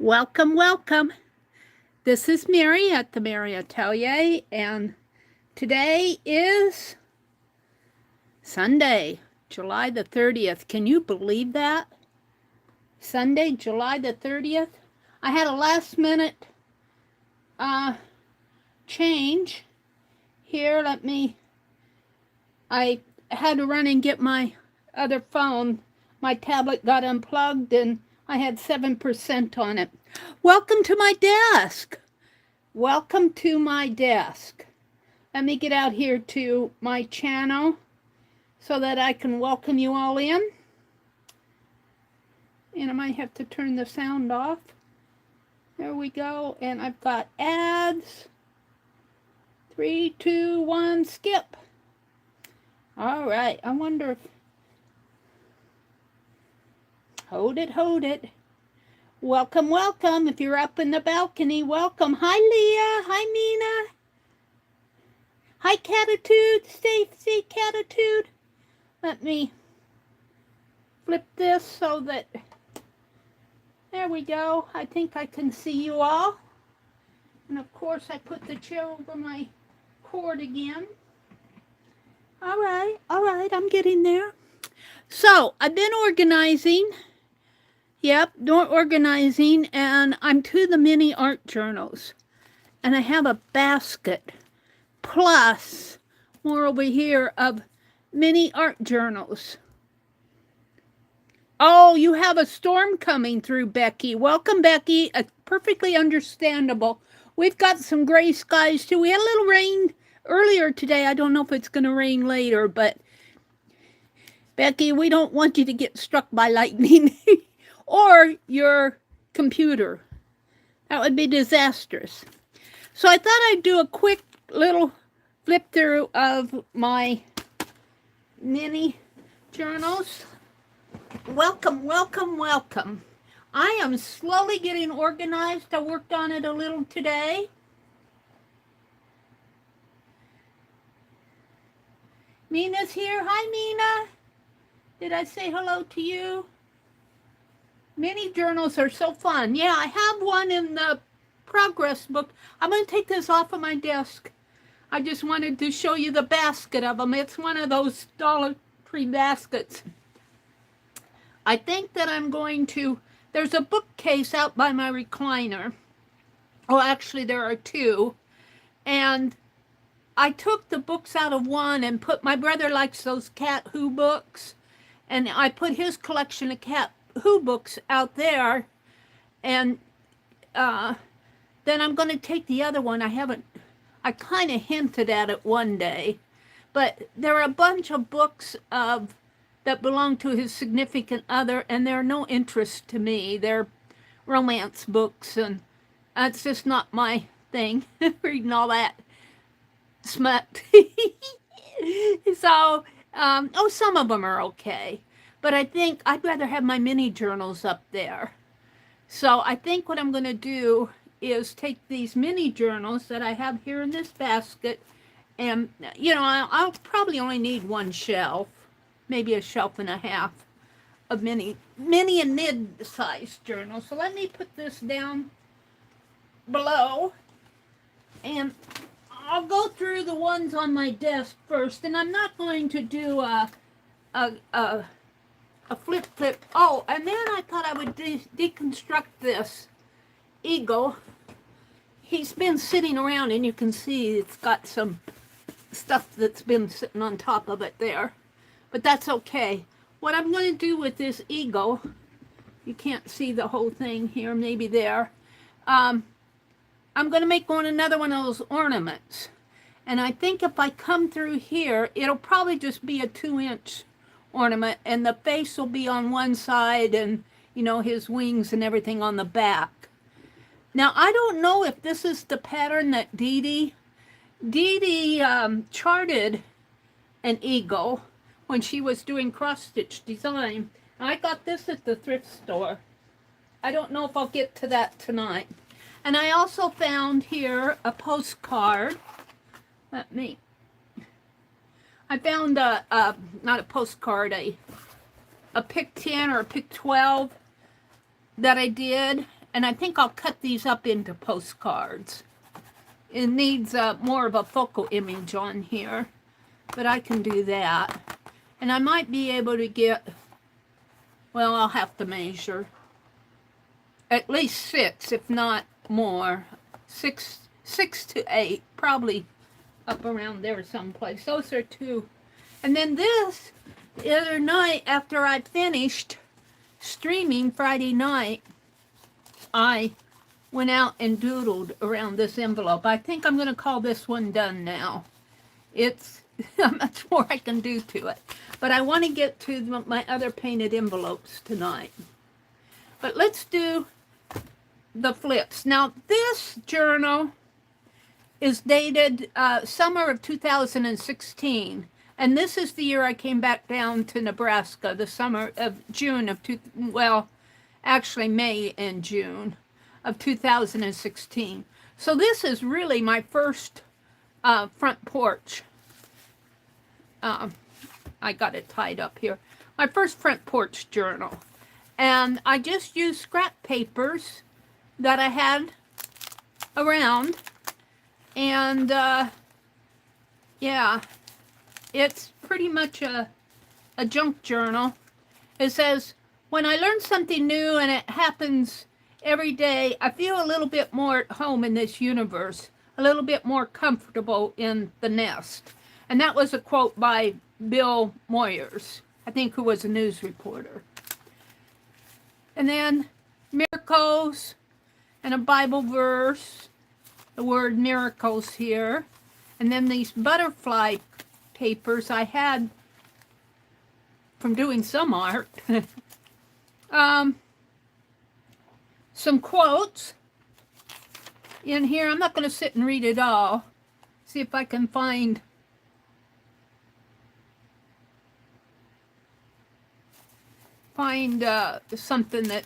Welcome, welcome. This is Meri at the Meri Atelier, and today is Sunday, July the 30th. Can you believe that? Sunday, July the 30th. I had a last minute change here. I had to run and get my other phone. My tablet got unplugged and I had 7% on it. Welcome to my desk. Welcome to my desk. Let me get out here to my channel so that I can welcome you all in. And I might have to turn the sound off. There we go. And I've got ads. 3, 2, 1, skip. All right. I wonder if... Hold it. Welcome, welcome. If you're up in the balcony, welcome. Hi, Leah. Hi, Mina. Hi, Catitude. Stacy, Catitude. Let me flip this so that... There we go. I think I can see you all. And of course, I put the chair over my cord again. All right. I'm getting there. So, I've been organizing. Yep, organizing, and I'm to the mini art journals. And I have a basket, plus more over here of mini art journals. Oh, you have a storm coming through, Becky. Welcome, Becky. Perfectly understandable. We've got some gray skies, too. We had a little rain earlier today. I don't know if it's going to rain later, but Becky, we don't want you to get struck by lightning or your computer. That would be disastrous. So I thought I'd do a quick little flip through of my mini journals. Welcome. I am slowly getting organized. I worked on it a little today. Mina's here. Hi, Mina. Did I say hello to you? Mini journals are so fun. Yeah, I have one in the progress book. I'm going to take this off of my desk. I just wanted to show you the basket of them. It's one of those Dollar Tree baskets. I think that I'm going to... There's a bookcase out by my recliner. Oh, actually, there are two. And I took the books out of one and put... My brother likes those Cat Who books. And I put his collection of Cat Who books out there. And then I'm going to take the other one. I kind of hinted at it one day. But there are a bunch of books that belong to his significant other, and they're no interest to me. They're romance books, and that's just not my thing, reading all that smut. So, some of them are okay. But I think I'd rather have my mini journals up there. So I think what I'm going to do is take these mini journals that I have here in this basket, and, I'll probably only need one shelf. Maybe a shelf and a half of mini and mid-sized journals. So let me put this down below, and I'll go through the ones on my desk first. And I'm not going to do a flip. Oh, and then I thought I would deconstruct this eagle. He's been sitting around, and you can see it's got some stuff that's been sitting on top of it there. But that's okay. What I'm going to do with this eagle, you can't see the whole thing here, maybe there. I'm going to make another one of those ornaments. And I think if I come through here, it'll probably just be a 2-inch ornament. And the face will be on one side and, his wings and everything on the back. Now, I don't know if this is the pattern that Dee charted an eagle when she was doing cross-stitch design. I got this at the thrift store. I don't know if I'll get to that tonight. And I also found here a postcard. I found not a postcard, a pick 10 or a pick 12 that I did. and I think I'll cut these up into postcards. It needs more of a focal image on here, but I can do that. And I might be able to get, well, I'll have to measure. At least 6, if not more. 6 to 8, probably up around there someplace. Those are 2. And then this, the other night after I finished streaming Friday night, I went out and doodled around this envelope. I think I'm going to call this one done now. It's not much more I can do to it. But I want to get to my other painted envelopes tonight. But let's do the flips. Now, this journal is dated summer of 2016. And this is the year I came back down to Nebraska, the summer of June of, actually May and June of 2016. So this is really my first front porch. I got it tied up here. My first front porch journal. And I just used scrap papers that I had around. And yeah, it's pretty much a junk journal. It says, when I learn something new and it happens every day, I feel a little bit more at home in this universe, a little bit more comfortable in the nest. And that was a quote by Bill Moyers, I think, who was a news reporter. And then miracles and a Bible verse, the word miracles here. And then these butterfly papers I had from doing some art. Some quotes in here. I'm not going to sit and read it all. See if I can find something that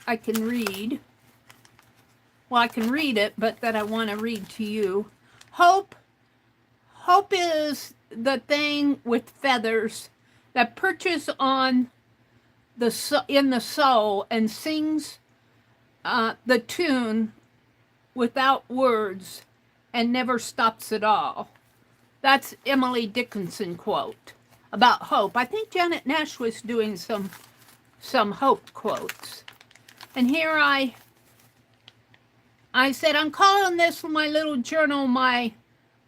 I can read. Well, I can read it, but that I want to read to you. Hope is the thing with feathers that perches on in the soul and sings the tune without words and never stops at all. That's Emily Dickinson quote about hope. I think Janet Nash was doing some hope quotes. And here I said, I'm calling this my little journal my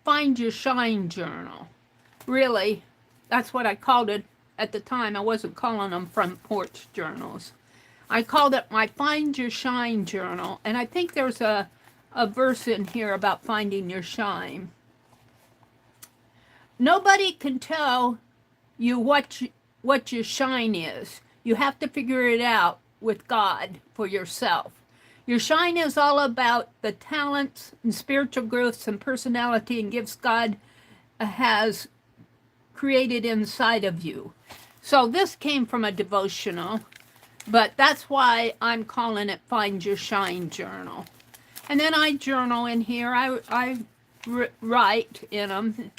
Find Your Shine journal. Really, that's what I called it at the time. I wasn't calling them front porch journals. I called it my Find Your Shine journal. And I think there's a verse in here about finding your shine. Nobody can tell you what your shine is. You have to figure it out with God for yourself. Your shine is all about the talents and spiritual growths and personality and gifts God has created inside of you. So this came from a devotional, but that's why I'm calling it Find Your Shine journal. And then I journal in here. I write in them.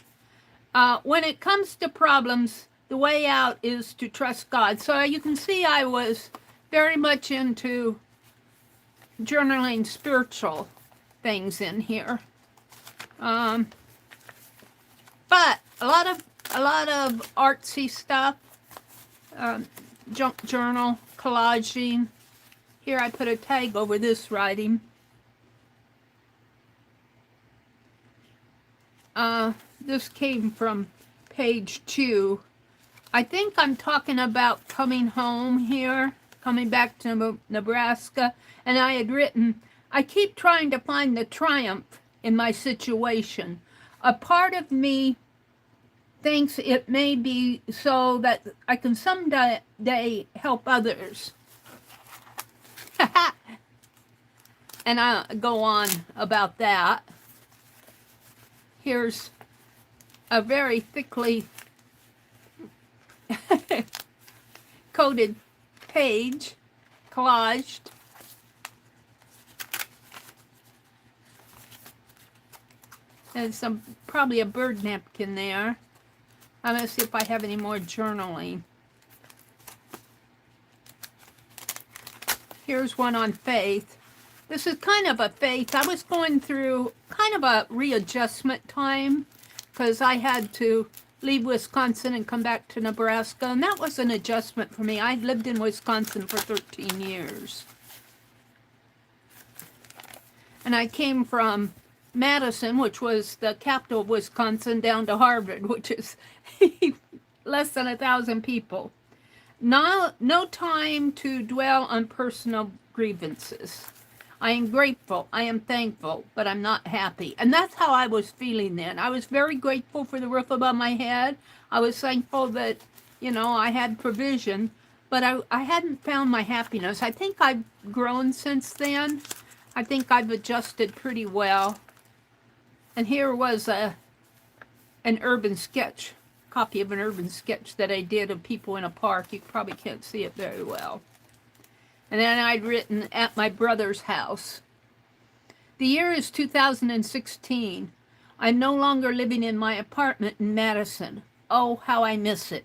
When it comes to problems, the way out is to trust God. So you can see I was very much into journaling spiritual things in here. But a lot of artsy stuff, junk journal, collaging. Here I put a tag over this writing. This came from page 2. I think I'm talking about coming home here, coming back to Nebraska, and I had written, I keep trying to find the triumph in my situation. A part of me thinks it may be so that I can someday help others. And I go on about that. Here's a very thickly coated page, collaged. And probably a bird napkin there. I'm going to see if I have any more journaling. Here's one on faith. This is kind of a faith. I was going through kind of a readjustment time because I had to leave Wisconsin and come back to Nebraska, and that was an adjustment for me. I lived in Wisconsin for 13 years. And I came from Madison, which was the capital of Wisconsin, down to Harvard, which is less than 1,000 people. No time to dwell on personal grievances. I am grateful, I am thankful, but I'm not happy. And that's how I was feeling then. I was very grateful for the roof above my head. I was thankful that, you know, I had provision, but I hadn't found my happiness. I think I've grown since then. I think I've adjusted pretty well. And here was an urban sketch, copy of an urban sketch that I did of people in a park. You probably can't see it very well. And then I'd written at my brother's house. The year is 2016. I'm no longer living in my apartment in Madison. Oh, how I miss it.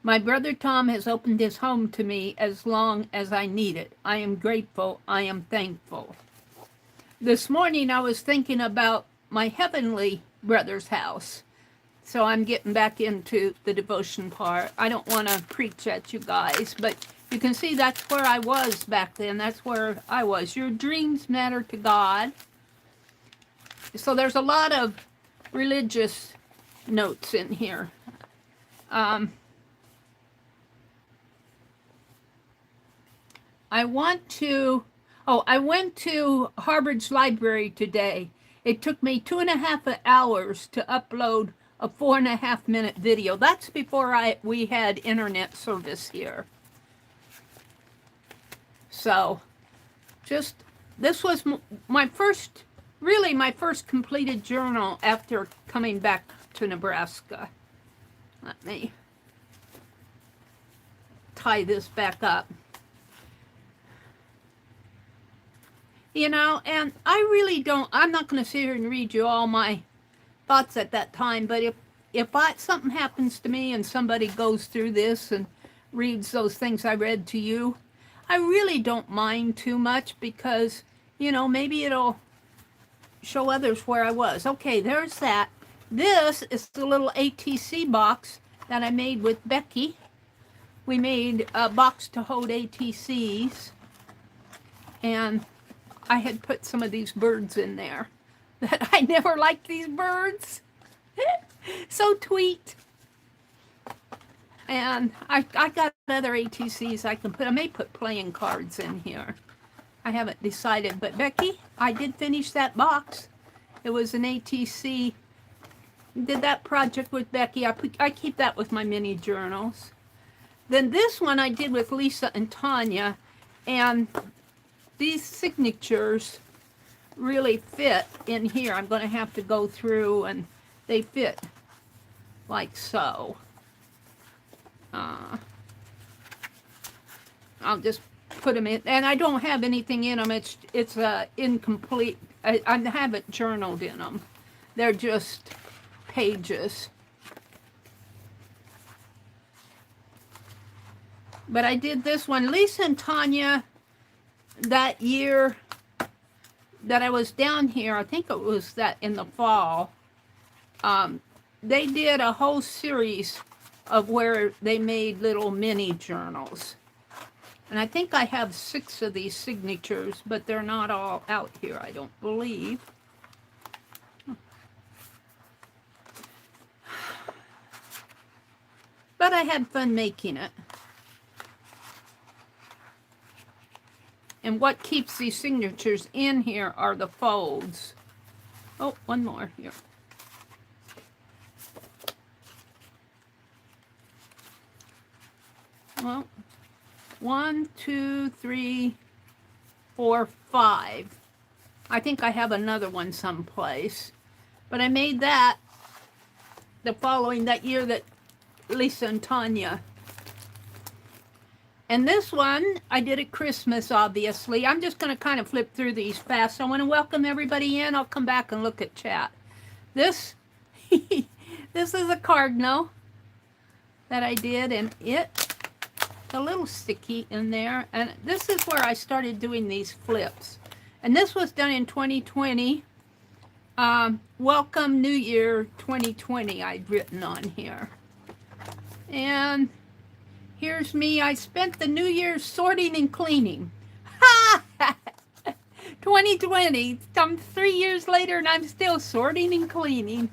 My brother Tom has opened his home to me as long as I need it. I am grateful. I am thankful. This morning I was thinking about my heavenly brother's house. So I'm getting back into the devotion part. I don't want to preach at you guys, but you can see that's where I was back then. That's where I was. Your dreams matter to God. So there's a lot of religious notes in here. I went to Harvard's library today. It took me 2.5 hours to upload a 4.5-minute video. That's before we had internet service here. So, this was my first completed journal after coming back to Nebraska. Let me tie this back up. You know, and I'm not going to sit here and read you all my thoughts at that time, but if something happens to me and somebody goes through this and reads those things I read to you, I really don't mind too much because, you know, maybe it'll show others where I was. Okay, there's that. This is the little ATC box that I made with Becky. We made a box to hold ATCs, and I had put some of these birds in there. That I never liked these birds. So tweet. And I got other ATCs I can put. I may put playing cards in here. I haven't decided. But Becky, I did finish that box. It was an ATC. Did that project with Becky. I keep that with my mini journals. Then this one I did with Lisa and Tanya. And these signatures really fit in here. I'm going to have to go through, and they fit like so. I'll just put them in, and I don't have anything in them. It's incomplete. I haven't journaled in them. They're just pages. But I did this one. Lisa and Tanya, that year that I was down here, I think it was that in the fall, they did a whole series of where they made little mini journals. And I think I have 6 of these signatures, but they're not all out here, I don't believe. But I had fun making it. And what keeps these signatures in here are the folds. Oh, one more here. Well, 1, 2, 3, 4, 5. I think I have another one someplace. But I made that that year that Lisa and Tanya. And this one, I did at Christmas, obviously. I'm just going to kind of flip through these fast. I want to welcome everybody in. I'll come back and look at chat. This, this is a cardinal that I did, and it a little sticky in there. And this is where I started doing these flips. And this was done in 2020. Welcome New Year 2020 I'd written on here. And here's me. I spent the New Year's sorting and cleaning. Ha! 2020. I'm 3 years later and I'm still sorting and cleaning.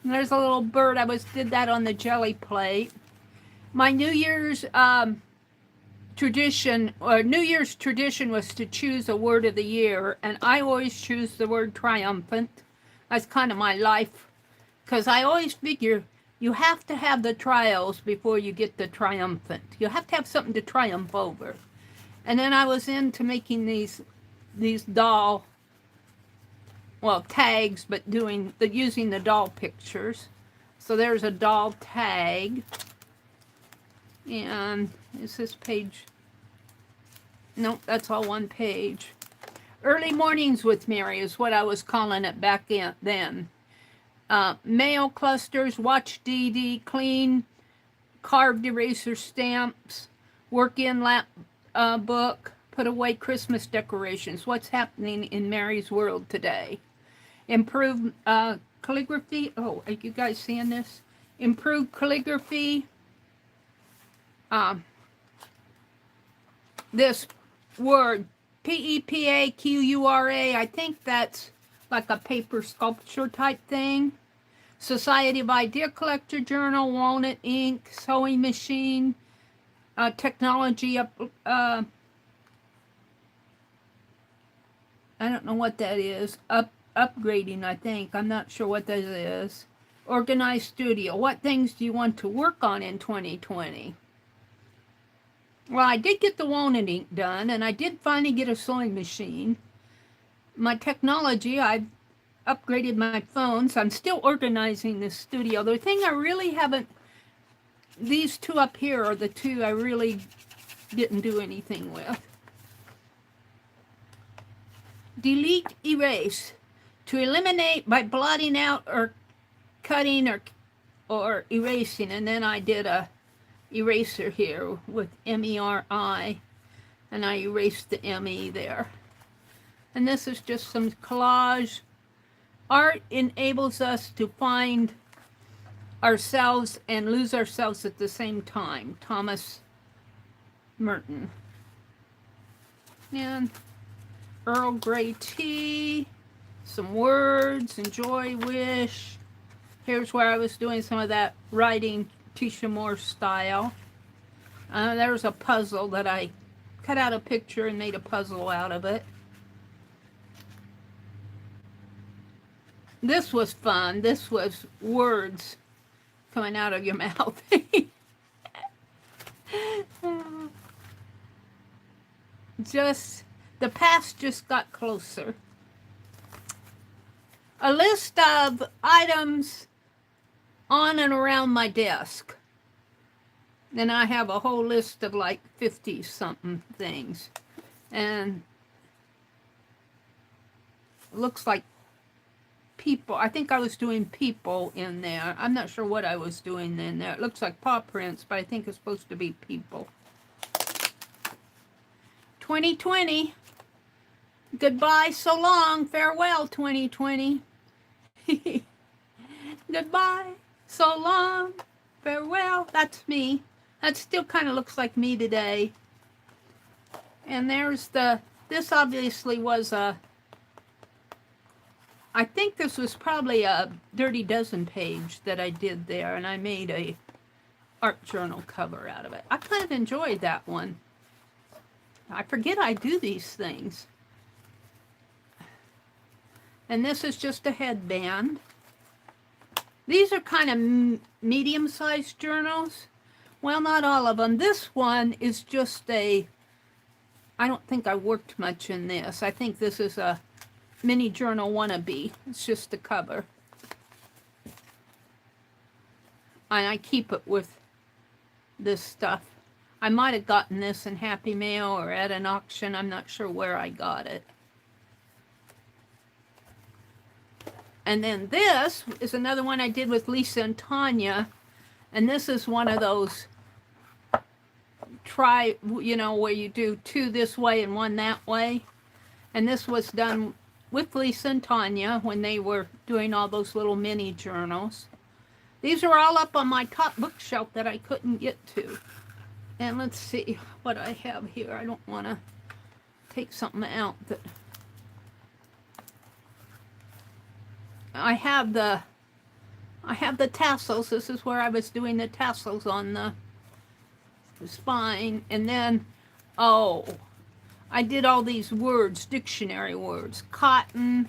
And there's a little bird. I did that on the jelly plate. My New Year's tradition was to choose a word of the year, and I always choose the word triumphant. That's kind of my life, because I always figure you have to have the trials before you get the triumphant. You have to have something to triumph over. And then I was into making these doll, well, tags, but using the doll pictures. So there's a doll tag. And is this page? Nope, that's all one page. Early Mornings with Meri is what I was calling it back then. Mail clusters, watch DD, clean, carved eraser stamps, work in lap book, put away Christmas decorations. What's happening in Meri's world today? Improve calligraphy. Oh, are you guys seeing this? Improve calligraphy. This word, P-E-P-A-Q-U-R-A, I think that's like a paper sculpture type thing. Society of Idea Collector Journal, Walnut Ink, Sewing Machine, Technology I don't know what that is. Upgrading, I think. I'm not sure what that is. Organized Studio. What things do you want to work on in 2020? Well, I did get the walnut ink done, and I did finally get a sewing machine. My technology, I've upgraded my phone, so I'm still organizing this studio. The thing I really haven't, these two up here are the two I really didn't do anything with. Delete, erase. To eliminate by blotting out or cutting or erasing, and then I did a eraser here with M-E-R-I, and I erased the M-E there. And this is just some collage. Art enables us to find ourselves and lose ourselves at the same time. Thomas Merton. And Earl Grey tea, some words, enjoy, wish. Here's where I was doing some of that writing Tisha Moore style. There's a puzzle that I cut out a picture and made a puzzle out of it. This was fun. This was words coming out of your mouth. The past just got closer. A list of items on and around my desk. Then I have a whole list of like 50 something things. And it looks like people. I think I was doing people in there. I'm not sure what I was doing in there. It looks like paw prints, but I think it's supposed to be people. 2020. Goodbye, so long. Farewell, 2020. Goodbye. So long, farewell. That's me. That still kind of looks like me today. And there's this obviously was I think this was probably a Dirty Dozen page that I did there, and I made a art journal cover out of it. I kind of enjoyed that one. I forget I do these things. And this is just a headband. These are kind of medium-sized journals. Well, not all of them. This one is just I don't think I worked much in this. I think this is a mini journal wannabe. It's just the cover. And I keep it with this stuff. I might have gotten this in Happy Mail or at an auction. I'm not sure where I got it. And then this is another one I did with Lisa and Tanya. And this is one of those try, you know, where you do 2 this way and 1 that way. And this was done with Lisa and Tanya when they were doing all those little mini journals. These are all up on my top bookshelf that I couldn't get to. And let's see what I have here. I don't want to take something out that... I have the tassels. This is where I was doing the tassels on the spine. And then, oh, I did all these words, dictionary words. Cotton.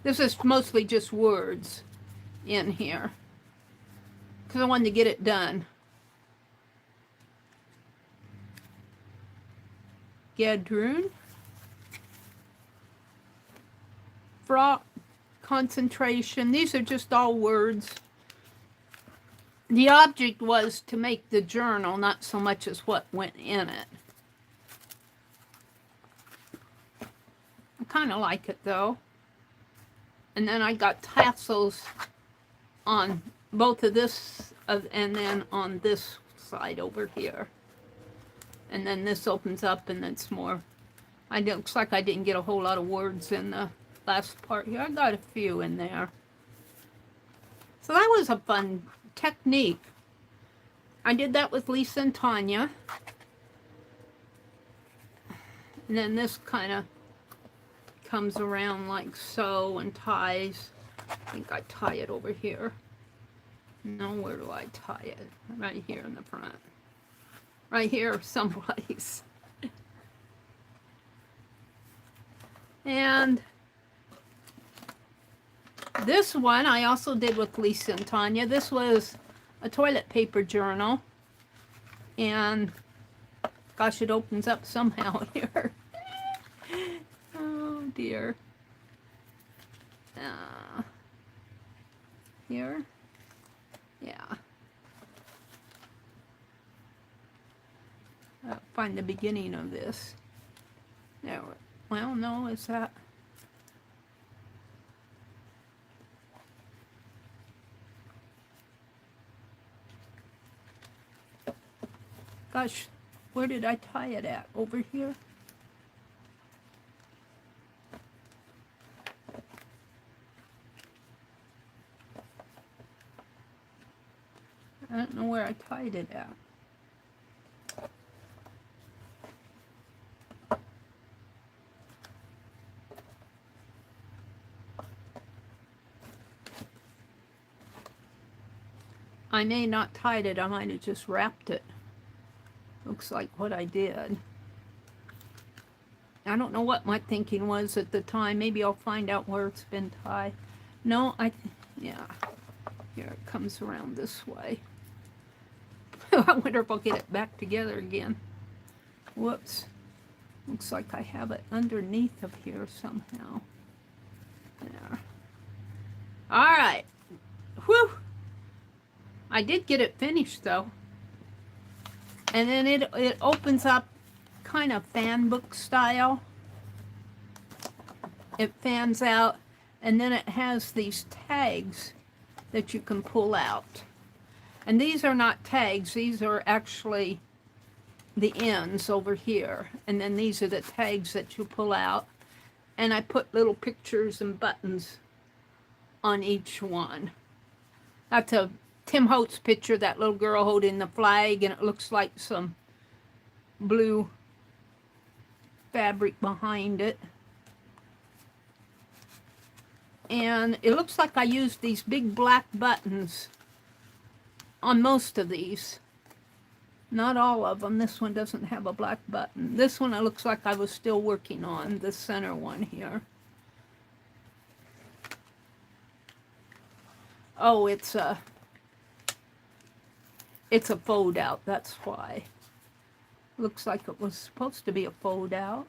This is mostly just words in here, because I wanted to get it done. Gadroon. Frock. Concentration. These are just all words. The object was to make the journal, not so much as what went in it. I kind of like it though. And then I got tassels on both of this and then on this side over here. And then this opens up and it's more. It looks like I didn't get a whole lot of words in the last part here. I got a few in there. So that was a fun technique. I did that with Lisa and Tanya. And then this kind of comes around like so and ties. I think I tie it over here. No, where do I tie it? Right here in the front. Right here someplace. And this one I also did with Lisa and Tanya. This was a toilet paper journal. And gosh, it opens up somehow here. Oh dear. Here. Yeah. I'll find the beginning of this. There. Well, no, is that... Gosh, where did I tie it at? Over here? I don't know where I tied it at. I may not tied it, I might have just wrapped it. Looks like what I did. I don't know what my thinking was at the time. Maybe I'll find out where it's been tied. No, yeah. Here it comes around this way. I wonder if I'll get it back together again. Whoops. Looks like I have it underneath of here somehow. There. Alright. Whew. I did get it finished though. And then it opens up kind of fan book style. It fans out, and then it has these tags that you can pull out. And these are not tags, these are actually the ends over here. And then these are the tags that you pull out. And I put little pictures and buttons on each one. That's a Tim Holtz picture, that little girl holding the flag, and it looks like some blue fabric behind it. And it looks like I used these big black buttons on most of these. Not all of them. This one doesn't have a black button. This one it looks like I was still working on, the center one here. Oh, it's a fold out, that's why. Looks like it was supposed to be a fold out.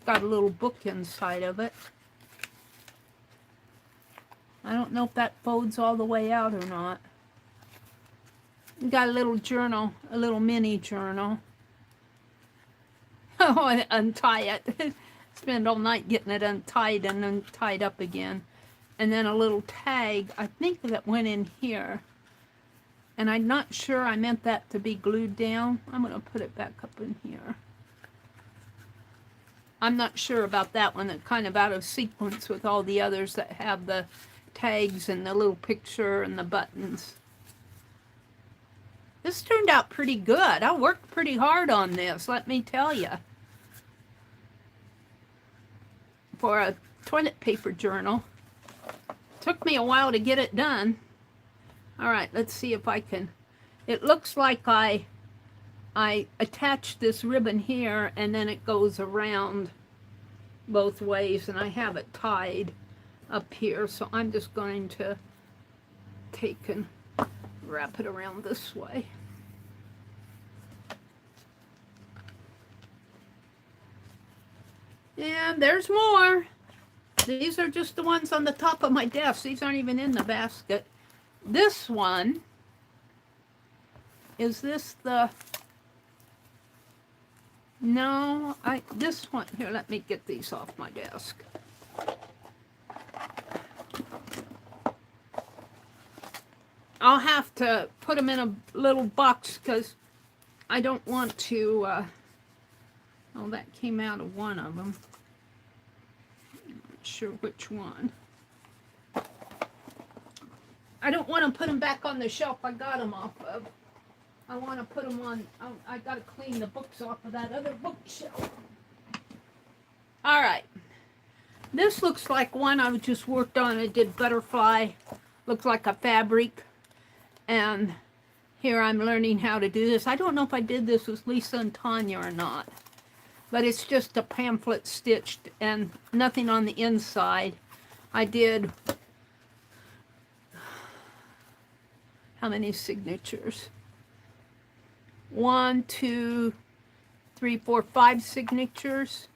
Got a little book inside of it. I don't know if that folds all the way out or not. Got a little journal, a little mini journal. Oh, I untie it. Spend all night getting it untied and then tied up again. And then a little tag, I think that went in here. And I'm not sure I meant that to be glued down. I'm going to put it back up in here. I'm not sure about that one. It's kind of out of sequence with all the others that have the tags and the little picture and the buttons. This turned out pretty good. I worked pretty hard on this, let me tell you. For a toilet paper journal. Took me a while to get it done. All right, let's see if I can. It looks like I attach this ribbon here and then it goes around both ways, and I have it tied up here, so I'm just going to take and wrap it around this way. And there's more. These are just the ones on the top of my desk. These aren't even in the basket. This one, is this the, no, this one, here, let me get these off my desk. I'll have to put them in a little box because I don't want to, oh, that came out of one of them. I'm not sure which one. I don't want to put them back on the shelf I got them off of. I want to put them on, I got to clean the books off of that other bookshelf. All right. This looks like one I just worked on. I did butterfly. Looks like a fabric. And here I'm learning how to do this. I don't know if I did this with Lisa and Tanya or not. But it's just a pamphlet stitched and nothing on the inside. I did, how many signatures? 1, 2, 3, 4, 5 signatures.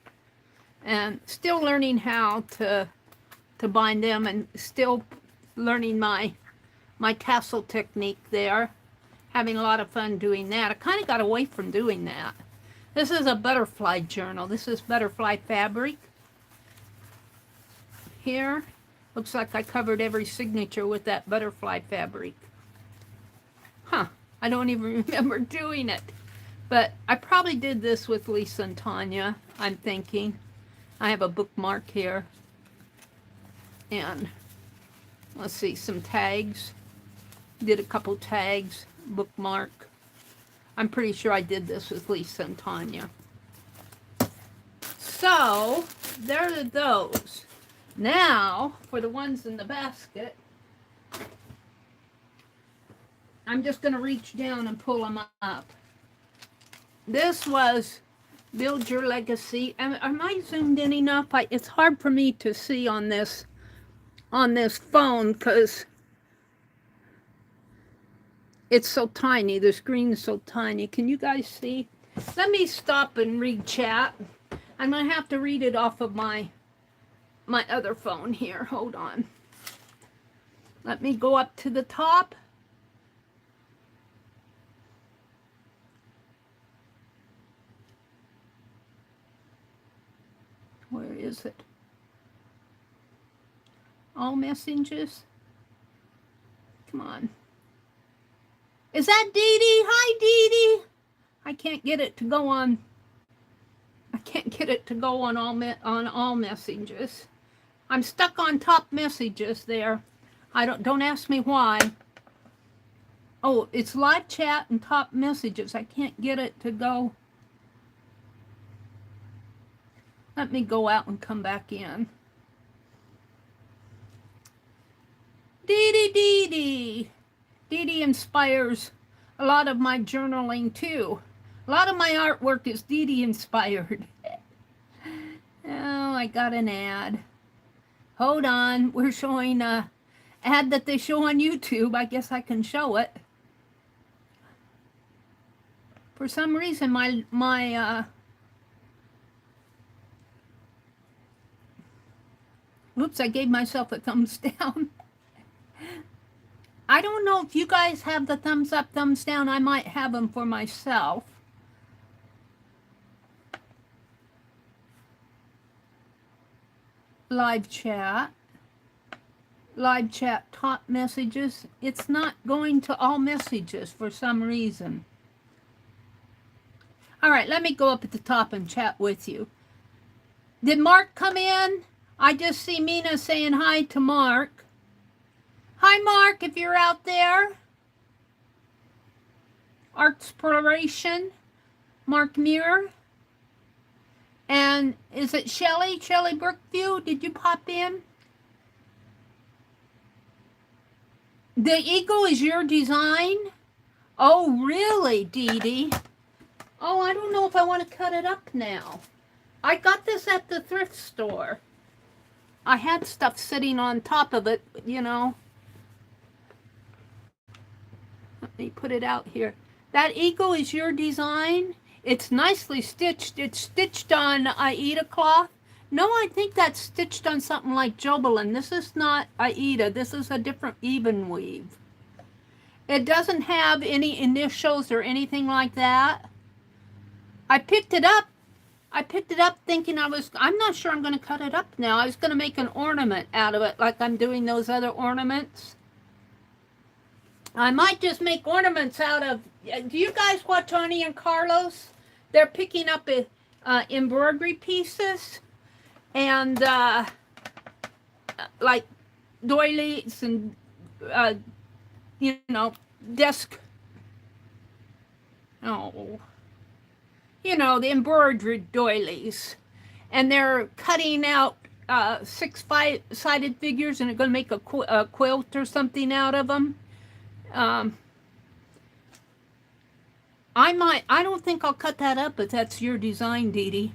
And still learning how to bind them, and still learning my tassel technique there. Having a lot of fun doing that. I kind of got away from doing that. This is a butterfly journal. This is butterfly fabric. Here, looks like I covered every signature with that butterfly fabric. Huh, I don't even remember doing it. But I probably did this with Lisa and Tanya, I'm thinking. I have a bookmark here. And let's see, some tags. Did a couple tags, bookmark. I'm pretty sure I did this with Lisa and Tanya. So, there are those. Now, for the ones in the basket, I'm just going to reach down and pull them up. This was Build Your Legacy. Am I zoomed in enough? It's hard for me to see on this phone because it's so tiny. The screen is so tiny. Can you guys see? Let me stop and read chat. I'm going to have to read it off of my other phone here. Hold on. Let me go up to the top. Where is it? All messages. Come on. Is that Dee Dee? Hi, Dee Dee. I can't get it to go on. I can't get it to go on all messages. I'm stuck on top messages there. Don't ask me why. Oh, it's live chat and top messages. I can't get it to go. Let me go out and come back in. Dee Dee Dee Dee. Dee Dee inspires a lot of my journaling too. A lot of my artwork is Dee Dee inspired. Oh, I got an ad. Hold on, we're showing an ad that they show on YouTube. I guess I can show it. For some reason, oops, I gave myself a thumbs down. I don't know if you guys have the thumbs up, thumbs down. I might have them for myself. Live chat. live chat top messages. It's not going to all messages for some reason. All right, let me go up at the top and chat with you. Did Mark come in? I just see Mina saying hi to Mark. Hi, Mark, if you're out there. Artsploration, Mark Muir. And is it Shelley Brookview? Did you pop in? The eagle is your design? Oh, really, Dee Dee? Oh, I don't know if I want to cut it up now. I got this at the thrift store. I had stuff sitting on top of it, you know. Let me put it out here. That eagle is your design? It's nicely stitched. It's stitched on Aida cloth. No, I think that's stitched on something like Jobelin. This is not Aida. This is a different even weave. It doesn't have any initials or anything like that. I picked it up. Thinking I'm not sure I'm going to cut it up now. I was going to make an ornament out of it like I'm doing those other ornaments. I might just make ornaments out of, do you guys watch Ani and Carlos? They're picking up embroidery pieces and like doilies and, you know, desk, you know, the embroidered doilies. And they're cutting out 6-sided figures and they're going to make a quilt or something out of them. I don't think I'll cut that up, but that's your design, Dee Dee.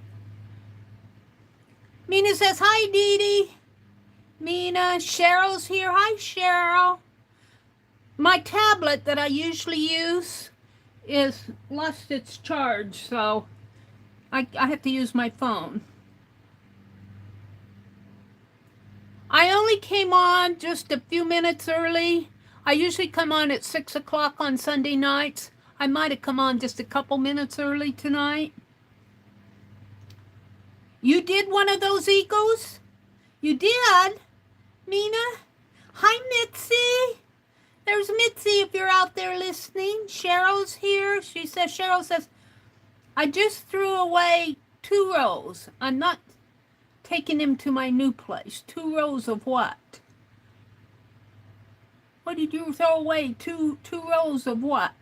Mina says, hi, Dee Dee. Mina, Cheryl's here. Hi, Cheryl. My tablet that I usually use is lost its charge, so I have to use my phone. I only came on just a few minutes early. I usually come on at 6 o'clock on Sunday nights. I might have come on just a couple minutes early tonight. You did one of those eagles? You did? Mina? Hi, Mitzi. There's Mitzi if you're out there listening. Cheryl's here. Cheryl says, I just threw away 2 rows. I'm not taking them to my new place. 2 rows of what? What did you throw away? Two rows of what?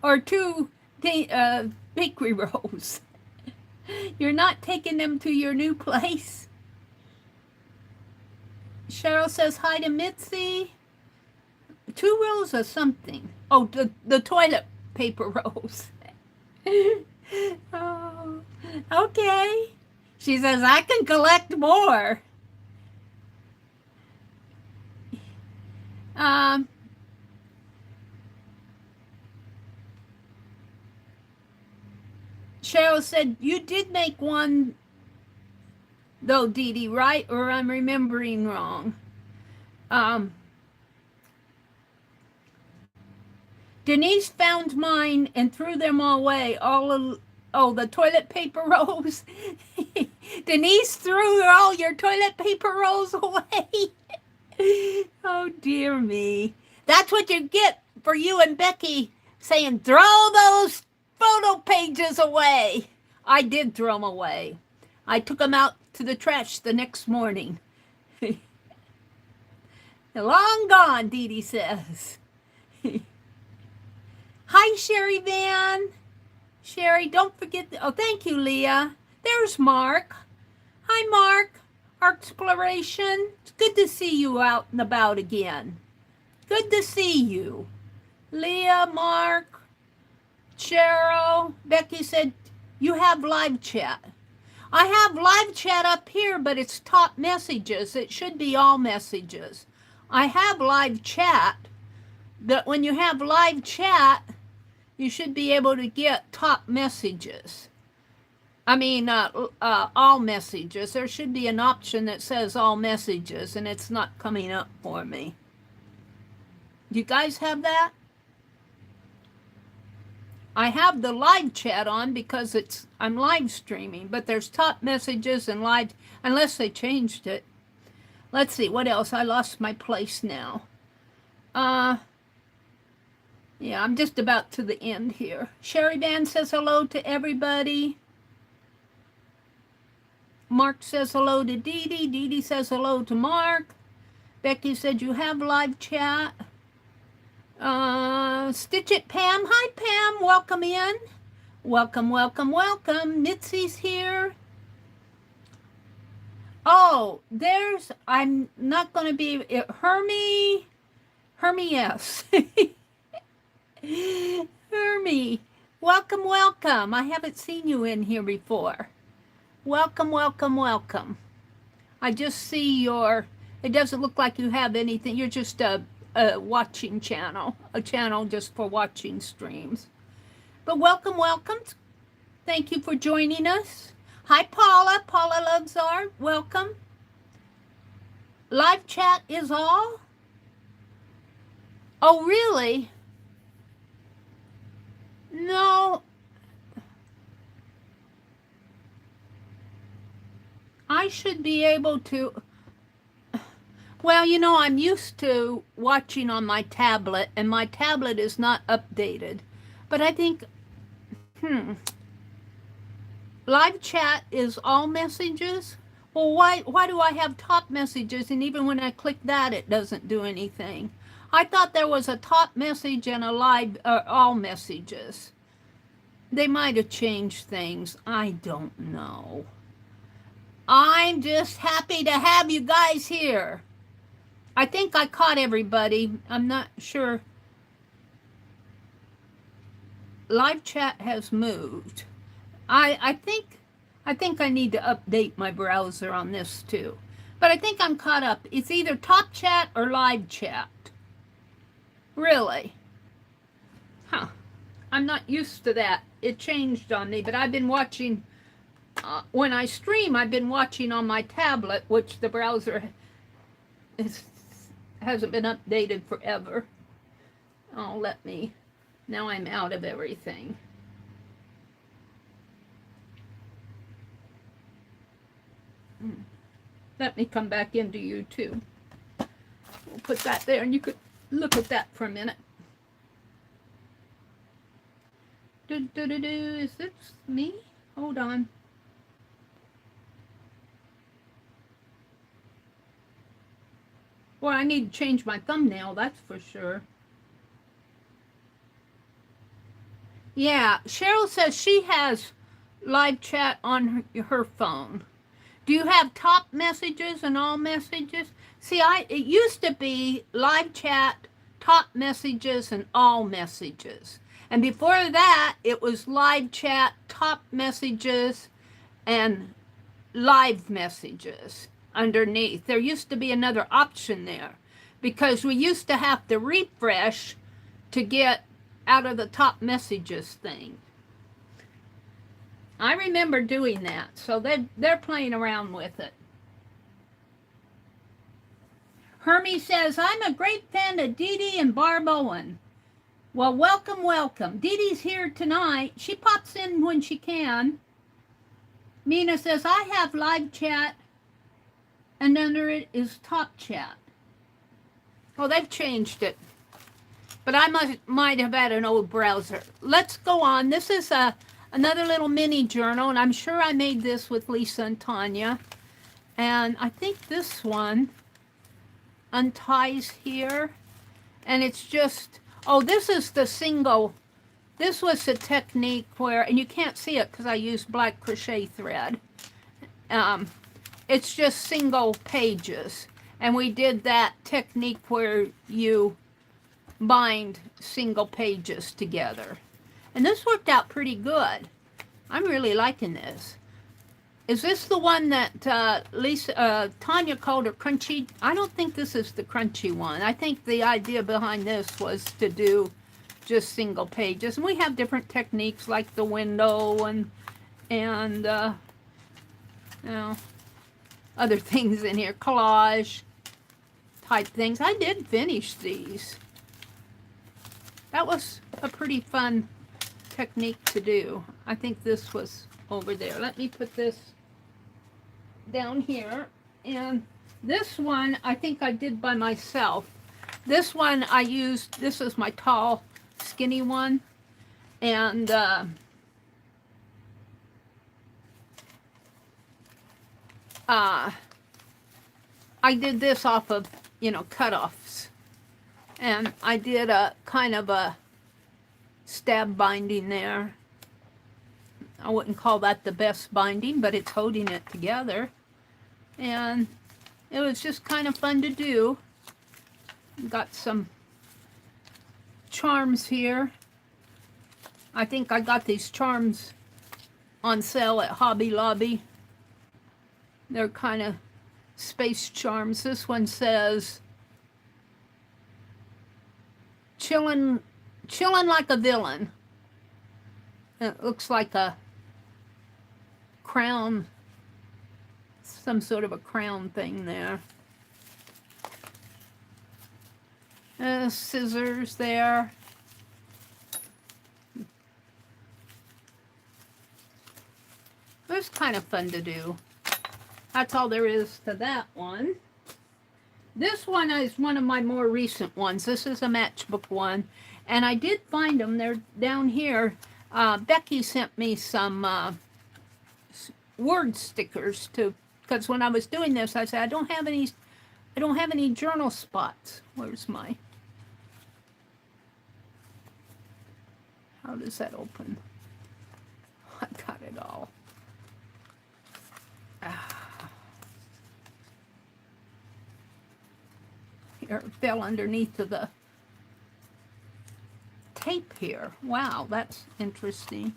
Or 2 bakery rolls. You're not taking them to your new place? Cheryl says hi to Mitzi. 2 rows of something. Oh, the toilet paper rolls. Oh, okay. She says, I can collect more. Cheryl said, you did make one, though, Dee Dee, right? Or I'm remembering wrong. Denise found mine and threw them all away. The toilet paper rolls. Denise threw all your toilet paper rolls away. Oh, dear me. That's what you get for you and Becky saying, throw those photo pages away. I did throw them away. I took them out to the trash the next morning. They're long gone, Dee Dee says. Hi, Sherry Van. Sherry, don't forget. Oh, thank you, Leah. There's Mark. Hi, Mark. Artsploration. It's good to see you out and about again. Good to see you. Leah, Mark, Cheryl. Becky said, you have live chat. I have live chat up here, but it's top messages. It should be all messages. I have live chat, but when you have live chat, you should be able to get top messages. I mean, all messages. There should be an option that says all messages, and it's not coming up for me. Do you guys have that? I have the live chat on because I'm live streaming, but there's top messages and live, unless they changed it. Let's see, what else? I lost my place now. Yeah, I'm just about to the end here. Sherry Van says hello to everybody. Mark says hello to Dee Dee. Dee Dee says hello to Mark. Becky said you have live chat. Stitch It Pam. Hi, Pam. Welcome in. Welcome, welcome, welcome. Mitzi's here. Oh, I'm not going to be, Hermie, yes. Hermie, welcome, welcome. I haven't seen you in here before. Welcome, welcome, welcome. I just see it doesn't look like you have anything. You're just a watching channel, a channel just for watching streams. But welcome, welcome. Thank you for joining us. Hi, Paula. Paula Loves Art. Welcome. Live chat is all? Oh, really? No. I should be able to. Well, you know, I'm used to watching on my tablet, and my tablet is not updated. But I think, live chat is all messages? Well, why do I have top messages, and even when I click that, it doesn't do anything? I thought there was a top message and a live, all messages. They might have changed things. I don't know. I'm just happy to have you guys here. I think I caught everybody. I'm not sure. Live chat has moved. I think I need to update my browser on this too. But I think I'm caught up. It's either top chat or live chat. Really? Huh. I'm not used to that. It changed on me, but I've been watching, when I stream, I've been watching on my tablet, which the browser hasn't been updated forever. Oh, now I'm out of everything. Let me come back into YouTube. We'll put that there, and you could look at that for a minute. Is this me? Hold on. Well, I need to change my thumbnail, that's for sure. Yeah, Cheryl says she has live chat on her phone. Do you have top messages and all messages? See, it used to be live chat, top messages, and all messages. And before that, it was live chat, top messages, and live messages underneath. There used to be another option there because we used to have to refresh to get out of the top messages thing. I remember doing that, so they're playing around with it. Hermie says, I'm a great fan of Dee Dee and Barb Owen. Well, welcome, welcome. Dee Dee's here tonight. She pops in when she can. Mina says, I have live chat, and under it is top chat. Well, they've changed it, but I might have had an old browser. Let's go on. This is another little mini journal, and I'm sure I made this with Lisa and Tanya. And I think this one unties here, and it's just, oh, this is the single, this was the technique where, and you can't see it because I used black crochet thread. It's just single pages, and we did that technique where you bind single pages together. And this worked out pretty good. I'm really liking this. Is this the one that Tanya called her crunchy? I don't think this is the crunchy one. I think the idea behind this was to do just single pages. And we have different techniques like the window and you know, other things in here, collage type things. I did finish these. That was a pretty fun technique to do. I think this was over there. Let me put this down here, and This one I think I did by myself. This one I used, this is my tall, skinny one. And I did this off of, you know, cutoffs. And I did a kind of a stab binding there. I wouldn't call that the best binding, but it's holding it together. And it was just kind of fun to do. Got some charms here. I think I got these charms on sale at Hobby Lobby. They're kind of space charms. This one says, chillin' like a villain. It looks like a crown, some sort of a crown thing there. Scissors there. It was kind of fun to do. That's all there is to that one. This one is one of my more recent ones. This is a matchbook one. And I did find them. They're down here. Becky sent me some word stickers to, because when I was doing this, I said, I don't have any journal spots. Where's my, how does that open? I got it all. Here, it fell underneath of the tape here. Wow, that's interesting.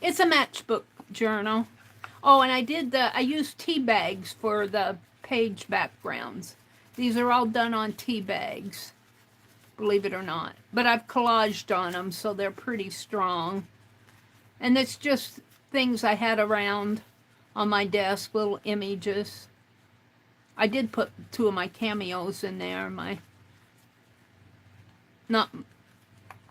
It's a matchbook journal. Oh, and I used tea bags for the page backgrounds. These are all done on tea bags, believe it or not. But I've collaged on them, so they're pretty strong. And it's just things I had around on my desk, little images. I did put 2 of my cameos in there.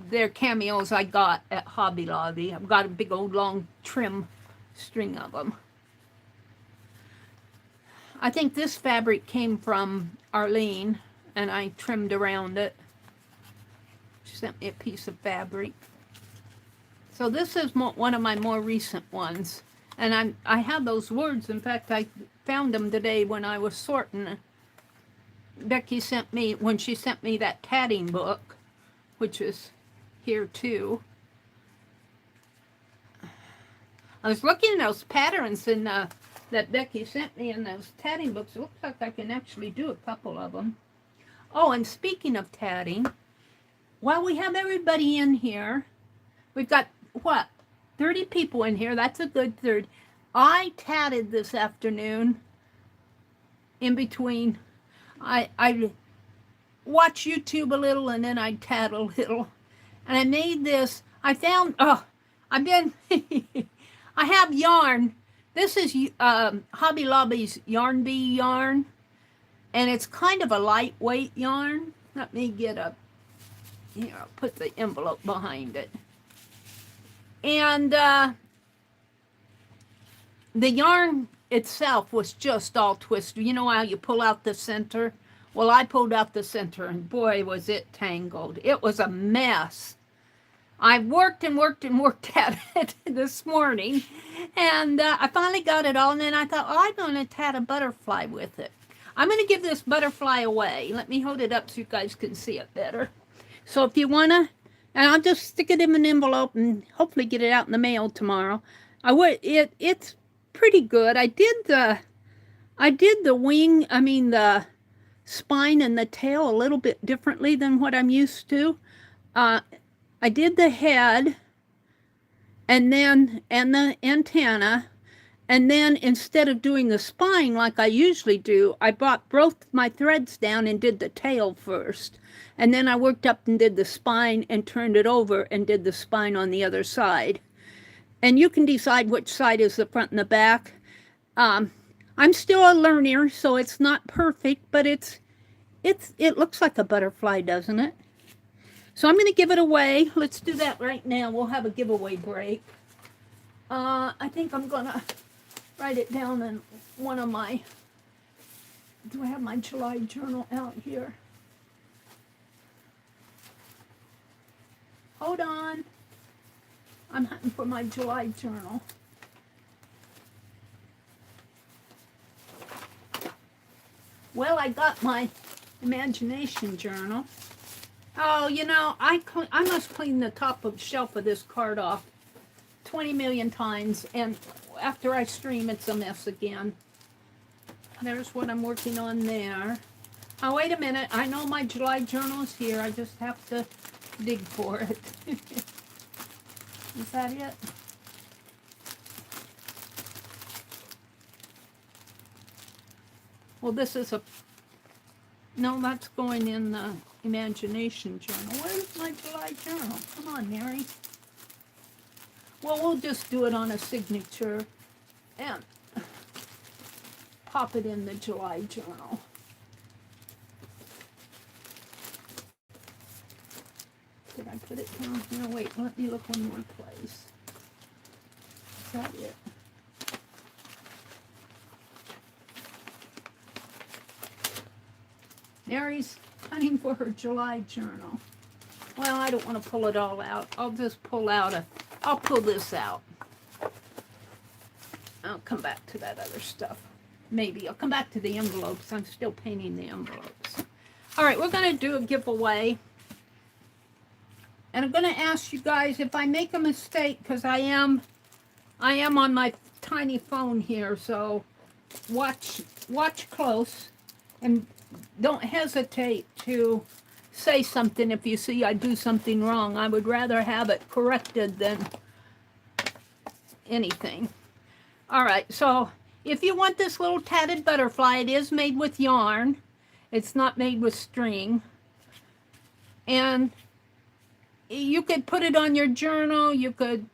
They're cameos I got at Hobby Lobby. I've got a big old long trim string of them. I think this fabric came from Arlene, and I trimmed around it. She sent me a piece of fabric. So this is one of my more recent ones. And I have those words. In fact, I found them today when I was sorting. Becky sent me, when she sent me that tatting book, which is here too. I was looking at those patterns in that Becky sent me in those tatting books. It looks like I can actually do a couple of them. Oh, and speaking of tatting, while we have everybody in here, we've got, what, 30 people in here. That's a good third. I tatted this afternoon in between. I watch YouTube a little, and then I tat a little. And I made this. I found, I have yarn. This is Hobby Lobby's Yarn Bee yarn. And it's kind of a lightweight yarn. Let me get a, here, I'll put the envelope behind it. And the yarn itself was just all twisted. You know how you pull out the center? Well, I pulled out the center, and boy, was it tangled. It was a mess. I worked and worked and worked at it this morning, and I finally got it all, and then I thought, oh, I'm going to tat a butterfly with it. I'm going to give this butterfly away. Let me hold it up so you guys can see it better. So if you want to, and I'll just stick it in an envelope and hopefully get it out in the mail tomorrow. It's pretty good. I did the wing, the spine and the tail a little bit differently than what I'm used to. I did the head and the antenna, and then instead of doing the spine like I usually do, I broke my threads down and did the tail first. And then I worked up and did the spine and turned it over and did the spine on the other side. And you can decide which side is the front and the back. I'm still a learner, so it's not perfect, but it looks like a butterfly, doesn't it? So I'm going to give it away. Let's do that right now. We'll have a giveaway break. I think I'm going to write it down in one of my, do I have my July journal out here? Hold on. I'm hunting for my July journal. Well, I got my imagination journal. Oh, you know, I must clean the top of the shelf of this card off 20 million times, and after I stream, it's a mess again. There's what I'm working on there. Oh, wait a minute. I know my July journal is here. I just have to dig for it. Is that it? Well, this is a... No, that's going in the imagination journal. Where's my July journal? Come on, Meri. Well, we'll just do it on a signature and pop it in the July journal. Did I put it down here? Wait, let me look one more place. Is that it? Meri's hunting for her July journal. Well, I don't want to pull it all out. I'll just pull out I'll pull this out. I'll come back to that other stuff. Maybe. I'll come back to the envelopes. I'm still painting the envelopes. All right, we're going to do a giveaway. And I'm going to ask you guys if I make a mistake, because I am on my tiny phone here, so watch close and don't hesitate to say something if you see I do something wrong. I would rather have it corrected than anything. All right, so if you want this little tatted butterfly, it is made with yarn. It's not made with string. And you could put it on your journal, you could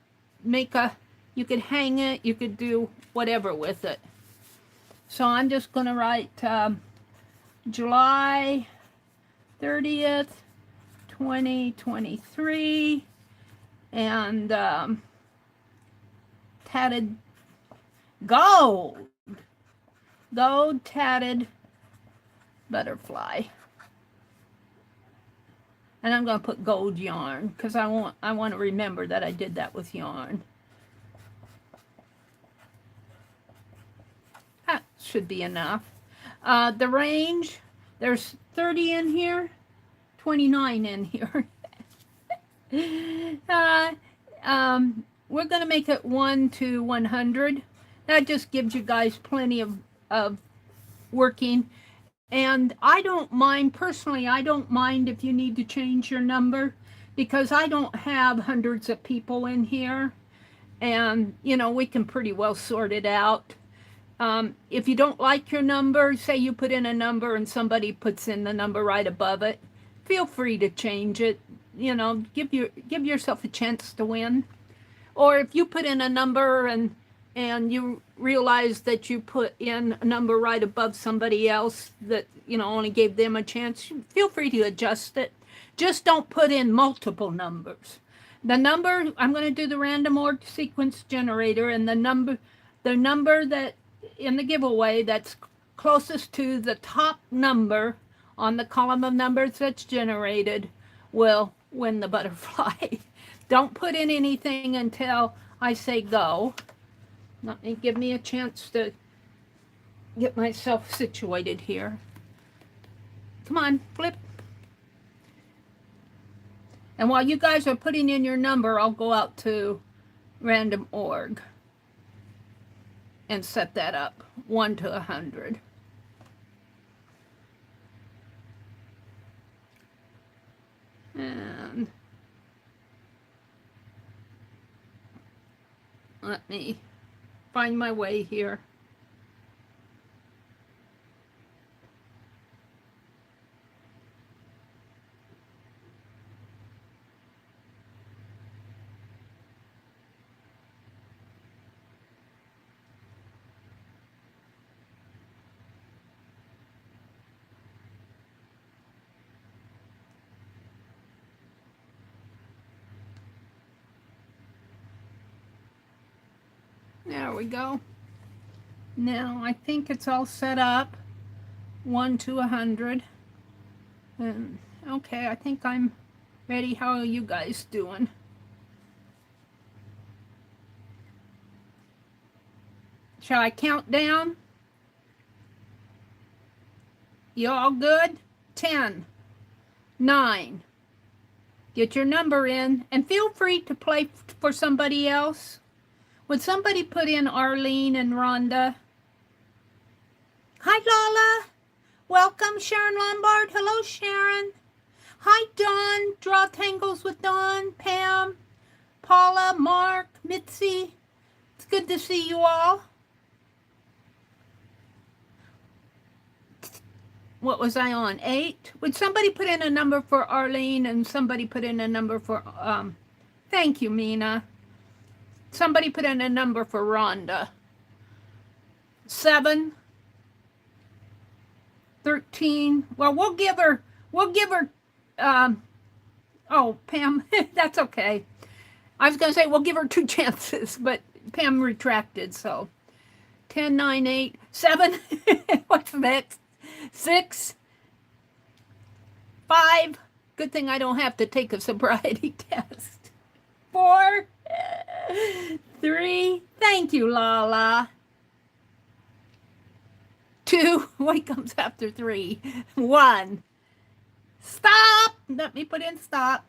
you could hang it, you could do whatever with it. So I'm just going to write July 30th, 2023, and tatted gold tatted butterfly. And I'm going to put gold yarn because I want to remember that I did that with yarn. That should be enough. The range, there's 30 in here, 29 in here. We're going to make it 1 to 100. That just gives you guys plenty of working. And I don't mind, personally, I don't mind if you need to change your number, because I don't have hundreds of people in here. And, you know, we can pretty well sort it out. If you don't like your number, say you put in a number and somebody puts in the number right above it, feel free to change it. You know, give yourself a chance to win. Or if you put in a number and you realize that you put in a number right above somebody else that, you know, only gave them a chance, feel free to adjust it. Just don't put in multiple numbers. The number, I'm going to do the random order sequence generator, and the number that in the giveaway that's closest to the top number on the column of numbers that's generated will win the butterfly. Don't put in anything until I say go. Let me give me a chance to get myself situated here. Come on, flip. And while you guys are putting in your number, I'll go out to random org and set that up 1 to 100. And let me find my way here. There we go. Now I think it's all set up. 1 to 100. And okay, I think I'm ready. How are you guys doing? Shall I count down? You all good? 10, 9. Get your number in, and feel free to play for somebody else. Would somebody put in Arlene and Rhonda? Hi, Lala. Welcome, Sharon Lombard. Hello, Sharon. Hi, Dawn. Draw Tangles with Dawn, Pam, Paula, Mark, Mitzi. It's good to see you all. What was I on? 8? Would somebody put in a number for Arlene and somebody put in a number for, thank you, Mina. Somebody put in a number for Rhonda. 7, 13. Well, we'll give her, oh, Pam, that's okay. I was going to say we'll give her 2 chances, but Pam retracted, so 10, 9, 8, 7. What's next? 6, 5. Good thing I don't have to take a sobriety test. 4, 3. Thank you, Lala. 2. What comes after 3? 1. Stop. Let me put in stop.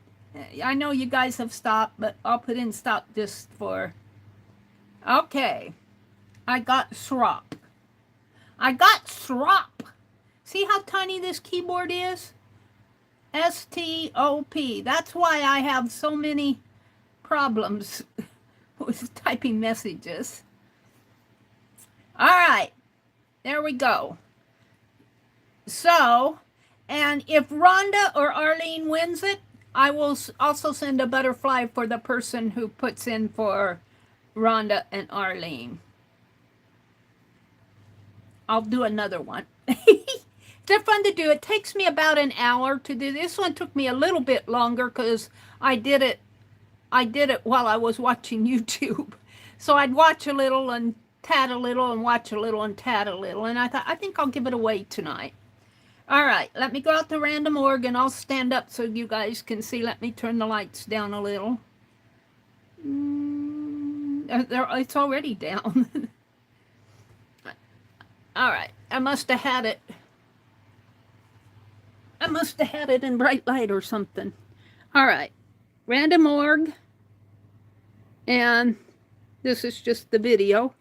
I know you guys have stopped, but I'll put in stop just for. Okay. I got SROP. I got SROP. See how tiny this keyboard is? S-T-O-P. That's why I have so many problems with typing messages. All right. There we go. So, and if Rhonda or Arlene wins it, I will also send a butterfly for the person who puts in for Rhonda and Arlene. I'll do another one. They're fun to do. It takes me about an hour to do. This one took me a little bit longer because I did it while I was watching YouTube. So I'd watch a little and tat a little and watch a little and tat a little. And I thought, I think I'll give it away tonight. All right, let me go out to random org and I'll stand up so you guys can see. Let me turn the lights down a little. It's already down. All right, I must have had it in bright light or something. All right, random org, and this is just the video.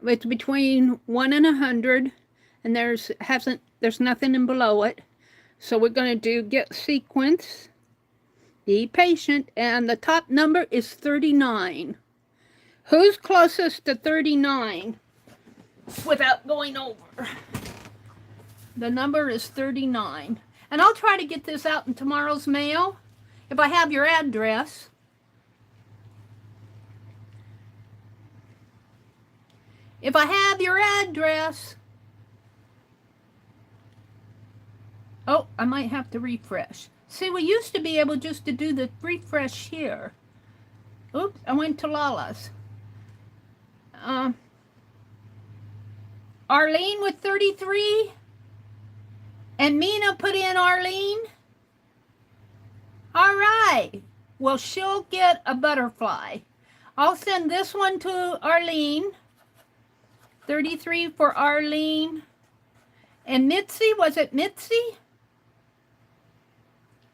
It's between 1 and 100, and there's nothing in below it. So we're going to do get sequence, be patient, and the top number is 39. Who's closest to 39 without going over? The number is 39. And I'll try to get this out in tomorrow's mail if I have your address. If I have your address. Oh, I might have to refresh. See, we used to be able just to do the refresh here. Oops, I went to Lala's. Arlene with 33. And Mina put in Arlene. All right. Well, she'll get a butterfly. I'll send this one to Arlene. 33 for Arlene. And Mitzi, was it Mitzi?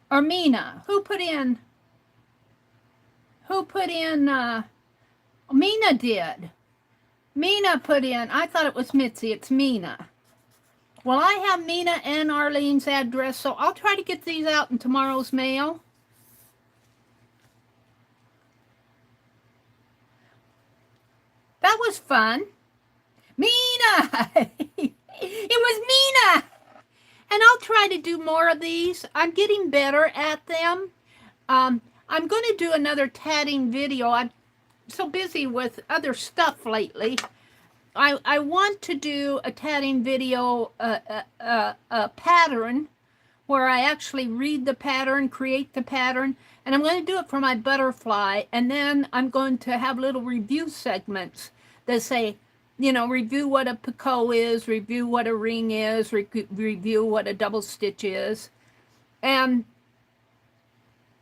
Or Mina? Who put in? Mina did. Mina put in. I thought it was Mitzi. It's Mina. Well, I have Mina and Arlene's address, so I'll try to get these out in tomorrow's mail. That was fun. Mina! It was Mina! And I'll try to do more of these. I'm getting better at them. I'm going to do another tatting video. I'm so busy with other stuff lately. I want to do a tatting video, a pattern, where I actually read the pattern, create the pattern, and I'm going to do it for my butterfly, and then I'm going to have little review segments that say, you know, review what a picot is, review what a ring is, review what a double stitch is. And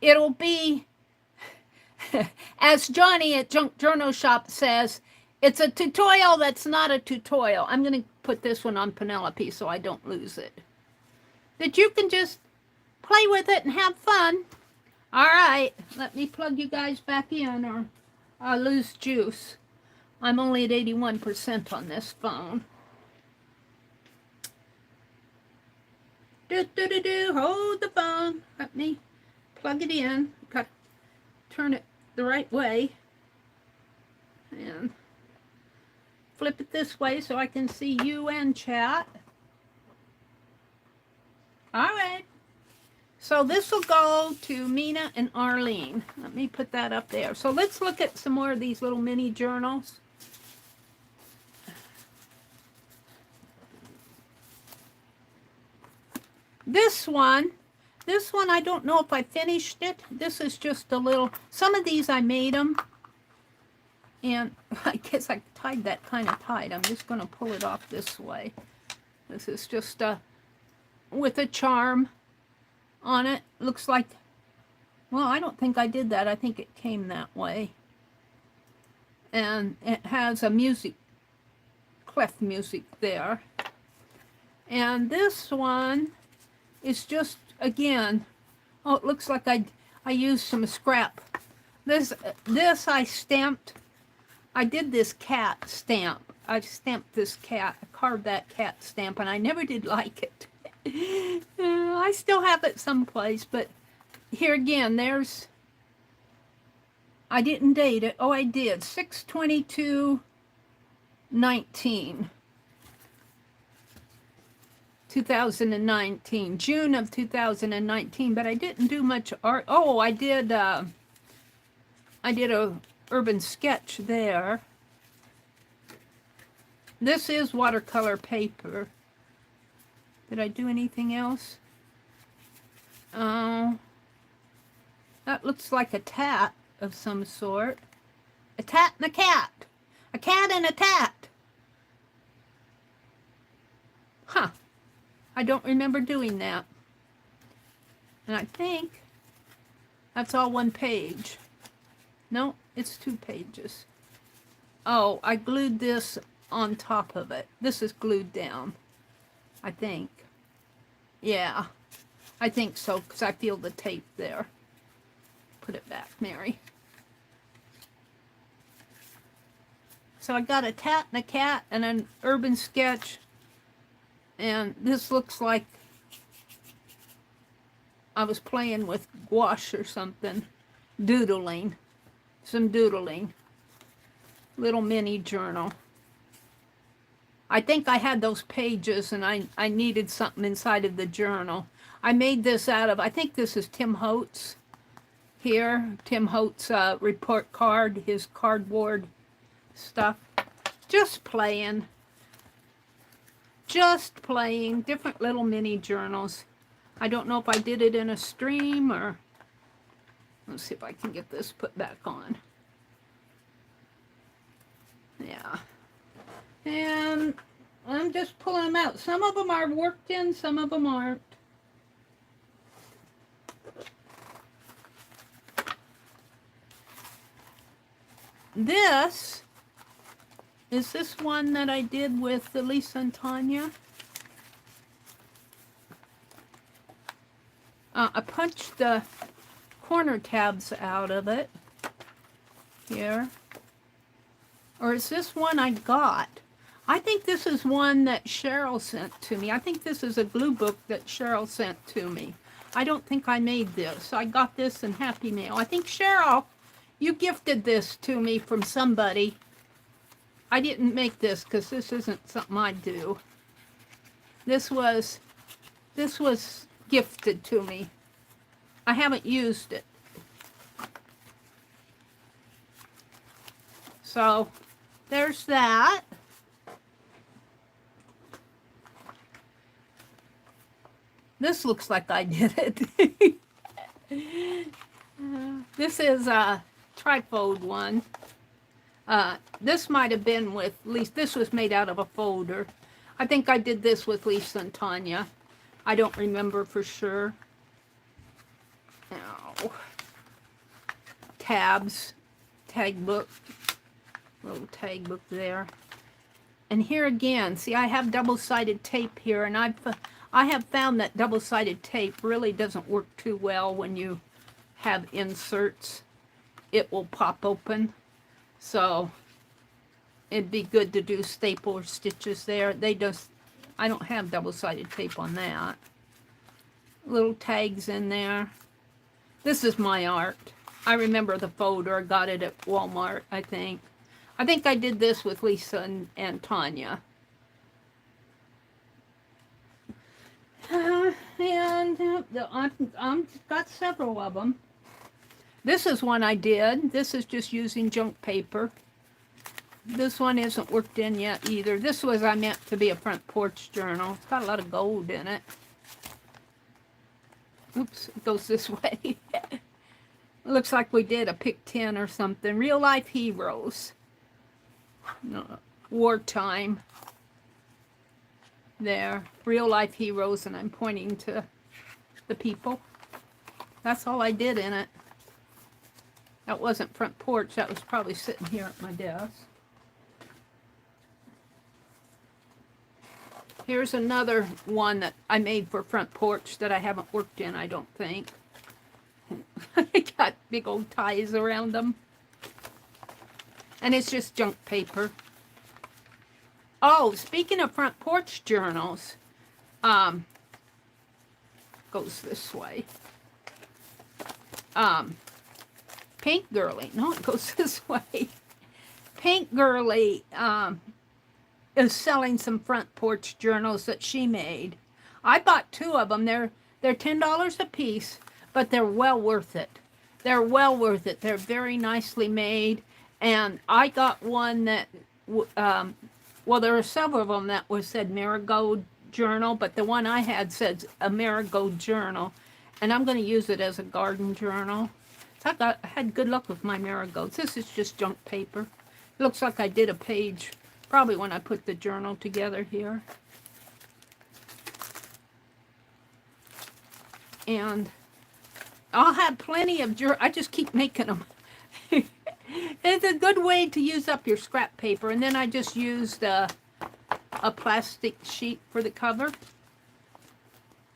it'll be, as Johnny at Junk Journal Shop says, it's a tutorial that's not a tutorial. I'm going to put this one on Penelope so I don't lose it. That you can just play with it and have fun. All right, let me plug you guys back in or I'll lose juice. I'm only at 81% on this phone. Hold the phone. Let me plug it in. Got to turn it the right way. And flip it this way so I can see you and chat. All right. So this will go to Mina and Arlene. Let me put that up there. So let's look at some more of these little mini journals. This one, I don't know if I finished it. This is just a little, some of these I made them. And I guess I tied that kind of tight. I'm just going to pull it off this way. This is just with a charm on it. Looks like, well, I don't think I did that. I think it came that way. And it has a music, clef music there. And this one is just, again, oh, it looks like I used some scrap. This I stamped. I did this cat stamp. I stamped this cat. I carved that cat stamp, and I never did like it. I still have it someplace, but here again, there's, I didn't date it. Oh, I did. 6/22/19. 2019, June of 2019, but I didn't do much art. Oh, I did a urban sketch there. This is watercolor paper. Did I do anything else? That looks like a tat of some sort. A tat and a cat. A cat and a tat. Huh. I don't remember doing that. And I think that's all one page. No, it's 2 pages. Oh, I glued this on top of it. This is glued down, I think. Yeah, I think so, because I feel the tape there. Put it back, Mary. So I got a tat and a cat and an urban sketch. And this looks like I was playing with gouache or something. Doodling. Some doodling. Little mini journal. I think I had those pages and I needed something inside of the journal. I made this out of, I think this is Tim Holtz here. Tim Holtz report card, his cardboard stuff. Just playing. Just playing. Different little mini journals. I don't know if I did it in a stream or... Let's see if I can get this put back on. Yeah. And I'm just pulling them out. Some of them are worked in, some of them aren't. This is this one that I did with Lisa and Tanya. I punched the corner tabs out of it here. Or is this one I got? I think this is one that Cheryl sent to me. I think this is a glue book that Cheryl sent to me. I don't think I made this. I got this in Happy Mail. I think Cheryl, you gifted this to me from somebody. I didn't make this because this isn't something I do. This was gifted to me. I haven't used it. So there's that. This looks like I did it. This is a trifold one. This might have been with Lisa. This was made out of a folder. I think I did this with Lisa and Tanya. I don't remember for sure. Oh. Tabs, tag book, little tag book there. And here again, see, I have double-sided tape here, and I have found that double-sided tape really doesn't work too well when you have inserts. It will pop open. So it'd be good to do staple or stitches there. I don't have double-sided tape on that. Little tags in there. This is my art. I remember the folder. I got it at Walmart, I think. I think I did this with Lisa and Tanya. And I've got several of them. This is one I did. This is just using junk paper. This one isn't worked in yet either. This was I meant to be a front porch journal. It's got a lot of gold in it. Oops, it goes this way. It looks like we did a pick 10 or something. Real life heroes. Wartime. There. Real life heroes, and I'm pointing to the people. That's all I did in it. That wasn't front porch. That was probably sitting here at my desk. Here's another one that I made for front porch that I haven't worked in, I don't think. I got big old ties around them. And it's just junk paper. Oh, speaking of front porch journals, goes this way. Pink Girly, no, it goes this way. Pink Girly, is selling some front porch journals that she made. I bought 2 of them. They're $10 a piece, but they're well worth it. They're well worth it. They're very nicely made. And I got one that, well, there are several of them that said Marigold Journal, but the one I had said a Marigold Journal, and I'm going to use it as a garden journal. So I had good luck with my marigolds. This is just junk paper. It looks like I did a page probably when I put the journal together here. And I'll have plenty of I just keep making them. It's a good way to use up your scrap paper. And then I just used a plastic sheet for the cover.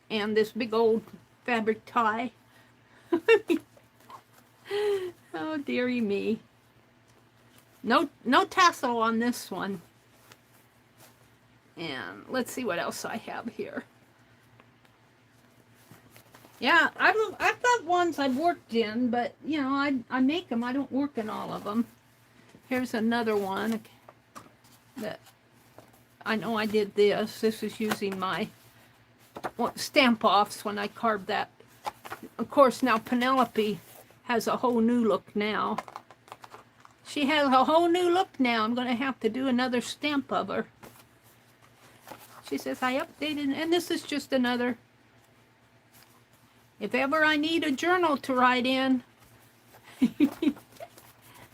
And this big old fabric tie. Oh, dearie me. No tassel on this one. And let's see what else I have here. Yeah, I've got ones I've worked in, but, you know, I make them. I don't work in all of them. Here's another one that I know I did this. This is using my stamp-offs when I carved that. Of course, now Penelope has a whole new look now. She has a whole new look now. I'm going to have to do another stamp of her. She says, I updated, and this is just another. If ever I need a journal to write in,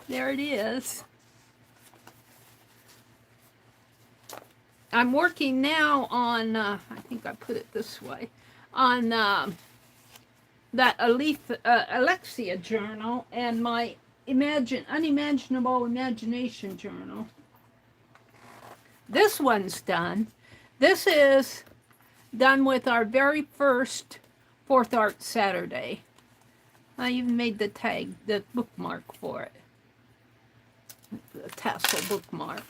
there it is. I'm working now on, I think I put it this way, on that Alexia journal and my Unimaginable Imagination journal. This one's done. This is done with our very first 4th Art Saturday. I even made the tag, the bookmark for it. The tassel bookmark.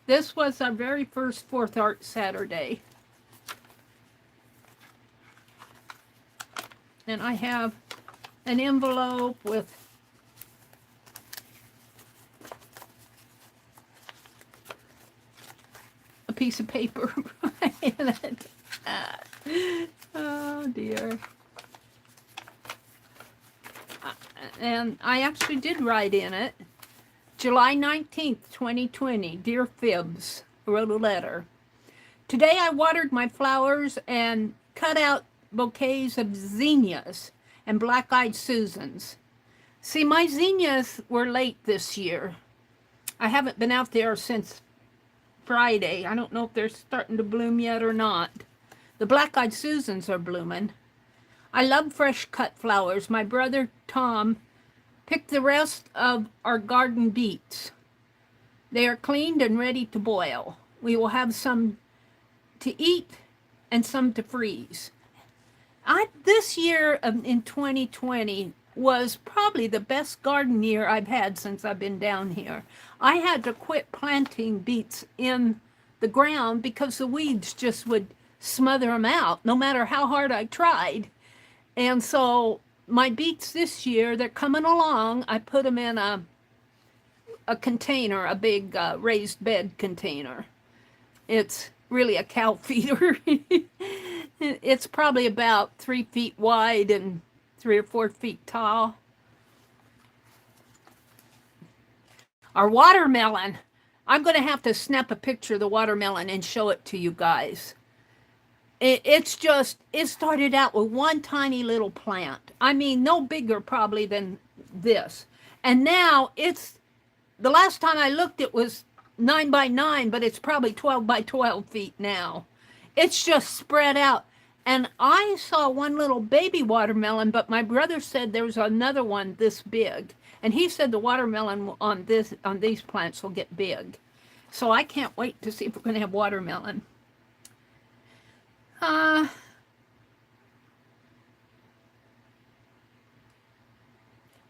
This was our very first 4th Art Saturday. And I have an envelope with a piece of paper in it. Oh dear. And I actually did write in it. July 19th, 2020. Dear Phibbs, I wrote a letter. Today I watered my flowers and cut out bouquets of zinnias and black-eyed Susans. See, my zinnias were late this year. I haven't been out there since Friday. I don't know if they're starting to bloom yet or not. The black-eyed Susans are blooming. I love fresh cut flowers. My brother Tom picked the rest of our garden beets. They are cleaned and ready to boil. We will have some to eat and some to freeze. This year in 2020 was probably the best garden year I've had since I've been down here. I had to quit planting beets in the ground because the weeds just would smother them out no matter how hard I tried. And so my beets this year, they're coming along. I put them in a container, a big raised bed container. It's really a cow feeder. It's probably about 3 feet wide and 3 or 4 feet tall. Our watermelon. I'm going to have to snap a picture of the watermelon and show it to you guys. It started out with one tiny little plant. I mean, no bigger probably than this. And now the last time I looked, it was 9 by 9, but it's probably 12 by 12 feet now. It's just spread out. And I saw one little baby watermelon, but my brother said there was another one this big. And he said the watermelon on these plants will get big. So I can't wait to see if we're going to have watermelon.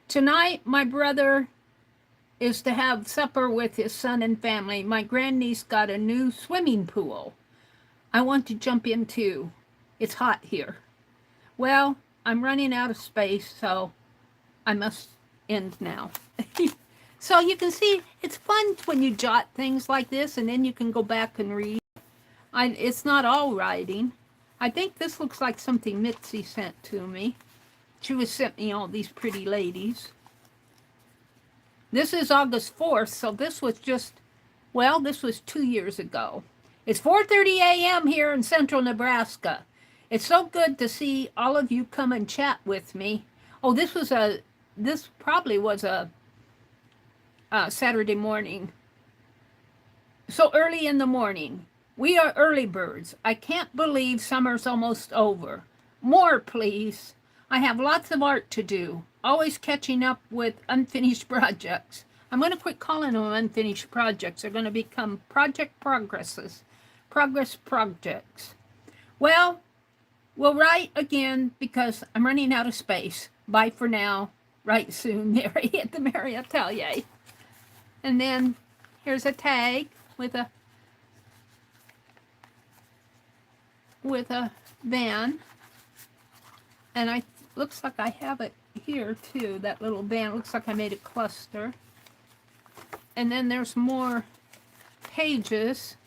Tonight, my brother is to have supper with his son and family. My grandniece got a new swimming pool. I want to jump in too. It's hot here. Well, I'm running out of space, so I must end now. So you can see, it's fun when you jot things like this, and then you can go back and read. It's not all writing. I think this looks like something Mitzi sent to me. She was sent me all these pretty ladies. This is August 4th, so this was this was 2 years ago. It's 4:30 a.m. here in central Nebraska. It's so good to see all of you come and chat with me. Oh, this probably was a Saturday morning. So early in the morning. We are early birds. I can't believe summer's almost over. More, please. I have lots of art to do. Always catching up with unfinished projects. I'm going to quit calling them unfinished projects. They're going to become progress projects. Well, we'll write again because I'm running out of space. Bye for now. Write soon, Meri at the Meri Atelier. And then here's a tag with a van, and looks like I have it here too, that little van. Looks like I made a cluster. And then there's more pages.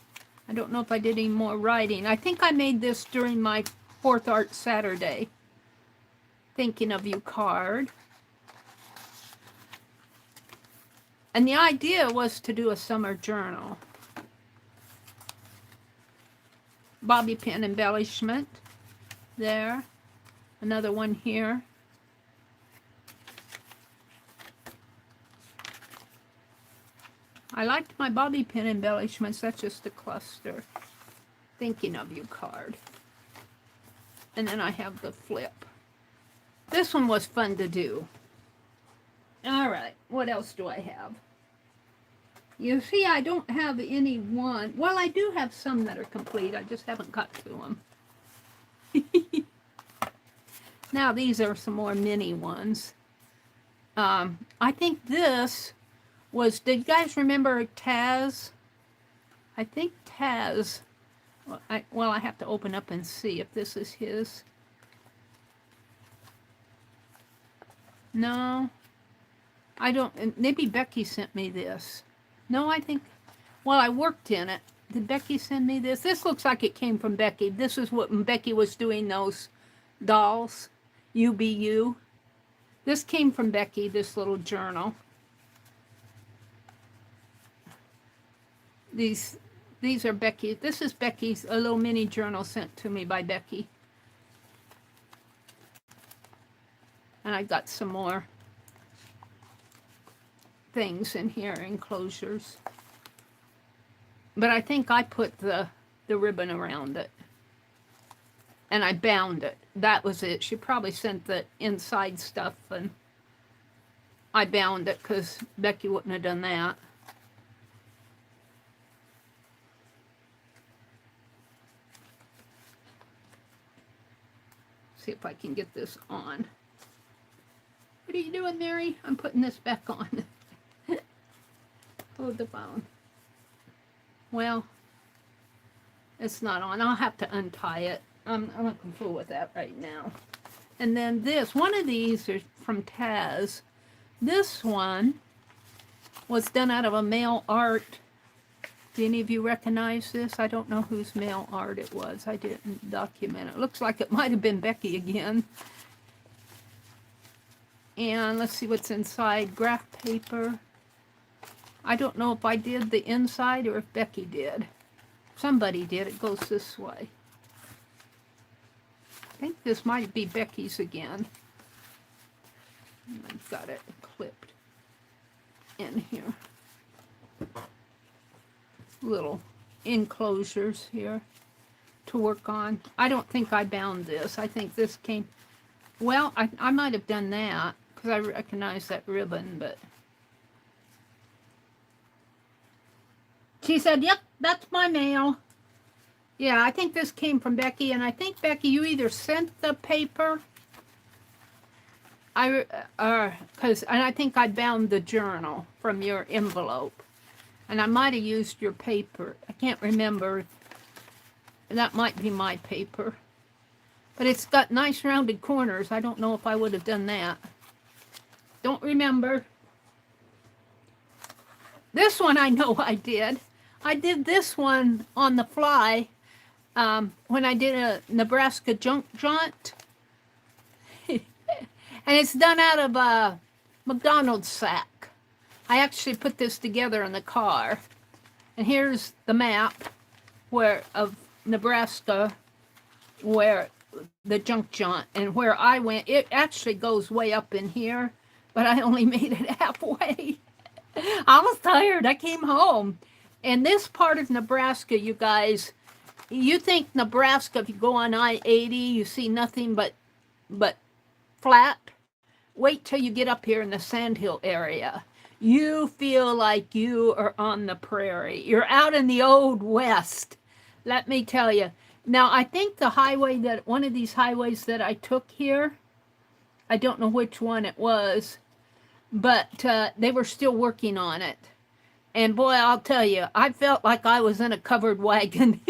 I don't know if I did any more writing. I think I made this during my 4th Art Saturday Thinking of You card. And the idea was to do a summer journal. Bobby pin embellishment there. Another one here. I liked my bobby pin embellishments. That's just a cluster. Thinking of You card. And then I have the flip. This one was fun to do. All right, what else do I have? You see, I don't have any one. Well, I do have some that are complete. I just haven't got to them. Now, these are some more mini ones. I think this was, did you guys remember Taz? I think Taz, well, I have to open up and see if this is his. No, I don't, maybe Becky sent me this. No, I think, well, I worked in it. Did Becky send me this? This looks like it came from Becky. This is what Becky was doing, those dolls, UBU. This came from Becky, this little journal. These are Becky. This is Becky's, a little mini journal sent to me by Becky. And I got some more things in here, enclosures. But I think I put the ribbon around it. And I bound it. That was it. She probably sent the inside stuff, and I bound it because Becky wouldn't have done that. See if I can get this on. What are you doing, Mary? I'm putting this back on. Hold the phone. Well, it's not on. I'll have to untie it. I'm not going to fool with that right now. And then this, one of these is from Taz. This one was done out of a mail art. Do any of you recognize this? I don't know whose mail art it was. I didn't document it. Looks like it might have been Becky again. And let's see what's inside. Graph paper. I don't know if I did the inside or if Becky did. Somebody did. It goes this way. I think this might be Becky's again. I've got it clipped in here. Little enclosures here to work on. I don't think I bound this. I think this came... Well, I might have done that because I recognize that ribbon, but... She said, yep, that's my mail. Yeah, I think this came from Becky, and I think, Becky, you either sent the paper, and I think I bound the journal from your envelope, and I might have used your paper. I can't remember. That might be my paper. But it's got nice rounded corners. I don't know if I would have done that. Don't remember. This one I know I did. I did this one on the fly. When I did a Nebraska junk jaunt. And it's done out of a McDonald's sack. I actually put this together in the car. And here's the map of Nebraska where the junk jaunt and where I went. It actually goes way up in here, but I only made it halfway. I was tired. I came home. And this part of Nebraska, you guys... You think Nebraska, if you go on I-80, you see nothing but flat. Wait till you get up here in the Sandhill area. You feel like you are on the prairie. You're out in the old West. Let me tell you. Now, I think the highway one of these highways that I took here, I don't know which one it was, but they were still working on it. And boy, I'll tell you, I felt like I was in a covered wagon.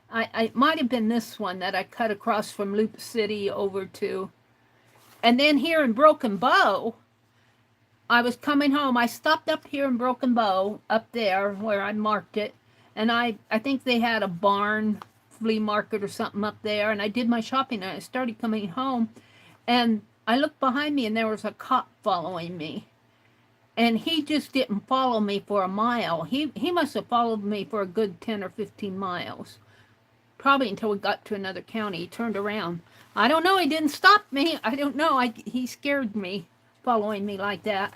I might have been this one that I cut across from Loop City over to. And then here in Broken Bow, I was coming home. I stopped up here in Broken Bow, up there where I marked it. And I think they had a barn flea market or something up there. And I did my shopping and I started coming home. And I looked behind me and there was a cop following me. And he just didn't follow me for a mile. He must have followed me for a good 10 or 15 miles. Probably until we got to another county. He turned around. I don't know. He didn't stop me. I don't know. He scared me following me like that.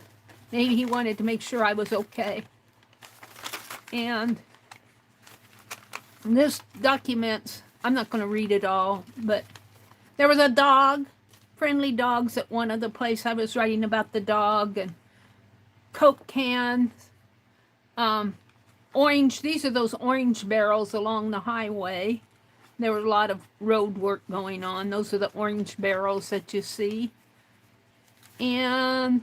Maybe he wanted to make sure I was okay. And this documents, I'm not going to read it all, but there was a dog, friendly dogs at one other place. I was writing about the dog and Coke cans, orange. These are those orange barrels along the highway. There was a lot of road work going on. Those are the orange barrels that you see. And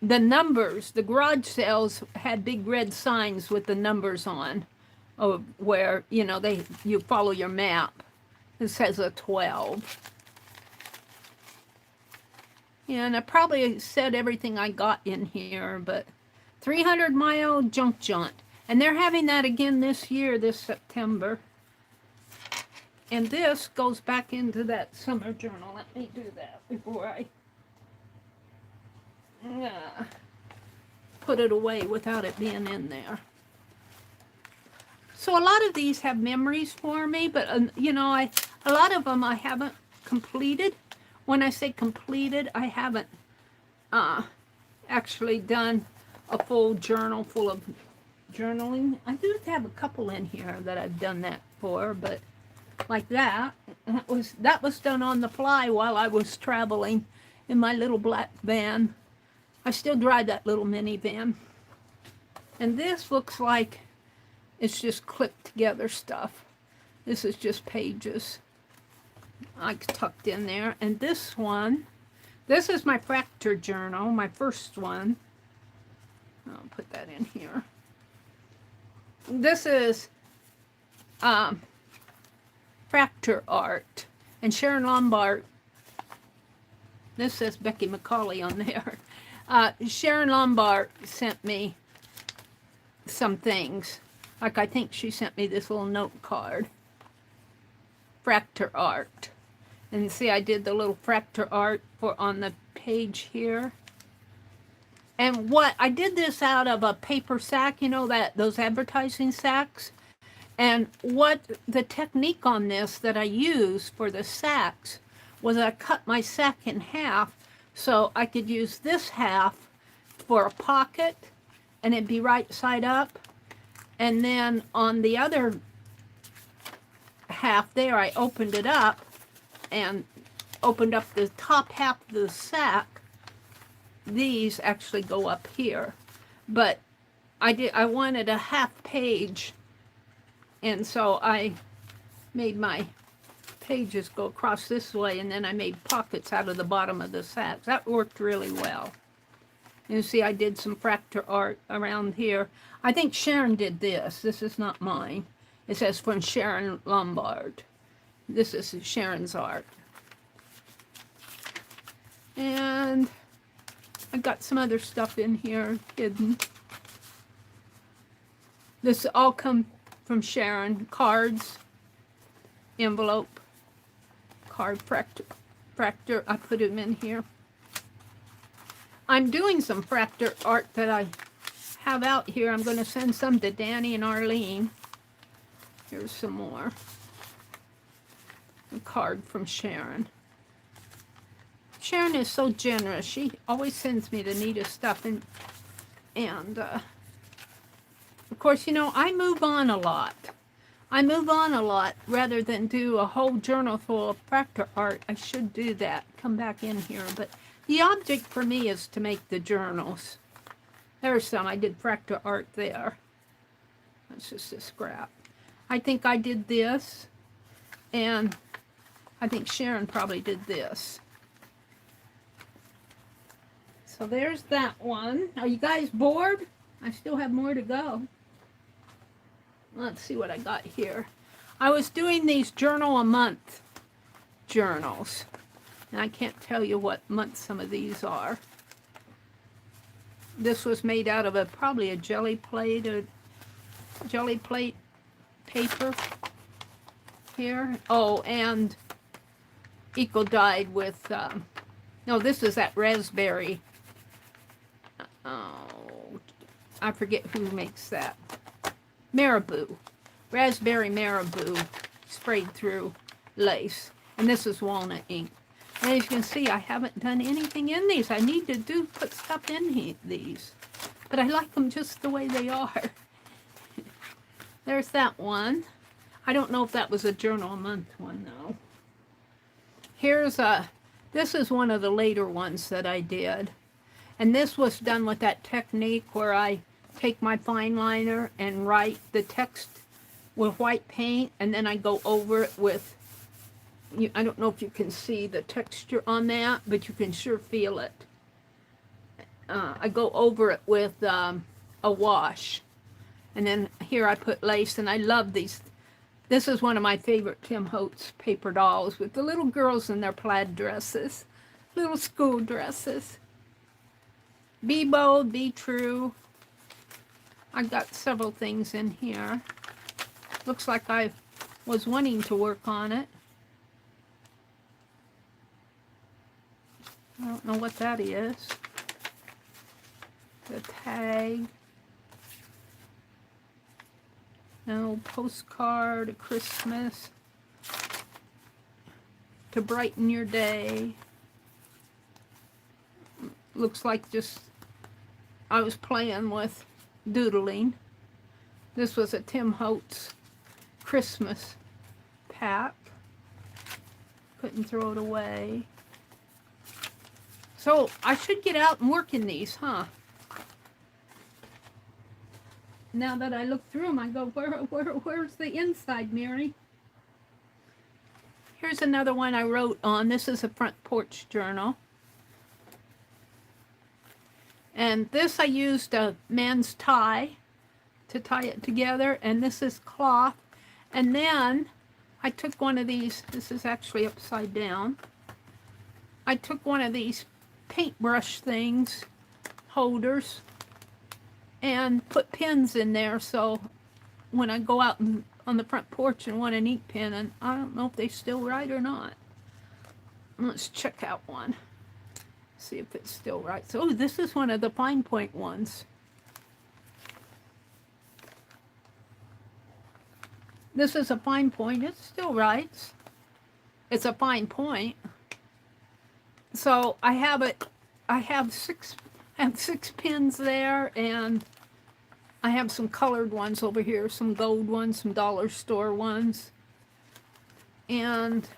the numbers, the garage sales had big red signs with the numbers on, of where, you know, you follow your map. This says a 12. And I probably said everything I got in here, but 300-mile junk jaunt. And they're having that again this year, this September. And this goes back into that summer journal. Let me do that before I put it away without it being in there. So a lot of these have memories for me, but you know, a lot of them I haven't completed. When I say completed, I haven't actually done a full journal full of journaling. I do have a couple in here that I've done that for, but like that was done on the fly while I was traveling in my little black van. I still drive that little minivan. And this looks like it's just clipped together stuff. This is just pages I tucked in there. And this one, this is my fracture journal, my first one. I'll put that in here. This is fracture art. And Sharon Lombard, this says Becky McCauley on there. Sharon Lombard sent me some things. Like I think she sent me this little note card. Fracture art. And see, I did the little fracture art for on the page here. And what I did this out of a paper sack, you know, those advertising sacks. And what the technique on this that I used for the sacks was I cut my sack in half so I could use this half for a pocket and it'd be right side up. And then on the other half there, I opened it up and opened up the top half of the sack. These actually go up here, but I wanted a half page, and so I made my pages go across this way, and then I made pockets out of the bottom of the sacks. That worked really well. You see, I did some fracture art around here. I think Sharon did this. This is not mine. It says from Sharon Lombard. This is Sharon's art. And I got some other stuff in here hidden. This all come from Sharon. Cards, envelope, card fracture. I put them in here. I'm doing some fracture art that I have out here. I'm going to send some to Danny and Arlene. Here's some more. A card from Sharon. Sharon is so generous. She always sends me the neatest stuff. And of course, you know, I move on a lot. I move on a lot rather than do a whole journal full of fracture art. I should do that. Come back in here. But the object for me is to make the journals. There's some. I did fracture art there. That's just a scrap. I think I did this. And I think Sharon probably did this. So there's that one. Are you guys bored? I still have more to go. Let's see what I got here. I was doing these journal a month journals. And I can't tell you what month some of these are. This was made out of probably a jelly plate paper here. Oh, and eco dyed with, no, this is that raspberry. Oh, I forget who makes that. Marabou. Raspberry Marabou sprayed through lace. And this is walnut ink. And as you can see, I haven't done anything in these. I need to put stuff in these. But I like them just the way they are. There's that one. I don't know if that was a journal a month one, though. Here's this is one of the later ones that I did. And this was done with that technique where I take my fine liner and write the text with white paint, and then I go over it with, I don't know if you can see the texture on that, but you can sure feel it. I go over it with a wash. And then here I put lace, and I love these. This is one of my favorite Tim Holtz paper dolls with the little girls in their plaid dresses, little school dresses. Be bold, be true. I got several things in here. Looks like I was wanting to work on it. I don't know what that is. The tag. No, postcard, a Christmas. To brighten your day. Looks like just I was playing with doodling. This was a Tim Holtz Christmas pack. Couldn't throw it away. So I should get out and work in these, huh? Now that I look through them, I go, where's the inside, Meri? Here's another one I wrote on. This is a front porch journal. And this I used a man's tie to tie it together. And this is cloth. And then I took one of these. This is actually upside down. I took one of these paintbrush things, holders, and put pins in there, so when I go out on the front porch and want an ink pen, and I don't know if they still write or not. Let's check out one, see if it's still right. So this is one of the fine point ones. This is a fine point. It still writes. It's a fine point. So I have it. I have six pins there, and I have some colored ones over here, some gold ones, some dollar store ones. And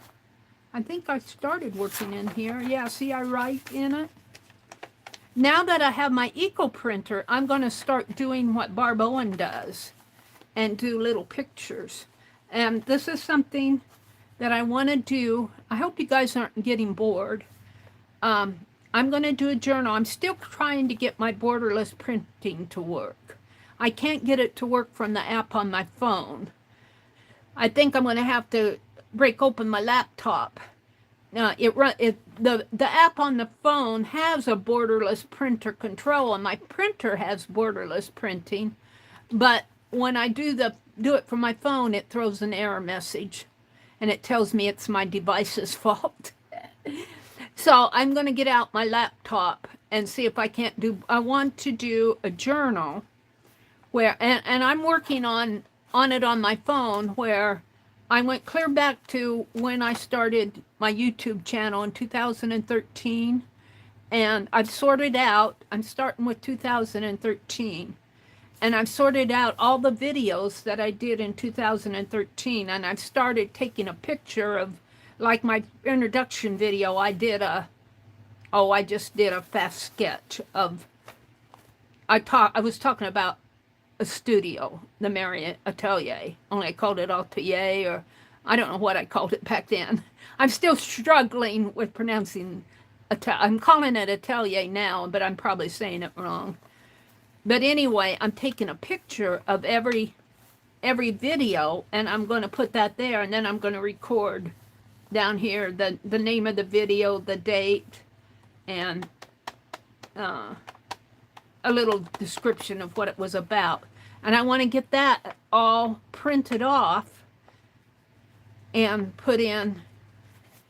I think I started working in here. Yeah, see, I write in it. Now that I have my eco printer, I'm going to start doing what Barb Owen does and do little pictures. And this is something that I want to do. I hope you guys aren't getting bored. I'm going to do a journal. I'm still trying to get my borderless printing to work. I can't get it to work from the app on my phone. I think I'm going to have to break open my laptop. The app on the phone has a borderless printer control, and my printer has borderless printing. But when I do it from my phone, it throws an error message, and it tells me it's my device's fault. So I'm going to get out my laptop and see if I can't do, I want to do a journal where, and I'm working on it on my phone, where I went clear back to when I started my YouTube channel in 2013, and I've sorted out, I'm starting with 2013, and I've sorted out all the videos that I did in 2013, and I've started taking a picture of, like my introduction video, I just did a fast sketch of, I was talking about a studio, the Meri Atelier, only I called it Atelier, or I don't know what I called it back then. I'm still struggling with pronouncing, I'm calling it Atelier now, but I'm probably saying it wrong. But anyway, I'm taking a picture of every video, and I'm going to put that there, and then I'm going to record down here the name of the video, the date, and a little description of what it was about. And I want to get that all printed off and put in.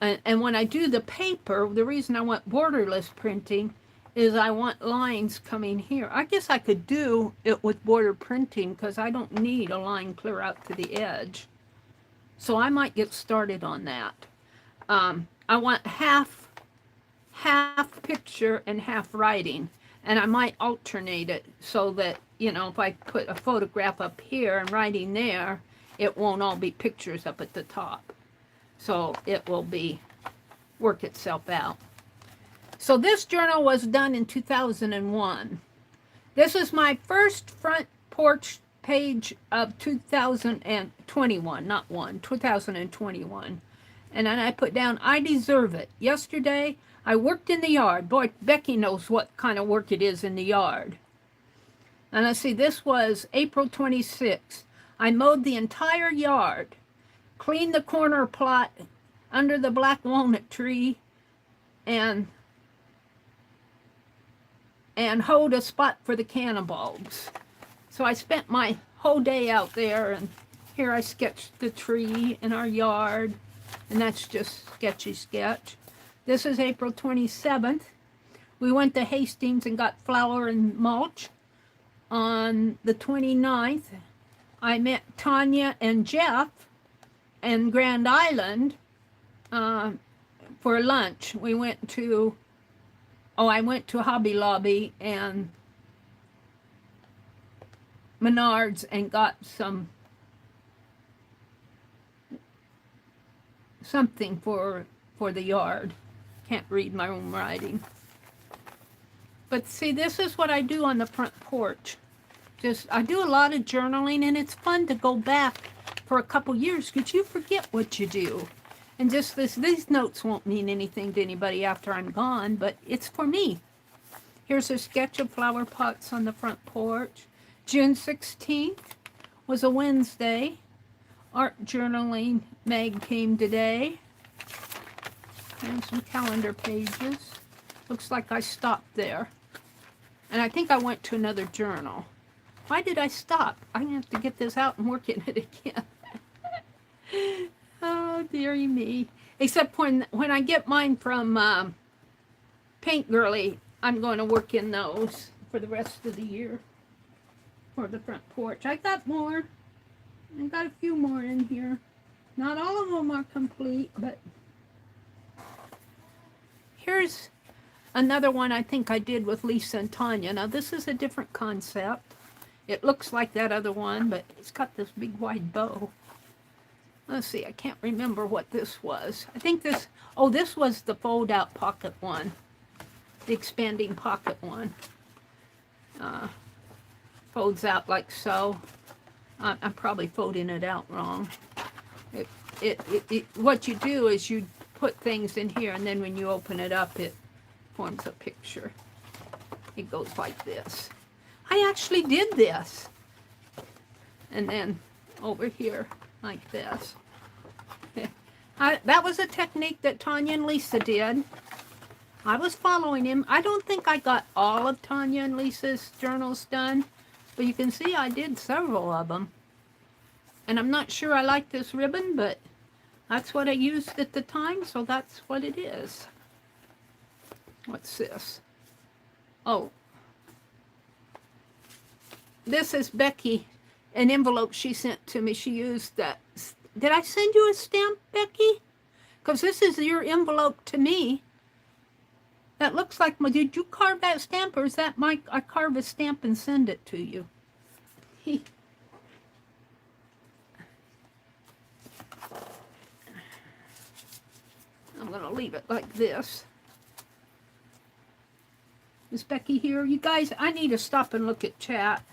And when I do the paper, the reason I want borderless printing is I want lines coming here. I guess I could do it with border printing because I don't need a line clear out to the edge. So I might get started on that. I want half picture and half writing, and I might alternate it so that, you know, if I put a photograph up here and writing there, it won't all be pictures up at the top. So it will work itself out. So this journal was done in 2001. This is my first front porch page of 2021, not 2021. And then I put down, I deserve it. Yesterday, I worked in the yard. Boy, Becky knows what kind of work it is in the yard. And let's see, this was April 26th. I mowed the entire yard, cleaned the corner plot under the black walnut tree, and hoed a spot for the canna bulbs. So I spent my whole day out there, and here I sketched the tree in our yard. And that's just sketchy sketch. This is April 27th. We went to Hastings and got flour and mulch. On the 29th, I met Tanya and Jeff in Grand Island for lunch. We went to, I went to Hobby Lobby and Menards and got something for the yard. Can't read my own writing. But see, this is what I do on the front porch. I do a lot of journaling, and it's fun to go back for a couple years because you forget what you do. And just these notes won't mean anything to anybody after I'm gone, but it's for me. Here's a sketch of flower pots on the front porch. June 16th was a Wednesday. Art journaling Meg came today. And some calendar pages. Looks like I stopped there. And I think I went to another journal. Why did I stop? I'm going to have to get this out and work in it again. Oh, dearie me. Except when I get mine from Paint Girly, I'm going to work in those for the rest of the year. For the front porch. I got more. I got a few more in here. Not all of them are complete, but here's another one I think I did with Lisa and Tanya. Now this is a different concept. It looks like that other one, but it's got this big wide bow. Let's see, I can't remember what this was. I think this was the fold out pocket one. The expanding pocket one. Folds out like so. I'm probably folding it out wrong. What you do is you put things in here, and then when you open it up, it forms a picture. It goes like this. I actually did this. And then over here, like this. That was a technique that Tanya and Lisa did. I was following him. I don't think I got all of Tanya and Lisa's journals done, but you can see I did several of them. And I'm not sure I like this ribbon, but that's what I used at the time, so that's what it is. What's this? Oh. This is Becky, an envelope she sent to me. She used that. Did I send you a stamp, Becky? Because this is your envelope to me. That looks like, did you carve that stamp, or is that I carve a stamp and send it to you? I'm going to leave it like this. Is Becky here? You guys, I need to stop and look at chat.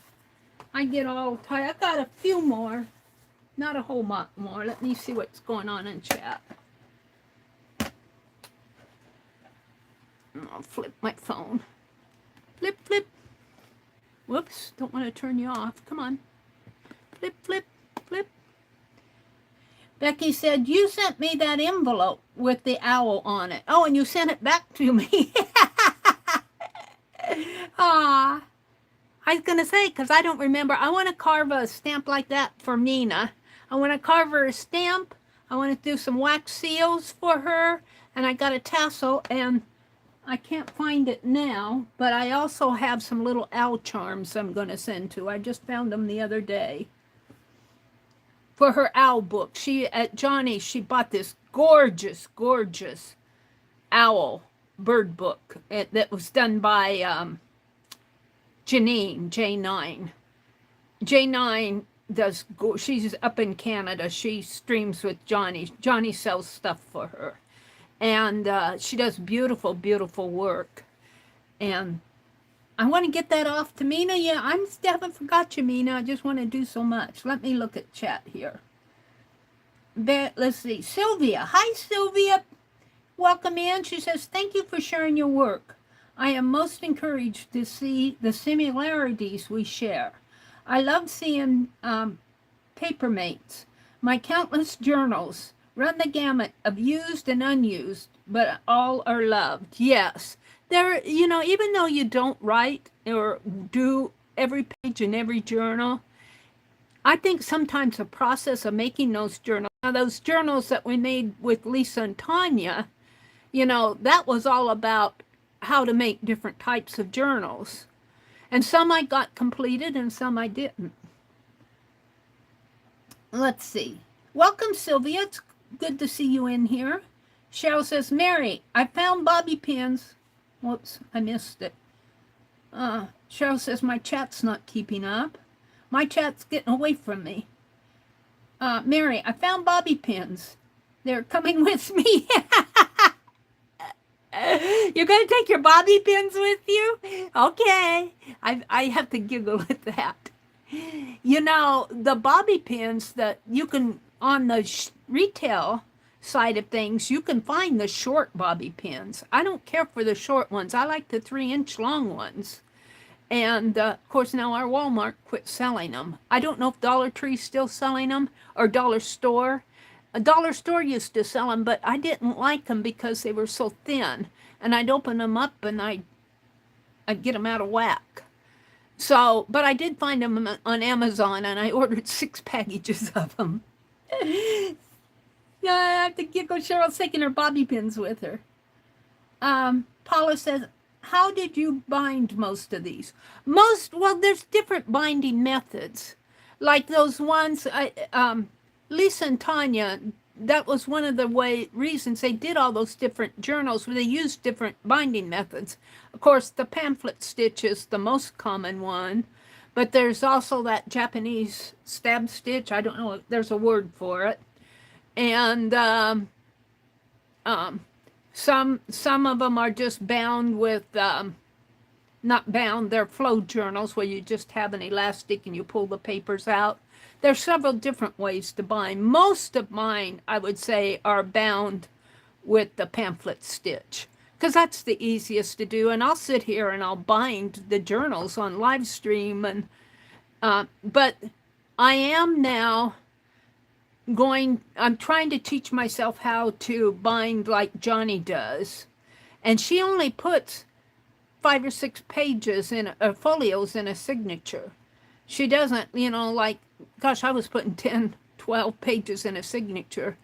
I get all tired. I got a few more. Not a whole lot more. Let me see what's going on in chat. I'll flip my phone. Flip, flip. Whoops, don't want to turn you off. Come on. Flip, flip, flip. Becky said, you sent me that envelope with the owl on it. Oh, and you sent it back to me. Ah, I was going to say, because I don't remember. I want to carve a stamp like that for Nina. I want to carve her a stamp. I want to do some wax seals for her. And I got a tassel, and I can't find it now. But I also have some little owl charms I'm going to send to. I just found them the other day. For her owl book. At Johnny's, she bought this gorgeous, gorgeous owl bird book that was done by Janine, J9. J9 she's up in Canada. She streams with Johnny. Johnny sells stuff for her. And she does beautiful, beautiful work. And I want to get that off to Mina. Yeah, I haven't forgot you, Mina. I just want to do so much. Let me look at chat here. Let's see. Sylvia. Hi, Sylvia. Welcome in. She says, thank you for sharing your work. I am most encouraged to see the similarities we share. I love seeing paper mates. My countless journals run the gamut of used and unused, but all are loved. Yes. Even though you don't write or do every page in every journal, I think sometimes the process of making those journals, those journals that we made with Lisa and Tanya, that was all about how to make different types of journals. And some I got completed and some I didn't. Let's see. Welcome, Sylvia. It's good to see you in here. Cheryl says, Meri, I found bobby pins. Whoops, I missed it. Cheryl says, my chat's not keeping up. My chat's getting away from me. Meri, I found bobby pins. They're coming with me. You're going to take your bobby pins with you? Okay. I have to giggle at that. You know, the bobby pins that you can, on the retail side of things, you can find the short bobby pins. I don't care for the short ones. I like the 3-inch long ones. And of course, now our Walmart quit selling them. I don't know if Dollar Tree's still selling them or Dollar Store. A Dollar Store used to sell them, but I didn't like them because they were so thin. And I'd open them up and I'd get them out of whack. So, but I did find them on Amazon, and I ordered 6 packages of them. Yeah, I have to giggle. Cheryl's taking her bobby pins with her. Paula says, how did you bind most of these? Well, there's different binding methods. Like those ones, Lisa and Tanya, that was one of the reasons they did all those different journals, where they used different binding methods. Of course, the pamphlet stitch is the most common one, but there's also that Japanese stab stitch. I don't know, there's a word for it. And some of them are just bound with, not bound, they're flow journals where you just have an elastic and you pull the papers out. There's several different ways to bind. Most of mine, I would say, are bound with the pamphlet stitch, because that's the easiest to do. And I'll sit here and I'll bind the journals on Livestream. And but I am now I'm trying to teach myself how to bind like Johnny does. And she only puts 5 or 6 pages in folios in a signature. She doesn't, like, gosh, I was putting 10, 12 pages in a signature.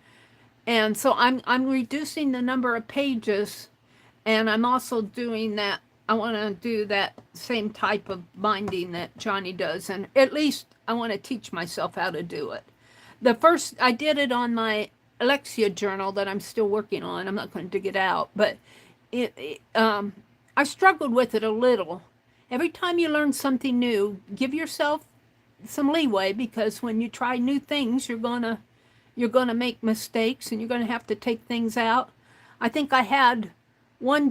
And so I'm reducing the number of pages, and I'm also doing that. I want to do that same type of binding that Johnny does. And at least I want to teach myself how to do it. I did it on my Alexia journal that I'm still working on. I'm not going to dig it out, but I struggled with it a little. Every time you learn something new, give yourself some leeway, because when you try new things, you're gonna make mistakes, and you're gonna have to take things out. I think I had one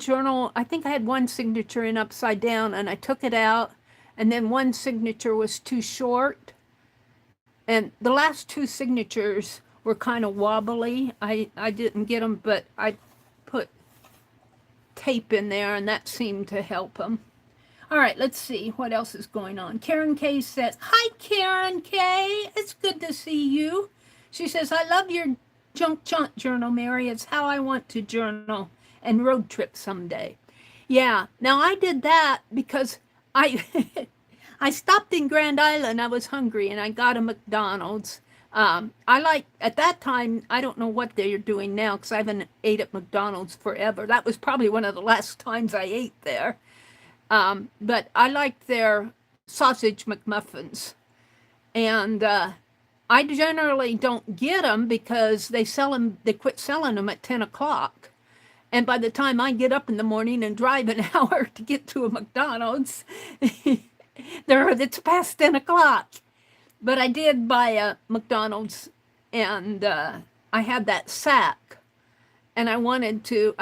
signature in upside down, and I took it out, and then one signature was too short. And the last 2 signatures were kind of wobbly. I didn't get them, but I put tape in there, and that seemed to help them. All right, let's see what else is going on. Karen K says, hi, Karen K. It's good to see you. She says, I love your junk jaunt journal, Meri. It's how I want to journal and road trip someday. Yeah, now I did that because I stopped in Grand Island. I was hungry, and I got a McDonald's. At that time, I don't know what they're doing now, because I haven't ate at McDonald's forever. That was probably one of the last times I ate there. But I liked their sausage McMuffins. And I generally don't get them because they quit selling them at 10 o'clock. And by the time I get up in the morning and drive an hour to get to a McDonald's, it's past 10 o'clock. But I did buy a McDonald's, and I had that sack. And I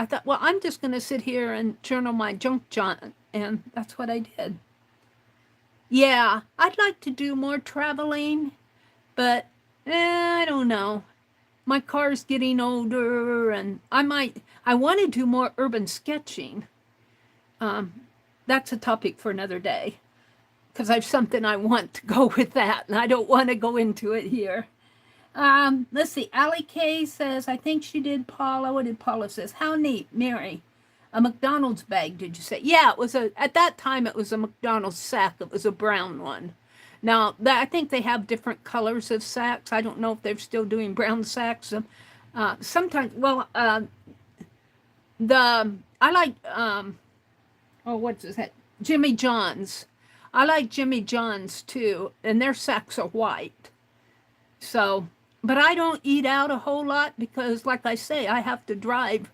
thought, well, I'm just going to sit here and journal my junk jaunt. And that's what I did. Yeah, I'd like to do more traveling, but I don't know. My car's getting older, and I want to do more urban sketching. That's a topic for another day, because I have something I want to go with that, and I don't want to go into it here. Let's see. Allie K says, I think she did Paula. What did Paula says? How neat, Meri. A McDonald's bag, did you say? Yeah, at that time it was a McDonald's sack. It was a brown one. Now, I think they have different colors of sacks. I don't know if they're still doing brown sacks. Sometimes, well, I like, what's that? Jimmy John's. I like Jimmy John's too, and their sacks are white. So, but I don't eat out a whole lot because, like I say, I have to drive.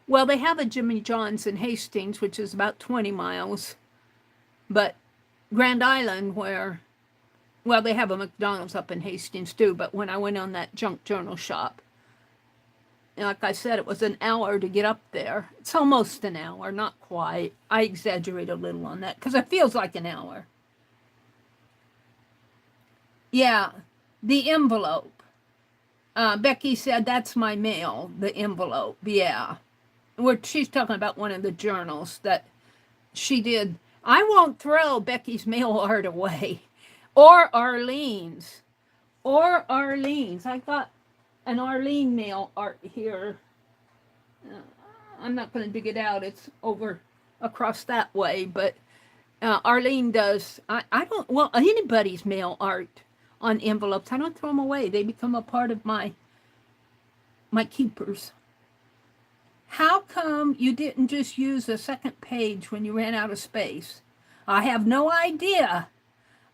Well, they have a Jimmy John's in Hastings, which is about 20 miles. But Grand Island, where well, they have a McDonald's up in Hastings too, but when I went on that junk journal shop, like I said, it was an hour to get up there. It's almost an hour, not quite. I exaggerate a little on that because it feels like an hour. Yeah, the envelope. Becky said, that's my mail, the envelope. Yeah. She's talking about one of the journals that she did. I won't throw Becky's mail art away. Or Arlene's. I got an Arlene mail art here. I'm not going to dig it out. It's over across that way. But Arlene does. I don't, well, anybody's mail art on envelopes. I don't throw them away. They become a part of my keepers. How come you didn't just use a second page when you ran out of space? I have no idea.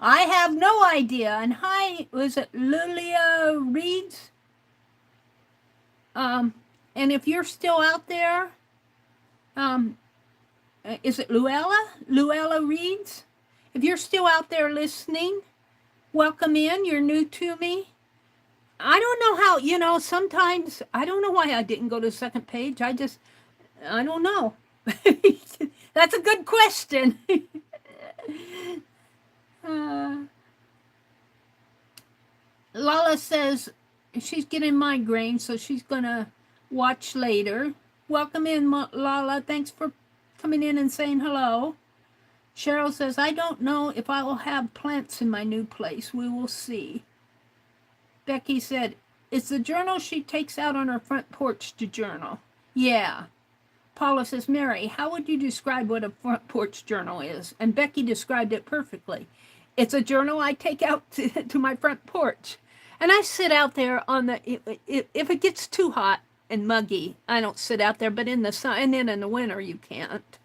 And hi, was it Lulia Reeds? And if you're still out there, is it Luella Reeds? If you're still out there listening, welcome in. You're new to me. I don't know how, sometimes, I don't know why I didn't go to the second page. I don't know. That's a good question. Lala says she's getting migraine, so she's going to watch later. Welcome in, Lala. Thanks for coming in and saying hello. Cheryl says, I don't know if I will have plants in my new place. We will see. Becky said, it's the journal she takes out on her front porch to journal. Yeah. Paula says, Meri, how would you describe what a front porch journal is? And Becky described it perfectly. It's a journal I take out to my front porch. And I sit out there on if it gets too hot and muggy, I don't sit out there, but in the sun, and then in the winter you can't.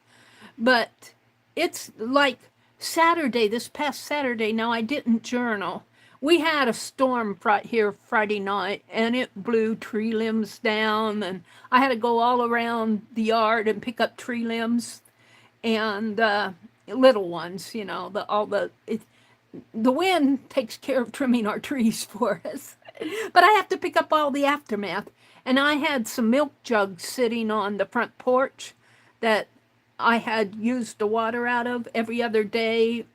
But it's like Saturday, this past Saturday, now I didn't journal. We had a storm here Friday night, and it blew tree limbs down, and I had to go all around the yard and pick up tree limbs and little ones, the wind takes care of trimming our trees for us. But I have to pick up all the aftermath. And I had some milk jugs sitting on the front porch that I had used the water out of every other day.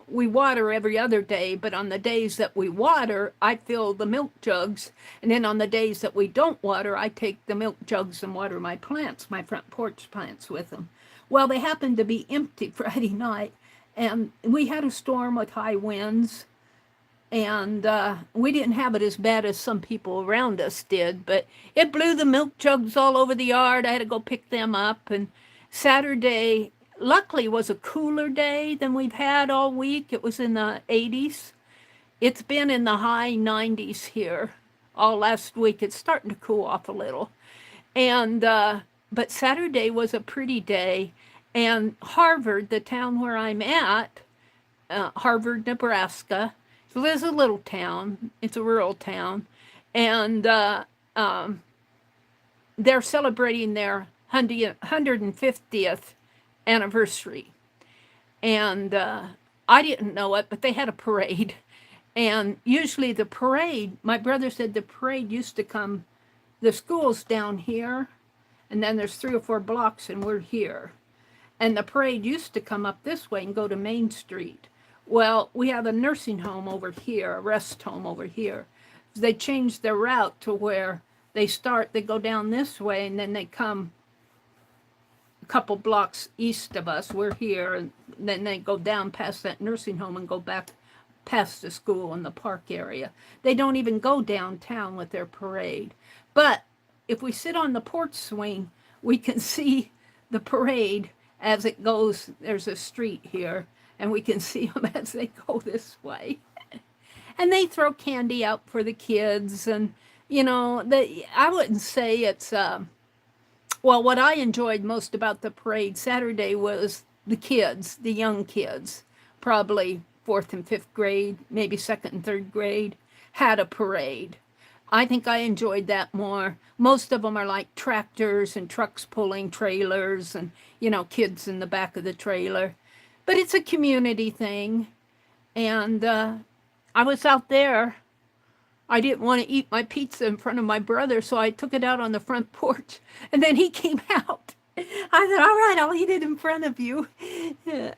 We water every other day, but on the days that we water, I fill the milk jugs. And then on the days that we don't water, I take the milk jugs and water my plants, my front porch plants with them. Well, they happened to be empty Friday night, and we had a storm with high winds, and we didn't have it as bad as some people around us did, but it blew the milk jugs all over the yard. I had to go pick them up, and Saturday, luckily, was a cooler day than we've had all week. It was in the 80s. It's been in the high 90s here all last week. It's starting to cool off a little. And but Saturday was a pretty day. And Harvard, the town where I'm at, Harvard, Nebraska, so there's a little town. It's a rural town. And they're celebrating their 150th anniversary. And I didn't know it, but they had a parade. And usually the parade, my brother said the parade used to come, the school's down here, and then there's 3 or 4 blocks, and we're here. And the parade used to come up this way and go to Main Street. Well, we have a nursing home over here, a rest home over here. They changed their route to where they go down this way, and then they come a couple blocks east of us. We're here, and then they go down past that nursing home and go back past the school in the park area. They don't even go downtown with their parade. But if we sit on the porch swing, we can see the parade as it goes. There's a street here, and we can see them as they go this way. And they throw candy out for the kids, and I wouldn't say it's well, what I enjoyed most about the parade Saturday was the kids, the young kids, probably 4th and 5th grade, maybe 2nd and 3rd grade, had a parade. I think I enjoyed that more. Most of them are like tractors and trucks pulling trailers and, kids in the back of the trailer. But it's a community thing. And I was out there. I didn't want to eat my pizza in front of my brother, so I took it out on the front porch. And then he came out. I said, all right, I'll eat it in front of you.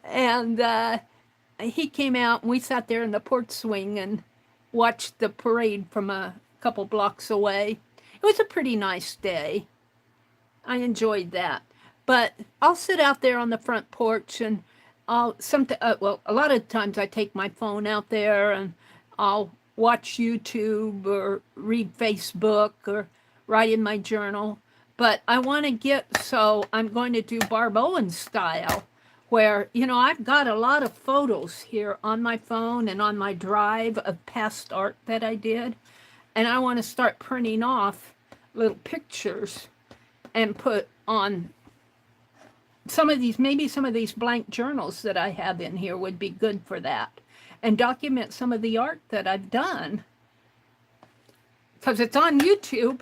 And he came out, and we sat there in the porch swing and watched the parade from a couple blocks away. It was a pretty nice day. I enjoyed that. But I'll sit out there on the front porch, and a lot of times I take my phone out there and I'll watch YouTube or read Facebook or write in my journal. But I want to so I'm going to do Barb Owen style, where, I've got a lot of photos here on my phone and on my drive of past art that I did. And I want to start printing off little pictures and put on maybe some of these blank journals that I have in here would be good for that. And document some of the art that I've done, because it's on YouTube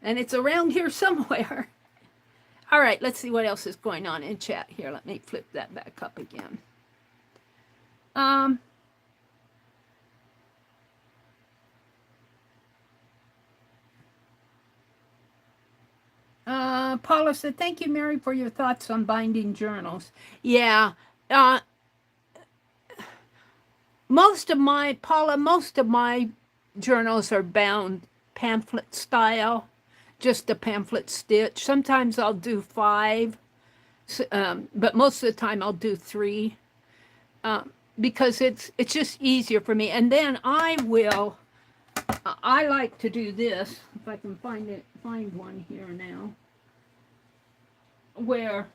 and it's around here somewhere. All right, let's see what else is going on in chat here. Let me flip that back up again. Paula said, thank you, Meri, for your thoughts on binding journals. Yeah, most of my journals are bound pamphlet style, just a pamphlet stitch. Sometimes I'll do 5, but most of the time I'll do 3, because it's just easier for me. And then I like to do this, if I can find one here now, where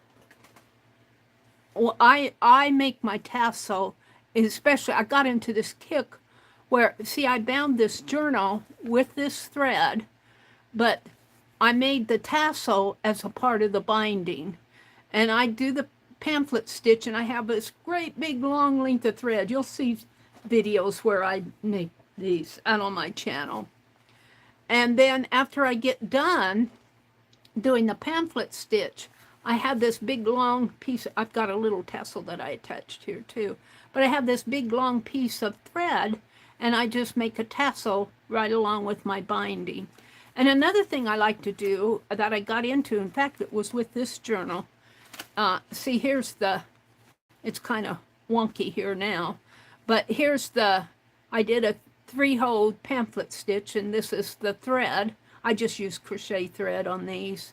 I make my tassel. Especially, I got into this kick where, see, I bound this journal with this thread, but I made the tassel as a part of the binding. And I do the pamphlet stitch, and I have this great big long length of thread. You'll see videos where I make these out on my channel. And then after I get done doing the pamphlet stitch, I have this big long piece. I've got a little tassel that I attached here too. But I have this big long piece of thread, and I just make a tassel right along with my binding. And another thing I like to do that I got into, in fact, it was with this journal. See, it's kind of wonky here now, but I did a 3-hole pamphlet stitch, and this is the thread. I just use crochet thread on these.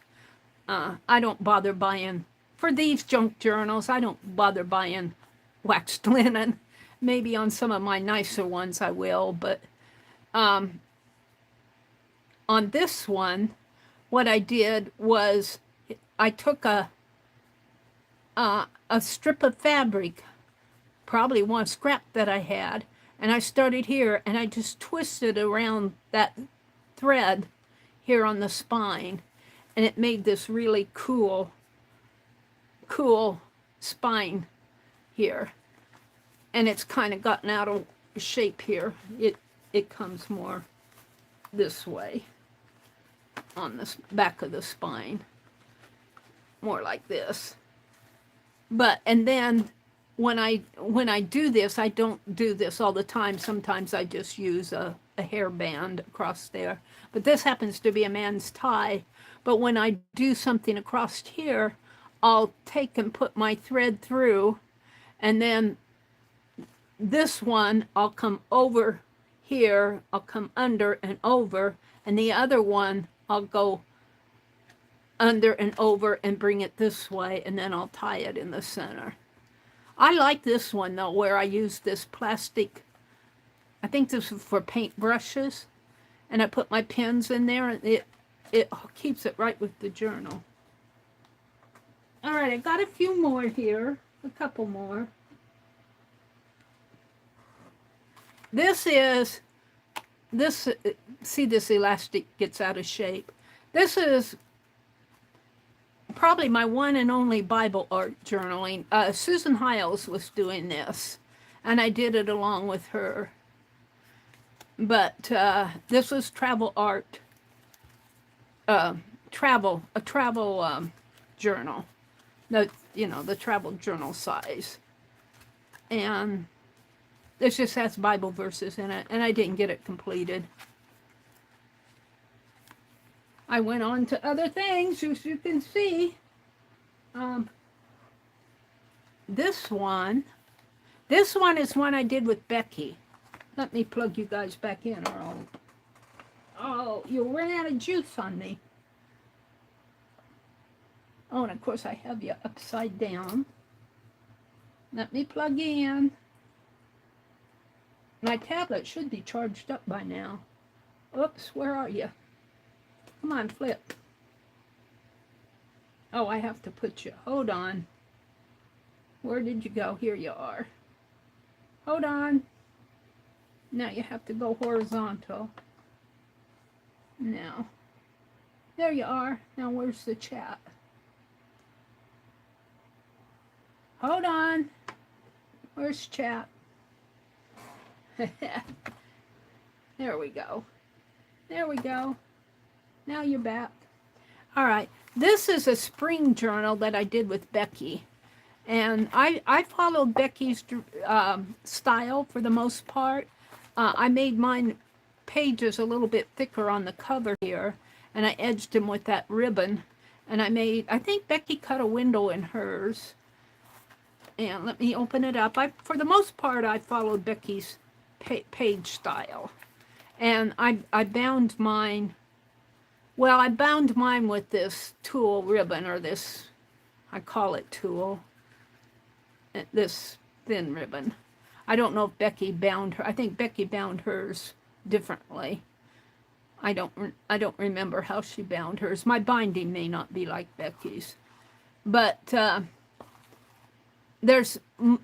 I don't bother buying, for these junk journals, I don't bother buying waxed linen. Maybe on some of my nicer ones I will, but on this one, what I did was I took a strip of fabric, probably one scrap that I had, and I started here, and I just twisted around that thread here on the spine, and it made this really cool spine here. And it's kind of gotten out of shape here. It comes more this way on the back of the spine, more like this. And then when I do this, I don't do this all the time. Sometimes I just use a hairband across there. But this happens to be a man's tie. But when I do something across here, I'll take and put my thread through, and then this one, I'll come over here, I'll come under and over, and the other one, I'll go under and over and bring it this way, and then I'll tie it in the center. I like this one, though, where I use this plastic, I think this is for paint brushes, and I put my pins in there, and it keeps it right with the journal. All right, I got a few more here, a couple more. See, this elastic gets out of shape. This is probably my one and only Bible art journaling. Susan Hiles was doing this, and I did it along with her. But this was travel art, a travel journal, the travel journal size. And This just has Bible verses in it, and I didn't get it completed. I went on to other things, as you can see. This one is one I did with Becky. Let me plug you guys back in, or you'll run out of juice on me. Oh, and of course I have you upside down. Let me plug in. My tablet should be charged up by now. Oops, where are you? Come on, flip. Oh, I have to put you. Hold on. Where did you go? Here you are. Hold on. Now you have to go horizontal. Now. There you are. Now where's the chat? Hold on. Where's chat? There we go. There we go. Now you're back. All right. This is a spring journal that I did with Becky. And I followed Becky's style for the most part. I made mine pages a little bit thicker on the cover here. And I edged them with that ribbon. And I think Becky cut a window in hers. And let me open it up. For the most part, I followed Becky's page style. And I bound mine, well, I bound mine with this tulle ribbon, or this, I call it tulle, this thin ribbon. I don't know if Becky bound her. I think Becky bound hers differently. I don't remember how she bound hers. My binding may not be like Becky's. But there's,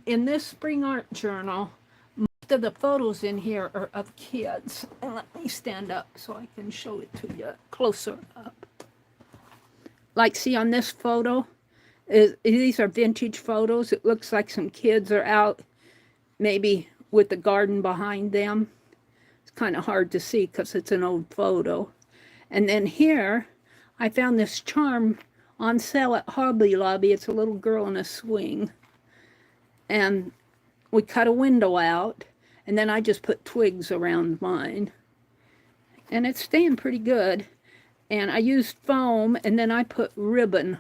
in this spring art journal, most of the photos in here are of kids. And let me stand up so I can show it to you closer up. Like, see on this photo, these are vintage photos. It looks like some kids are out, maybe with the garden behind them. It's kind of hard to see because it's an old photo. And then here, I found this charm on sale at Hobby Lobby. It's a little girl in a swing. And we cut a window out, and then I just put twigs around mine. And it's staying pretty good. And I used foam, and then I put ribbon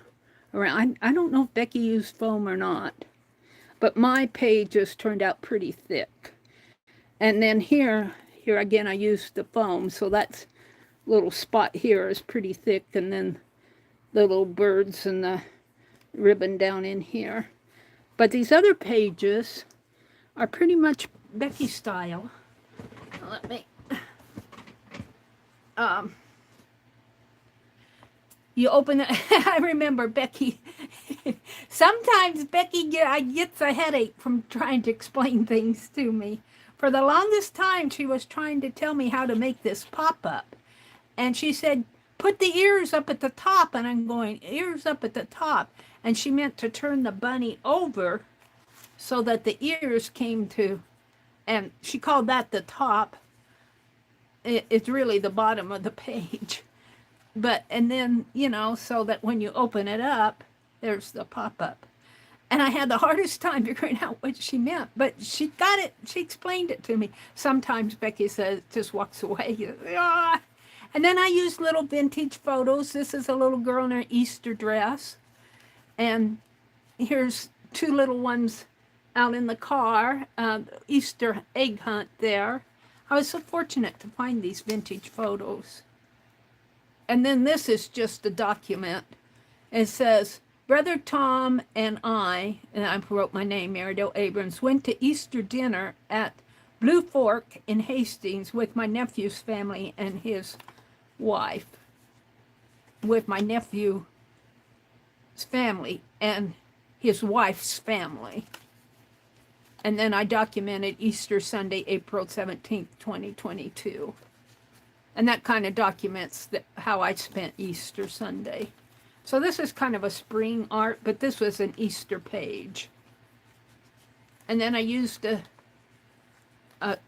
around. I don't know if Becky used foam or not, but my pages turned out pretty thick. And then here again, I used the foam, so that little spot here is pretty thick, and then the little birds and the ribbon down in here. But these other pages are pretty much Becky style. Let me, you open it. I remember Becky, sometimes Becky gets a headache from trying to explain things to me. For the longest time, she was trying to tell me how to make this pop-up. And she said, put the ears up at the top. And I'm going, ears up at the top. And she meant to turn the bunny over so that the ears came to, and she called that the top. It's really the bottom of the page. But, and then, you know, so that when you open it up, there's the pop-up. And I had the hardest time figuring out what she meant, but she got it. She explained it to me. Sometimes Becky says, just walks away. Ah. And then I used little vintage photos. This is a little girl in her Easter dress. And here's two little ones out in the car, Easter egg hunt there. I was so fortunate to find these vintage photos. And then this is just a document. It says, Brother Tom and I wrote my name, Meridel Abrams, went to Easter dinner at Blue Fork in Hastings with my nephew's family and his wife. With my nephew's family and his wife's family. And then I documented Easter Sunday, April 17th, 2022. And that kind of documents how I spent Easter Sunday. So this is kind of a spring art, but this was an Easter page. And then I used a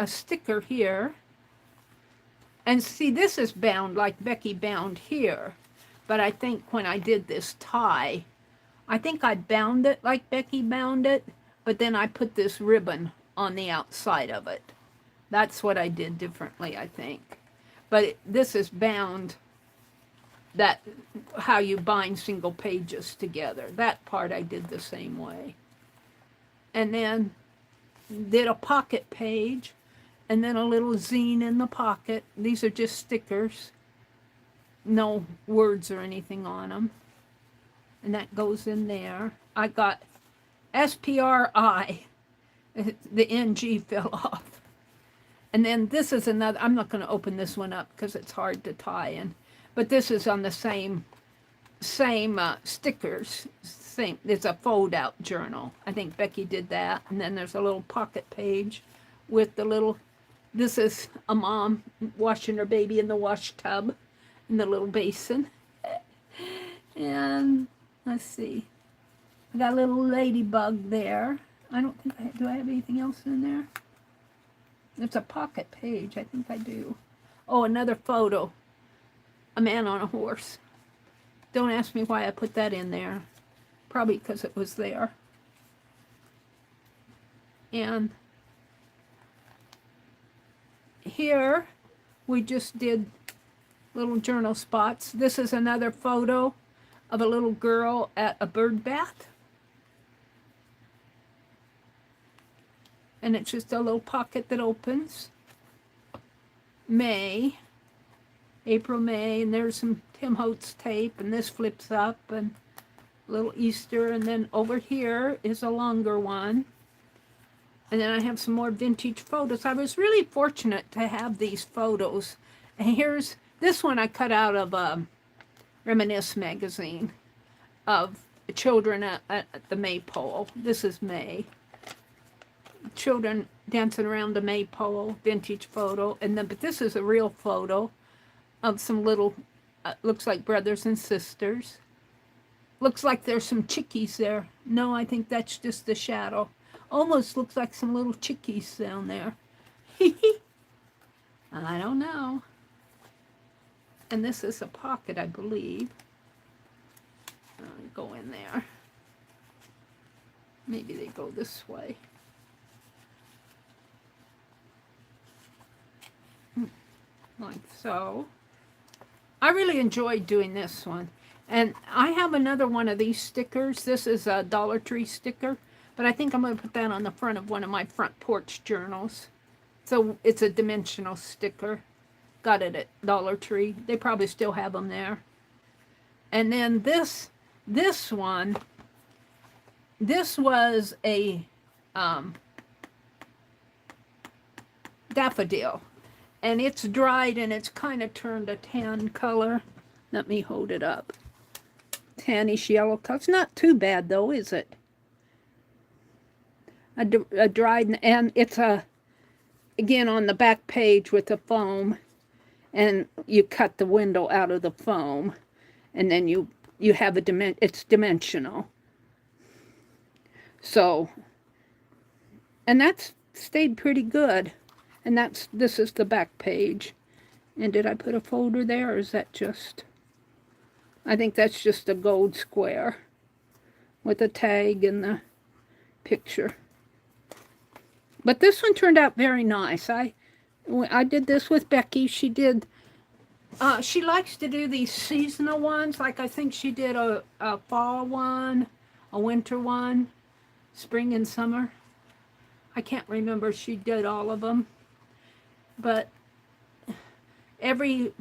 sticker here. And see, this is bound like Becky bound here. But I think when I did this tie, I think I bound it like Becky bound it, but then I put this ribbon on the outside of it. That's what I did differently, I think. But this is bound, that how you bind single pages together. That part I did the same way. And then did a pocket page, and then a little zine in the pocket. These are just stickers, no words or anything on them. And that goes in there. I got SPRI, the NG fell off. And then this is another, I'm not going to open this one up because it's hard to tie in, but this is on the same stickers. Same, it's a fold-out journal. I think Becky did that. And then there's a little pocket page with the little, this is a mom washing her baby in the wash tub in the little basin. And let's see, I got a little ladybug there. I don't think do I have anything else in there? It's a pocket page, I think I do. Oh, another photo, a man on a horse. Don't ask me why I put that in there. Probably because it was there. And here we just did little journal spots. This is another photo of a little girl at a bird bath. And it's just a little pocket that opens. May, April, May, and there's some Tim Holtz tape, and this flips up, and a little Easter, and then over here is a longer one. And then I have some more vintage photos. I was really fortunate to have these photos. And here's, this one I cut out of Reminisce magazine of children at the maypole. This is May. Children dancing around the maypole, vintage photo. And then, but this is a real photo of some little, looks like brothers and sisters. Looks like there's some chickies there. No, I think that's just the shadow. Almost looks like some little chickies down there. I don't know. And this is a pocket, I believe. Go in there. Maybe they go this way. Like so. I really enjoyed doing this one. And I have another one of these stickers. This is a Dollar Tree sticker, but I think I'm going to put that on the front of one of my front porch journals. So it's a dimensional sticker. Got it at Dollar Tree. They probably still have them there. And then this one, this was a daffodil. And it's dried and it's kind of turned a tan color. Let me hold it up. Tannish yellow color. It's not too bad though, is it? A dried, and it's again on the back page with the foam, and you cut the window out of the foam, and then you have it's dimensional. So, and that's stayed pretty good. And this is the back page. And did I put a folder there, or is that just, I think that's just a gold square with a tag and the picture. But this one turned out very nice. I did this with Becky. She did, she likes to do these seasonal ones. Like I think she did a fall one, a winter one, spring and summer. I can't remember. She did all of them. But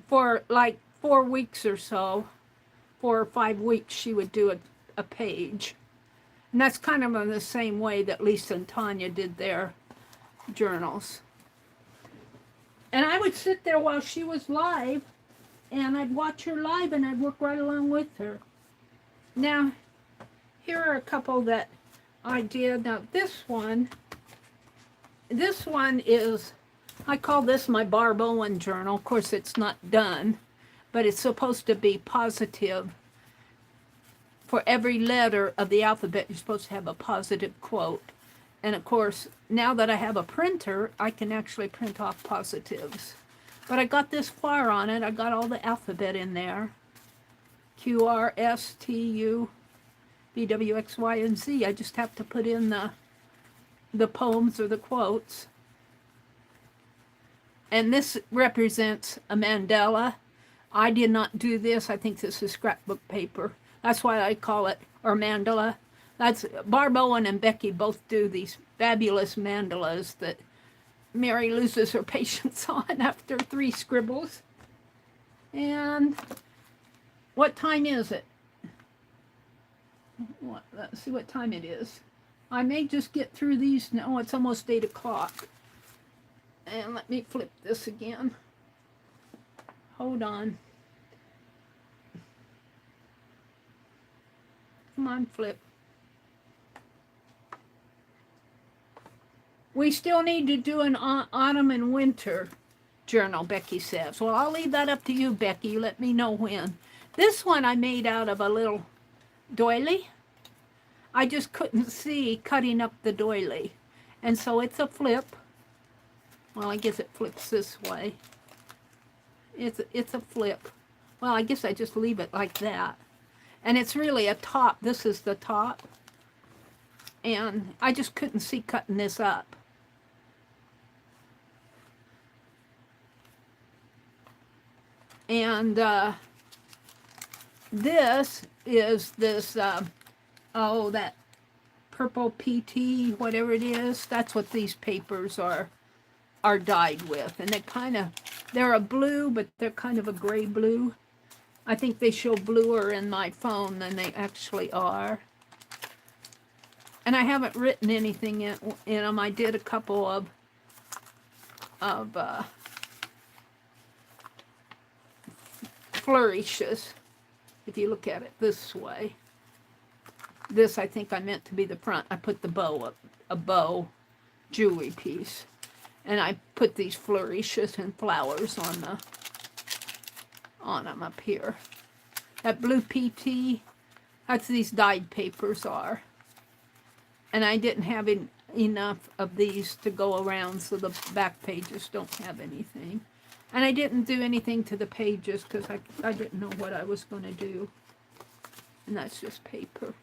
for like 4 weeks or so, 4 or 5 weeks, she would do a page. And that's kind of in the same way that Lisa and Tanya did their journals. And I would sit there while she was live, and I'd watch her live, and I'd work right along with her. Now, here are a couple that I did. Now, this one is, I call this my Barb Owen journal. Of course, it's not done, but it's supposed to be positive. For every letter of the alphabet, you're supposed to have a positive quote. And of course, now that I have a printer, I can actually print off positives. But I got this far on it. I got all the alphabet in there. Q, R, S, T, U, V, W, X, Y, and Z. I just have to put in the poems or the quotes. And this represents a mandala. I did not do this. I think this is scrapbook paper. That's why I call it, or mandala. That's Barb Owen and Becky both do these fabulous mandalas that Meri loses her patience on after 3 scribbles. And what time is it? Let's see what time it is. I may just get through these now. It's almost 8 o'clock. And let me flip this again. Hold on. Come on, flip. We still need to do an autumn and winter journal, Becky says. Well, I'll leave that up to you, Becky. Let me know when. This one I made out of a little doily. I just couldn't see cutting up the doily. And so it's a flip. Well, I guess it flips this way. It's a flip. Well, I guess I just leave it like that. And it's really a top. This is the top. And I just couldn't see cutting this up. And this is this, that purple PT, whatever it is. That's what these papers are dyed with. And they're a blue, but they're kind of a gray blue. I think they show bluer in my phone than they actually are. And I haven't written anything in them. I did a couple of flourishes, if you look at it this way. This, I think I meant to be the front. I put the bow up, a bow jewelry piece. And I put these flourishes and flowers on them up here. That blue PT, that's these dyed papers are. And I didn't have enough of these to go around, so the back pages don't have anything. And I didn't do anything to the pages because I didn't know what I was going to do. And that's just paper.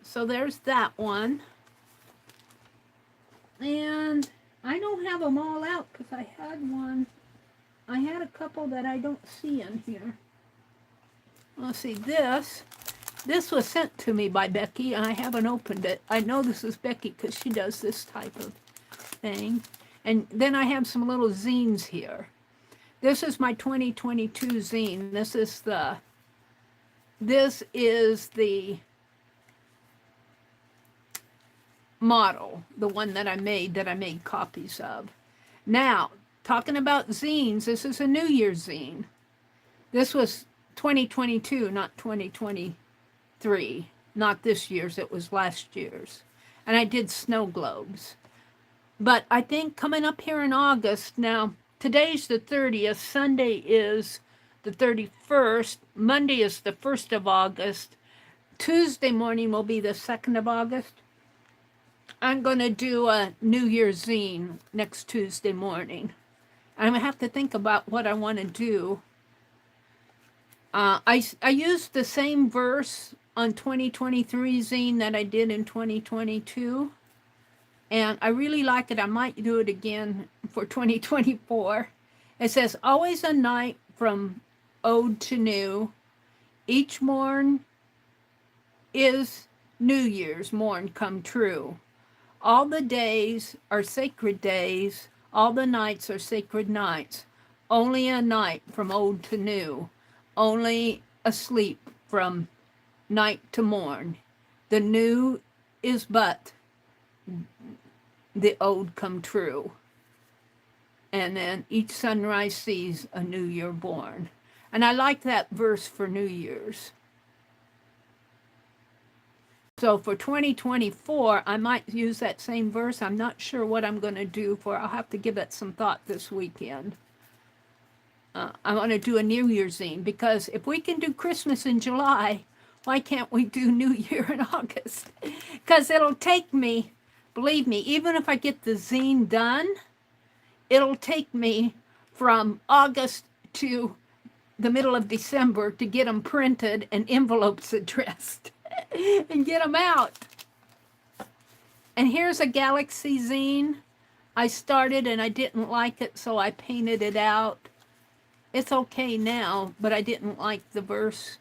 So there's that one. And I don't have them all out because I had a couple that I don't see in here. Let's see, this was sent to me by Becky, and I haven't opened it. I know this is Becky because she does this type of thing. And then I have some little zines here. This is my 2022 zine. This is the model, the one that I made copies of. Now, talking about zines, this is a New Year's zine. This was 2022, not 2023. Not this year's, it was last year's. And I did snow globes. But I think coming up here in August, now, today's the 30th, Sunday is the 31st, Monday is the 1st of August, Tuesday morning will be the 2nd of August. I'm going to do a New Year's zine next Tuesday morning. I'm going to have to think about what I want to do. I used the same verse on 2023 zine that I did in 2022. And I really like it. I might do it again for 2024. It says, always a night from old to new. Each morn is New Year's morn come true. All the days are sacred days. All the nights are sacred nights. Only a night from old to new. Only a sleep from night to morn. The new is but the old come true. And then each sunrise sees a new year born. And I like that verse for New Year's. So for 2024, I might use that same verse. I'm not sure what I'm going to do for. I'll have to give it some thought this weekend. I want to do a New Year's zine because if we can do Christmas in July, why can't we do New Year in August? Because it'll take me, believe me, even if I get the zine done, it'll take me from August to the middle of December to get them printed and envelopes addressed and get them out. And here's a galaxy zine. I started and I didn't like it, so I painted it out. It's okay now, but I didn't like the verse,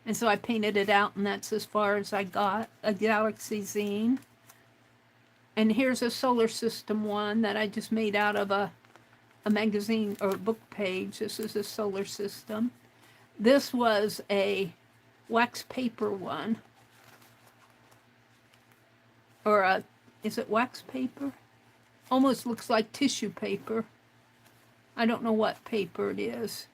and so I painted it out, and that's as far as I got, a galaxy zine. And here's a solar system one that I just made out of a magazine or a book page. This is a solar system. This was a wax paper one. Or a, is it wax paper? Almost looks like tissue paper. I don't know what paper it is.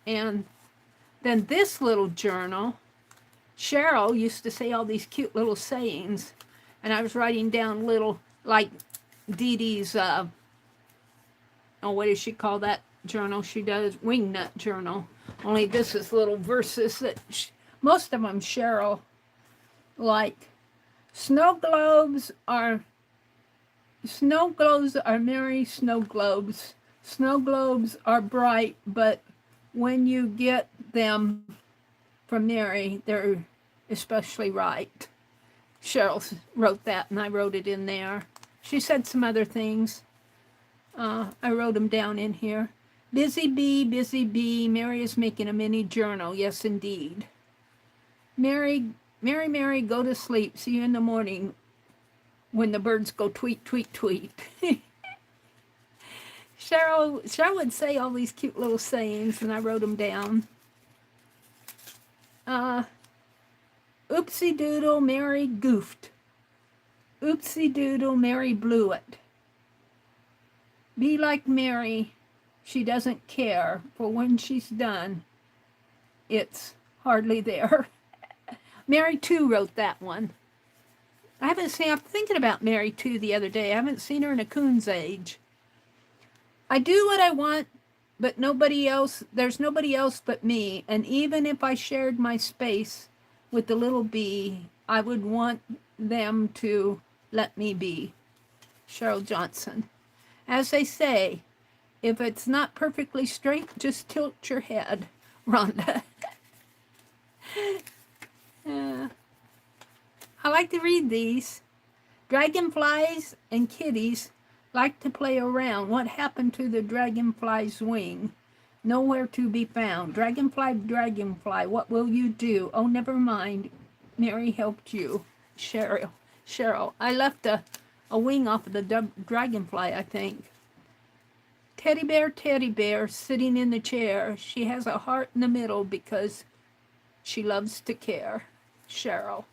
And then this little journal, Cheryl used to say all these cute little sayings, and I was writing down little, like Dee Dee's, oh, what does she call that journal she does? Wingnut journal. Only this is little verses that, most of them Cheryl, like, snow globes are merry snow globes. Snow globes are bright, but when you get them from Meri, they're especially right. Cheryl wrote that, and I wrote it in there. She said some other things. I wrote them down in here. Busy bee, Meri is making a mini journal. Yes, indeed. Meri, go to sleep. See you in the morning when the birds go tweet, tweet, tweet. Cheryl would say all these cute little sayings, and I wrote them down. Oopsie doodle, Meri goofed. Oopsie doodle, Meri blew it. Be like Meri, she doesn't care, for when she's done, it's hardly there. Meri too wrote that one. I haven't seen, I'm thinking about Meri too the other day. I haven't seen her in a coon's age. I do what I want, but nobody else, there's nobody else but me. And even if I shared my space with the little bee, I would want them to let me be. Cheryl Johnson. As they say, if it's not perfectly straight, just tilt your head. Rhonda. I like to read these. Dragonflies and kitties like to play around. What happened to the dragonfly's wing? Nowhere to be found. Dragonfly, what will you do? Oh, never mind. Meri helped you. Cheryl. I left a wing off of the dragonfly, I think. Teddy bear, sitting in the chair. She has a heart in the middle because she loves to care. Cheryl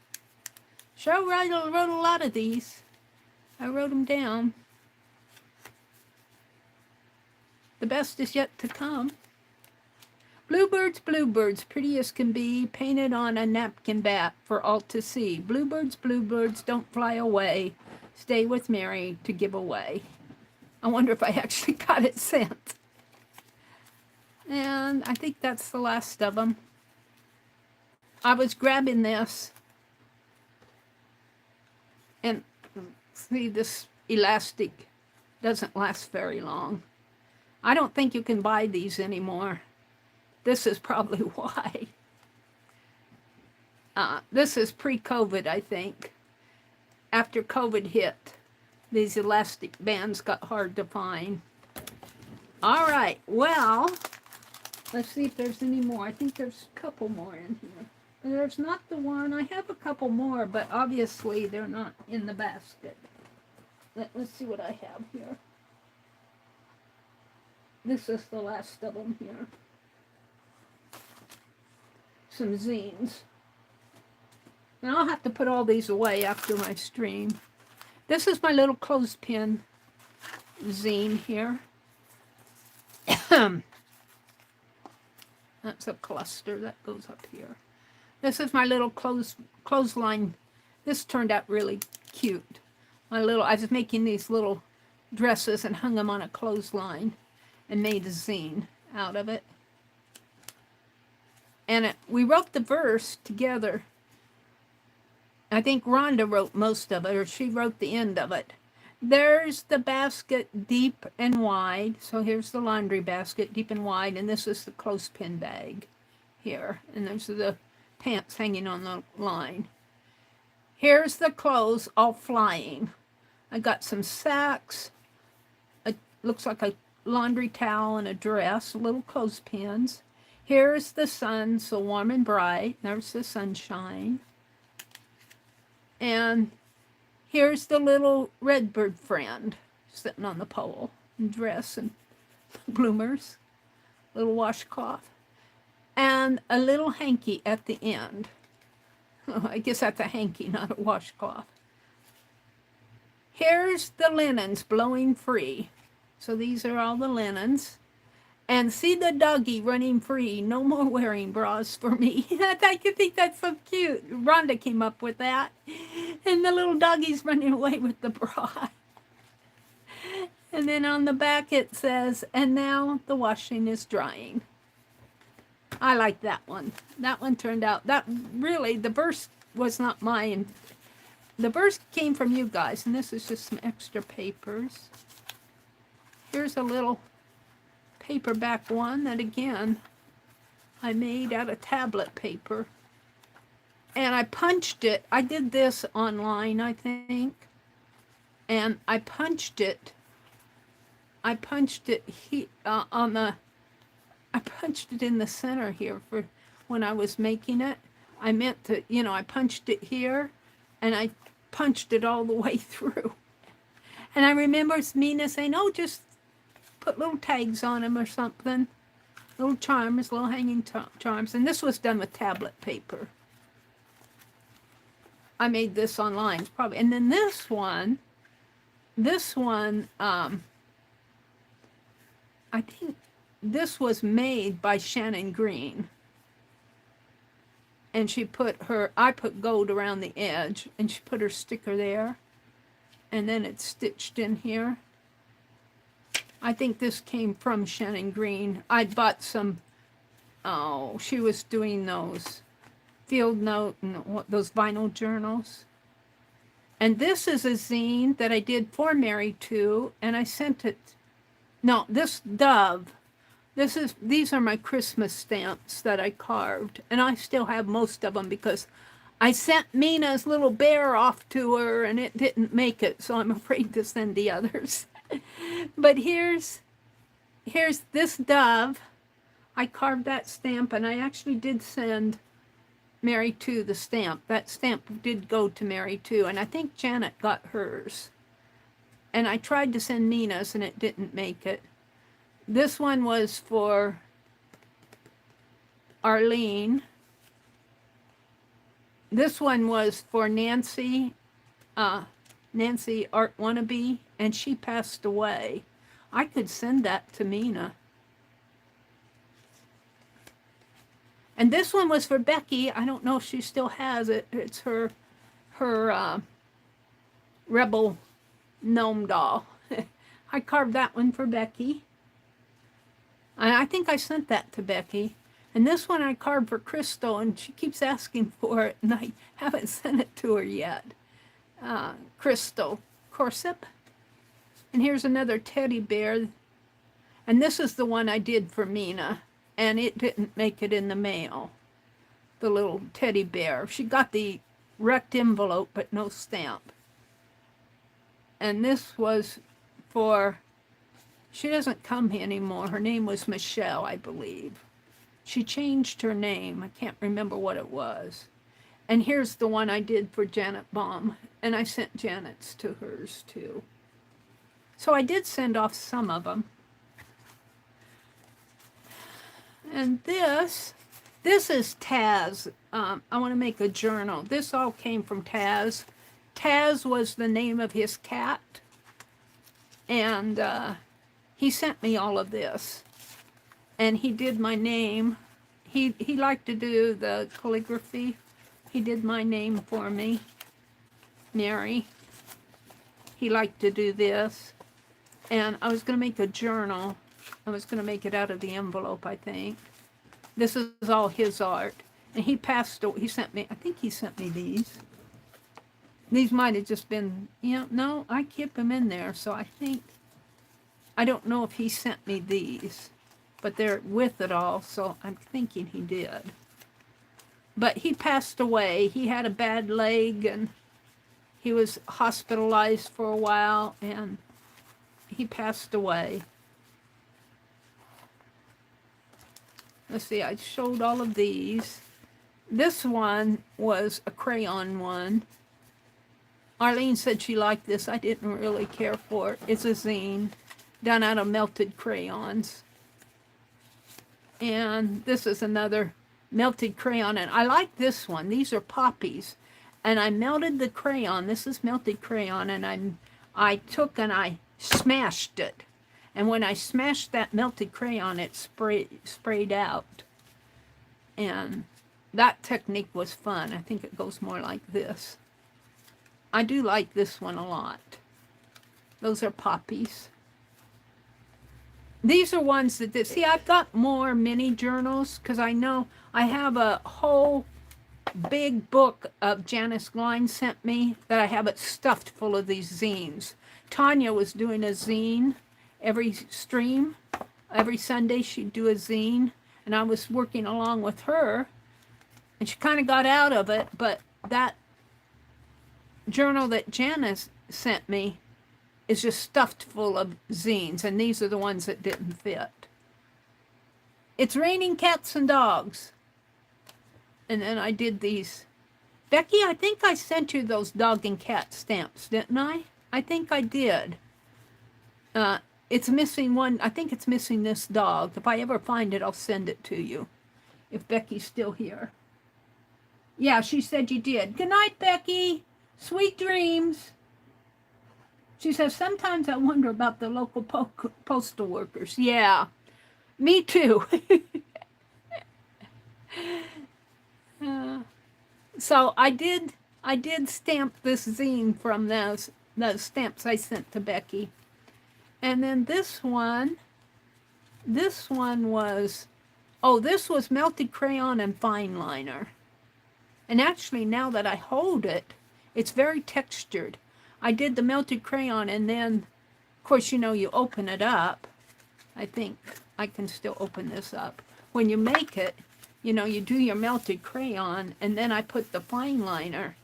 wrote a lot of these. I wrote them down. The best is yet to come. Bluebirds, pretty as can be, painted on a napkin bat for all to see. Bluebirds, don't fly away. Stay with Meri to give away. I wonder if I actually got it sent. And I think that's the last of them. I was grabbing this. And see, this elastic doesn't last very long. I don't think you can buy these anymore. This is probably why. This is pre-COVID, I think. After COVID hit, these elastic bands got hard to find. All right, well, let's see if there's any more. I think there's a couple more in here. There's not the one. I have a couple more, but obviously they're not in the basket. Let's see what I have here. This is the last of them here. Some zines. And I'll have to put all these away after my stream. This is my little clothespin zine here. That's a cluster that goes up here. This is my little clothesline. This turned out really cute. I was making these little dresses and hung them on a clothesline and made a zine out of it. And we wrote the verse together. I think Rhonda wrote most of it, or she wrote the end of it. There's the basket deep and wide. So here's the laundry basket, deep and wide, and this is the clothespin bag here. And there's the pants hanging on the line. Here's the clothes all flying. I got some sacks. It looks like a laundry towel and a dress, little clothespins. Here's the sun, so warm and bright. There's the sunshine. And here's the little redbird friend sitting on the pole in dress and bloomers, little washcloth, and a little hanky at the end. Oh, I guess that's a hanky, not a washcloth. Here's the linens blowing free. So these are all the linens. And see the doggy running free. No more wearing bras for me. I think that's so cute. Rhonda came up with that. And the little doggy's running away with the bra. And then on the back it says, and now the washing is drying. I like that one. That one turned out, that really, the verse was not mine. The verse came from you guys, and this is just some extra papers. Here's a little paperback one that, again, I made out of tablet paper. And I punched it. I did this online, I think. And I punched it. I punched it I punched it in the center here for when I was making it. I meant to, you know, I punched it here, and I punched it all the way through. And I remember Mina saying, oh, just put little tags on them or something. Little charms, little hanging charms. And this was done with tablet paper. I made this online, probably. And then this one, I think this was made by Shannon Green. And she put I put gold around the edge, and she put her sticker there. And then it's stitched in here. I think this came from Shannon Green. I bought some, she was doing those field note and those vinyl journals. And this is a zine that I did for Meri too, and I sent it. No, this dove. These are my Christmas stamps that I carved, and I still have most of them because I sent Mina's little bear off to her and it didn't make it, so I'm afraid to send the others. But here's this dove. I carved that stamp, and I actually did send Meri too the stamp. That stamp did go to Meri too, and I think Janet got hers. And I tried to send Mina's, and it didn't make it. This one was for Arlene. This one was for Nancy, Nancy Art Wannabe, and she passed away. I could send that to Mina. And this one was for Becky. I don't know if she still has it. It's her Rebel gnome doll. I carved that one for Becky. I think I sent that to Becky. And this one I carved for Crystal, and she keeps asking for it, and I haven't sent it to her yet. Crystal Corsip. And here's another teddy bear. And this is the one I did for Mina, and it didn't make it in the mail. The little teddy bear. She got the wrecked envelope, but no stamp. And this was for... She doesn't come here anymore. Her name was Michelle, I believe. She changed her name. I can't remember what it was. And here's the one I did for Janet Baum. And I sent Janet's to hers, too. So I did send off some of them. And this is Taz. I want to make a journal. This all came from Taz. Taz was the name of his cat. And... he sent me all of this, and he did my name. He liked to do the calligraphy. He did my name for me, Meri. He liked to do this, and I was going to make a journal. I was going to make it out of the envelope, I think. This is all his art, and he sent me, I think he sent me these. These might have just been, no, I keep them in there, so I think, I don't know if he sent me these, but they're with it all, so I'm thinking he did. but he passed away. He had a bad leg, and he was hospitalized for a while, and he passed away. Let's see, I showed all of these. This one was a crayon one. Arlene said she liked this. I didn't really care for it. It's a zine done out of melted crayons. And this is another melted crayon, and I like this one. These are poppies, and I melted the crayon. This is melted crayon, and I took and I smashed it, and when I smashed that melted crayon, it sprayed out, and that technique was fun. I think it goes more like this. I do like this one a lot. Those are poppies. These are ones that did. See, I've got more mini journals because I know I have a whole big book of Janice Glein sent me that I have it stuffed full of these zines. Tanya was doing a zine every stream. Every Sunday she'd do a zine, and I was working along with her, and she kind of got out of it, but that journal that Janice sent me is just stuffed full of zines, and these are the ones that didn't fit. It's raining cats and dogs. And then I did these. Becky, I think I sent you those dog and cat stamps, didn't I? I think I did. It's missing one. I think it's missing this dog. If I ever find it, I'll send it to you. If Becky's still here. Yeah, she said you did. Good night, Becky. Sweet dreams. She says, sometimes I wonder about the local postal workers. Yeah, me too. So I did stamp this zine from those stamps I sent to Becky. And then this one was, oh, this was melted crayon and fine liner. And actually, now that I hold it, it's very textured. I did the melted crayon, and then, of course, you know, you open it up. I think I can still open this up. When you make it, you know, you do your melted crayon, and then I put the fine liner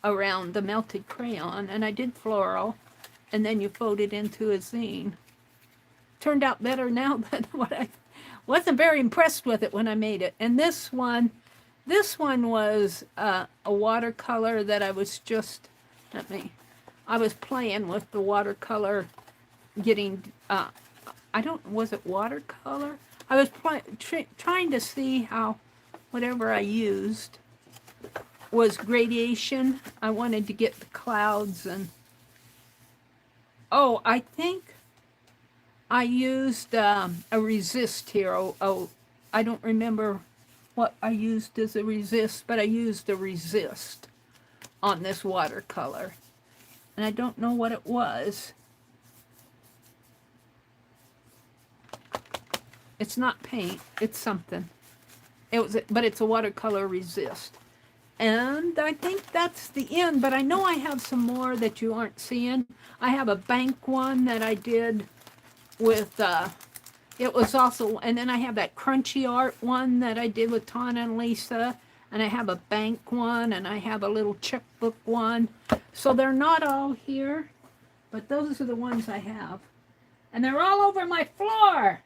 around the melted crayon, and I did floral, and then you fold it into a zine. Turned out better now than what I wasn't very impressed with it when I made it. And this one was a watercolor that I was just, I was playing with the watercolor, getting, was it watercolor? I was trying to see how whatever I used was gradation. I wanted to get the clouds and, oh, I think I used a resist here. Oh, I don't remember what I used as a resist, but I used a resist on this watercolor. And I don't know what it was. It's not paint, it's something. But it's a watercolor resist. And I think that's the end, but I know I have some more that you aren't seeing. I have a bank one that I did with, it was also, and then I have that crunchy art one that I did with Tana and Lisa, and I have a bank one, and I have a little checkbook one. So they're not all here, but those are the ones I have. And they're all over my floor.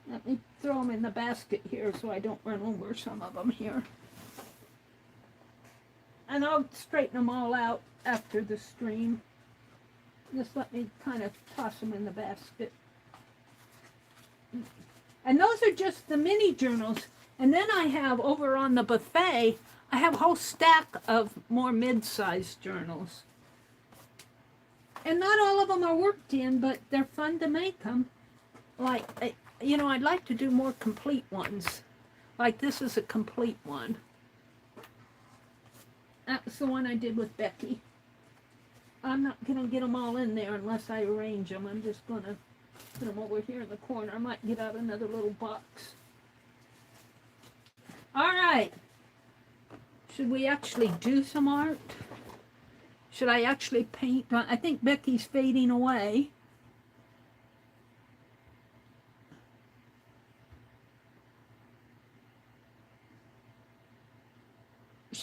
Let me throw them in the basket here so I don't run over some of them here. And I'll straighten them all out after the stream. Just let me kind of toss them in the basket. And those are just the mini journals. And then I have over on the buffet, I have a whole stack of more mid-sized journals. And not all of them are worked in, but they're fun to make them. Like, you know, I'd like to do more complete ones. Like this is a complete one. That was the one I did with Becky. I'm not going to get them all in there unless I arrange them. I'm just going to put them over here in the corner. I might get out another little box. All right. Should we actually do some art? Should I actually paint? I think Becky's fading away.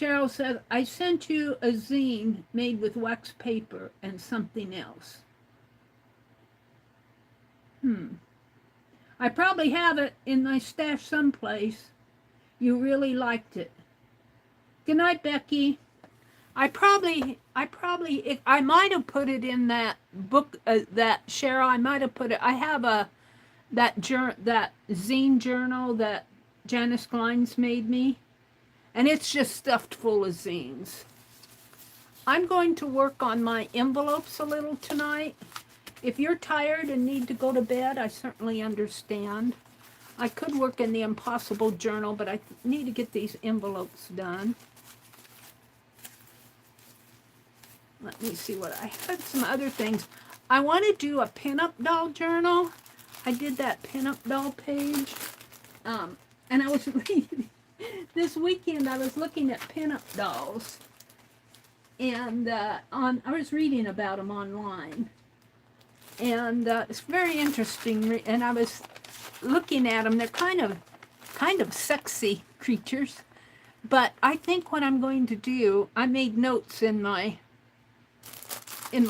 Cheryl said, I sent you a zine made with wax paper and something else. I probably have it in my stash someplace. You really liked it. Good night, Becky. I might have put it in that book, that Cheryl, I might have put it, I have that zine journal that Janice Glines made me, and it's just stuffed full of zines. I'm going to work on my envelopes a little tonight. If you're tired and need to go to bed, I certainly understand. I could work in the Impossible Journal, but I need to get these envelopes done. Let me see what I had. Some other things. I want to do a pinup doll journal. I did that pinup doll page. And I was reading, this weekend I was looking at pinup dolls. And I was reading about them online. And it's very interesting. And I was looking at them. They're kind of sexy creatures. But I think what I'm going to do, I made notes in my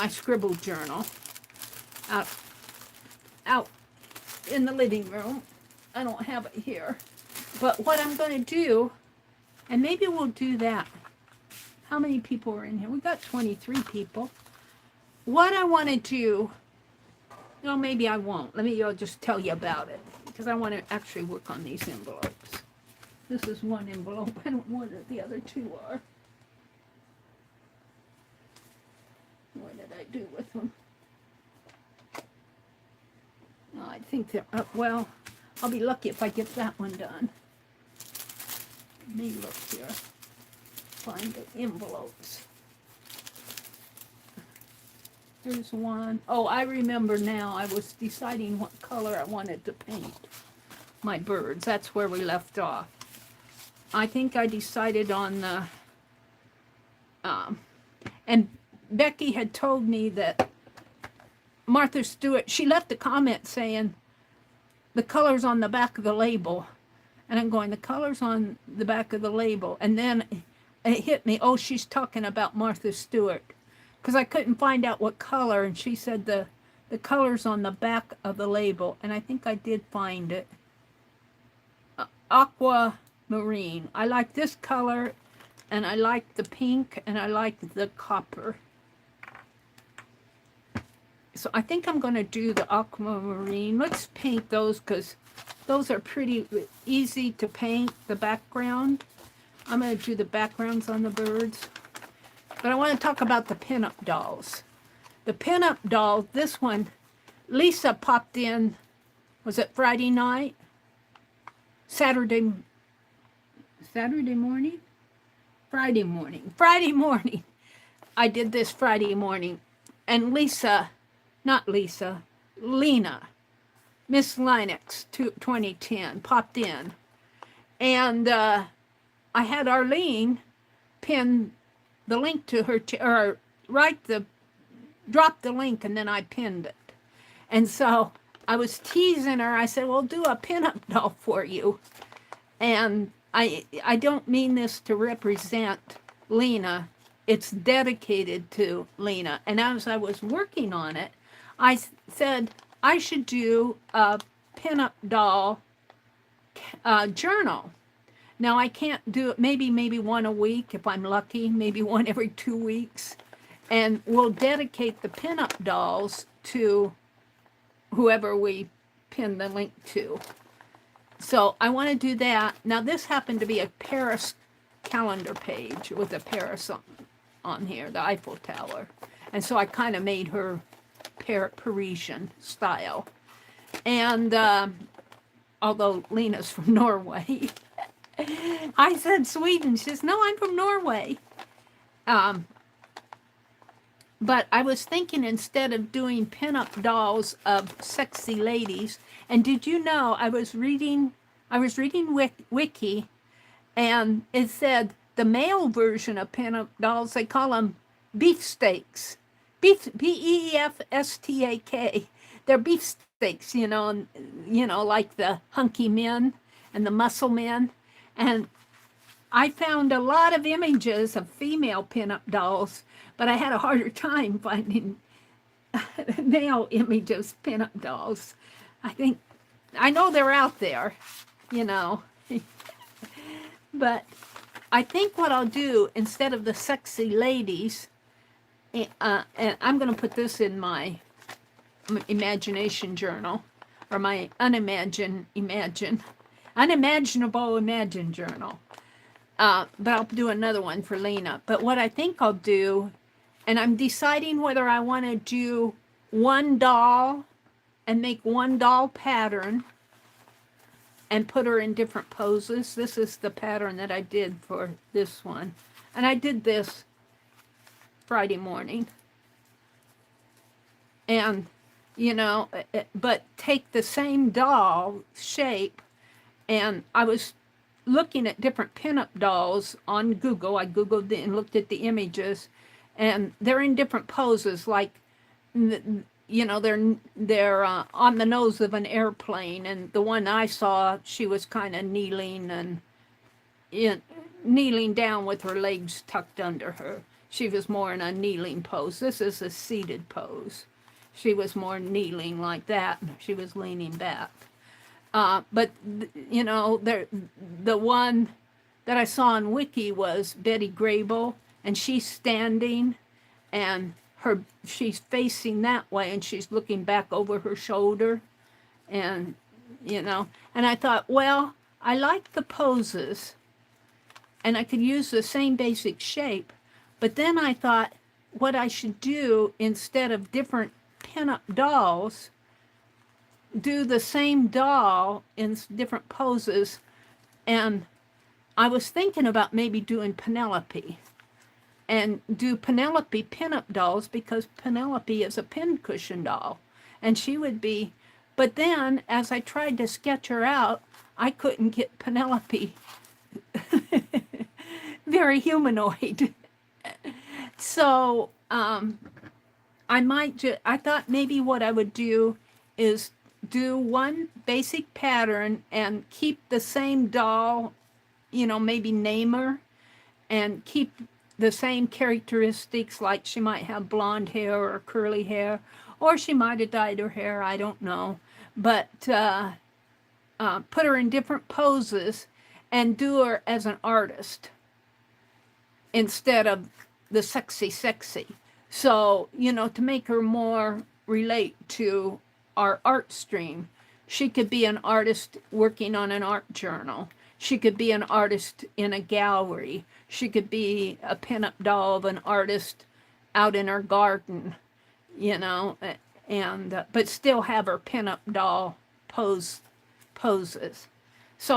scribble journal out in the living room. I don't have it here. But what I'm going to do, and maybe we'll do that. How many people are in here? We got 23 people. What I want to do, no, maybe I won't. I'll just tell you about it, because I want to actually work on these envelopes. This is one envelope. I don't know what the other two are. What did I do with them? Oh, I think they're, well, I'll be lucky if I get that one done. Let me look here. Find the envelopes. There's one. Oh, I remember now. I was deciding what color I wanted to paint my birds. That's where we left off. I think I decided on the, and Becky had told me that Martha Stewart, she left a comment saying the colors on the back of the label. And I'm going, the colors on the back of the label. And then it hit me, oh, she's talking about Martha Stewart. Because I couldn't find out what color. And she said the colors on the back of the label. And I think I did find it. Aquamarine. I like this color. And I like the pink. And I like the copper. So I think I'm going to do the aquamarine. Let's paint those because those are pretty easy to paint, the background. I'm going to do the backgrounds on the birds. But I want to talk about the pinup dolls. The pinup doll, this one, Lisa popped in, was it Friday night? Saturday morning? Friday morning. I did this Friday morning. And Lena, Miss Linux 2010, popped in. And I had Arlene pin the link to her, or drop the link, and then I pinned it. And so I was teasing her. I said, well, do a pinup doll for you. And I don't mean this to represent Lena. It's dedicated to Lena. And as I was working on it, I said I should do a pinup doll journal. Now I can't do it, maybe one a week if I'm lucky, maybe one every 2 weeks. And we'll dedicate the pinup dolls to whoever we pin the link to. So I want to do that. Now this happened to be a Paris calendar page with a Paris on here, the Eiffel Tower. And so I kind of made her Parisian style. And although Lena's from Norway, I said Sweden. She says, no, I'm from Norway. But I was thinking instead of doing pinup dolls of sexy ladies, and did you know I was reading Wiki, and it said the male version of pinup dolls, they call them beefsteaks. Beefstak. They're beefsteaks, like the hunky men and the muscle men. And I found a lot of images of female pinup dolls, but I had a harder time finding male images pinup dolls. I know they're out there, you know. But I think what I'll do, instead of the sexy ladies, and I'm going to put this in my imagination journal, or my unimaginable imagine journal. But I'll do another one for Lena. But what I think I'll do, and I'm deciding whether I want to do one doll and make one doll pattern and put her in different poses. This is the pattern that I did for this one. And I did this Friday morning. And, you know, but take the same doll shape. And I was looking at different pinup dolls on Google. I Googled it and looked at the images. And they're in different poses, like, you know, they're on the nose of an airplane. And the one I saw, she was kind of kneeling and kneeling down with her legs tucked under her. She was more in a kneeling pose. This is a seated pose. She was more kneeling like that. She was leaning back. But, you know, the one that I saw on Wiki was Betty Grable, and she's standing, and she's facing that way, and she's looking back over her shoulder, and, you know, and I thought, well, I like the poses, and I could use the same basic shape, but then I thought what I should do, instead of different pinup dolls, do the same doll in different poses. And I was thinking about maybe doing Penelope, and do Penelope pinup dolls, because Penelope is a pincushion doll, and she would be, but then as I tried to sketch her out, I couldn't get Penelope very humanoid. So I thought maybe what I would do is do one basic pattern and keep the same doll, you know, maybe name her, and keep the same characteristics, like she might have blonde hair or curly hair, or she might have dyed her hair, I don't know. But put her in different poses and do her as an artist instead of the sexy. So, you know, to make her more relate to our art stream, she could be an artist working on an art journal. She could be an artist in a gallery. She could be a pinup doll of an artist out in her garden, you know, and but still have her pinup doll poses. So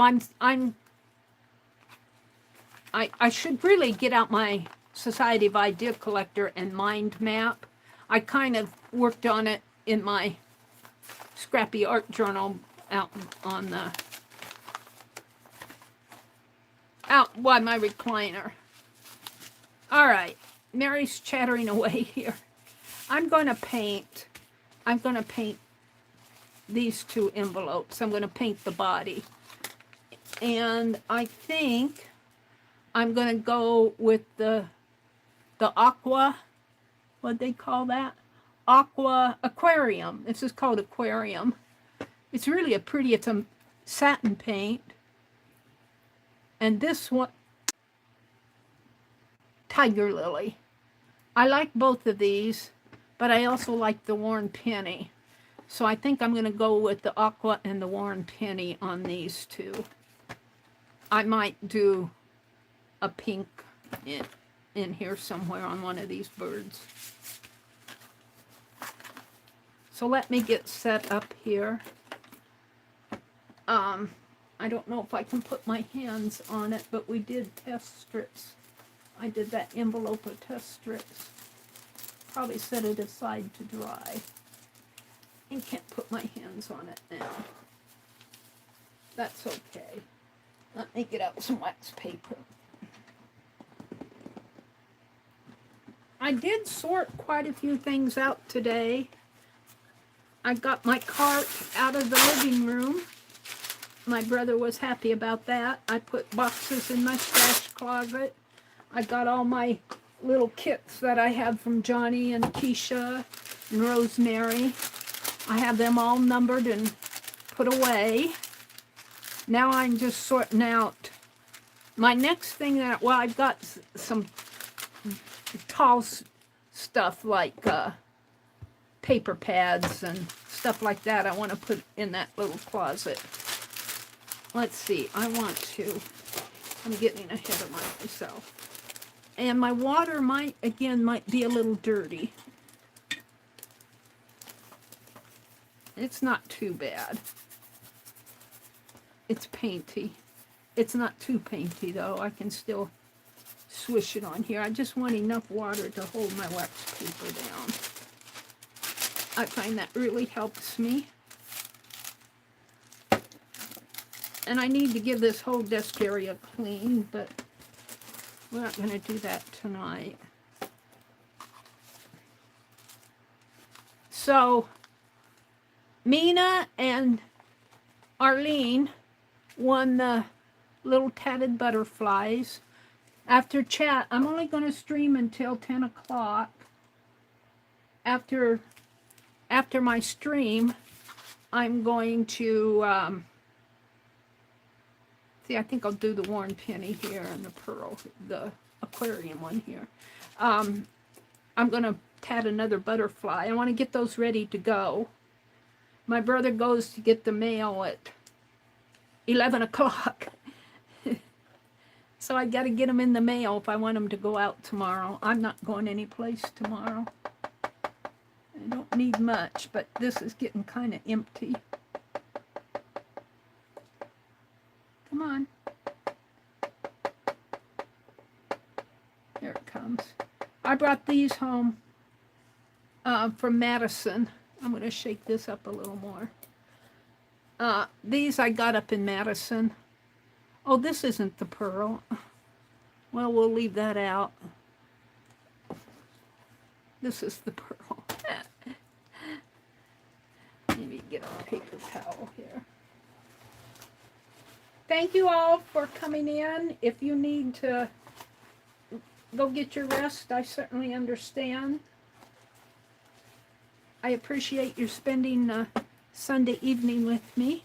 I should really get out my Society of Idea Collector and mind map. I kind of worked on it in my scrappy art journal out by my recliner. All right, Mary's chattering away here. I'm going to paint these two envelopes. I'm going to paint the body, and I think I'm going to go with the aqua, what they call that? Aqua aquarium. This is called aquarium. It's really it's a satin paint. And this one, Tiger Lily. I like both of these, but I also like the Warren Penny. So I think I'm going to go with the aqua and the Warren Penny on these two. I might do a pink in here somewhere on one of these birds. So let me get set up here. I don't know if I can put my hands on it, but we did test strips. I did that envelope of test strips. Probably set it aside to dry. I can't put my hands on it now. That's okay. Let me get out some wax paper. I did sort quite a few things out today. I got my cart out of the living room. My brother was happy about that. I put boxes in my stash closet. I got all my little kits that I had from Johnny and Keisha and Rosemary. I have them all numbered and put away. Now I'm just sorting out my next thing that, well, I've got some tall stuff like paper pads and stuff like that I want to put in that little closet. Let's see, I'm getting ahead of myself. And my water might be a little dirty. It's not too bad. It's painty. It's not too painty though. I can still swish it on here. I just want enough water to hold my wax paper down. I find that really helps me. And I need to give this whole desk area clean, but we're not going to do that tonight. So, Mina and Arlene won the little tatted butterflies. After chat, I'm only going to stream until 10 o'clock. After my stream, I'm going to, see, I think I'll do the worn penny here and the pearl, the aquarium one here. I'm going to tat another butterfly. I want to get those ready to go. My brother goes to get the mail at 11 o'clock. So I got to get them in the mail if I want them to go out tomorrow. I'm not going anyplace tomorrow. I don't need much, but this is getting kind of empty. Come on. Here it comes. I brought these home from Madison. I'm going to shake this up a little more. These I got up in Madison. Oh, this isn't the pearl. Well, we'll leave that out. This is the pearl. Maybe get a paper towel here. Thank you all for coming in. If you need to go get your rest, I certainly understand. I appreciate you spending Sunday evening with me.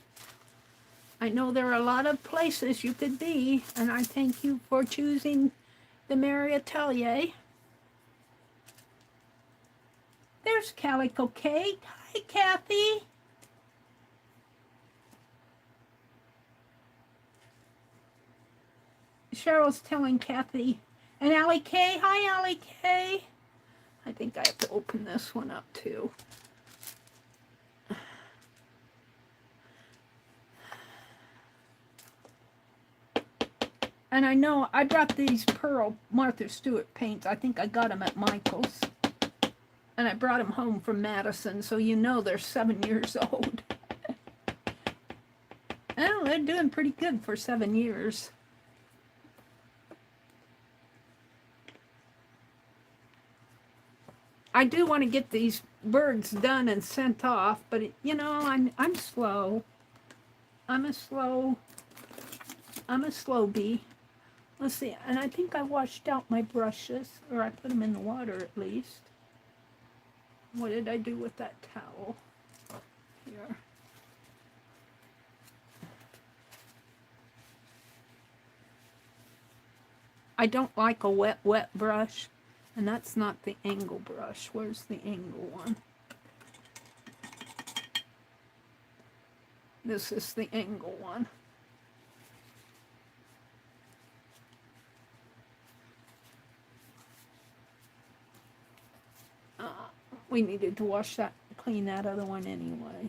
I know there are a lot of places you could be, and I thank you for choosing the Meri Atelier. There's Calico Kate. Hi, Kathy. Cheryl's telling Kathy. And Allie K. Hi, Allie K. I think I have to open this one up, too. And I know I brought these Pearl Martha Stewart paints. I think I got them at Michael's. And I brought them home from Madison, so you know they're 7 years old. Oh, they're doing pretty good for 7 years. I do want to get these birds done and sent off, but you know, I'm slow. I'm a slow bee. Let's see, and I think I washed out my brushes, or I put them in the water at least. What did I do with that towel? Here. I don't like a wet brush, and that's not the angle brush. Where's the angle one? This is the angle one. We needed to wash that, clean that other one anyway.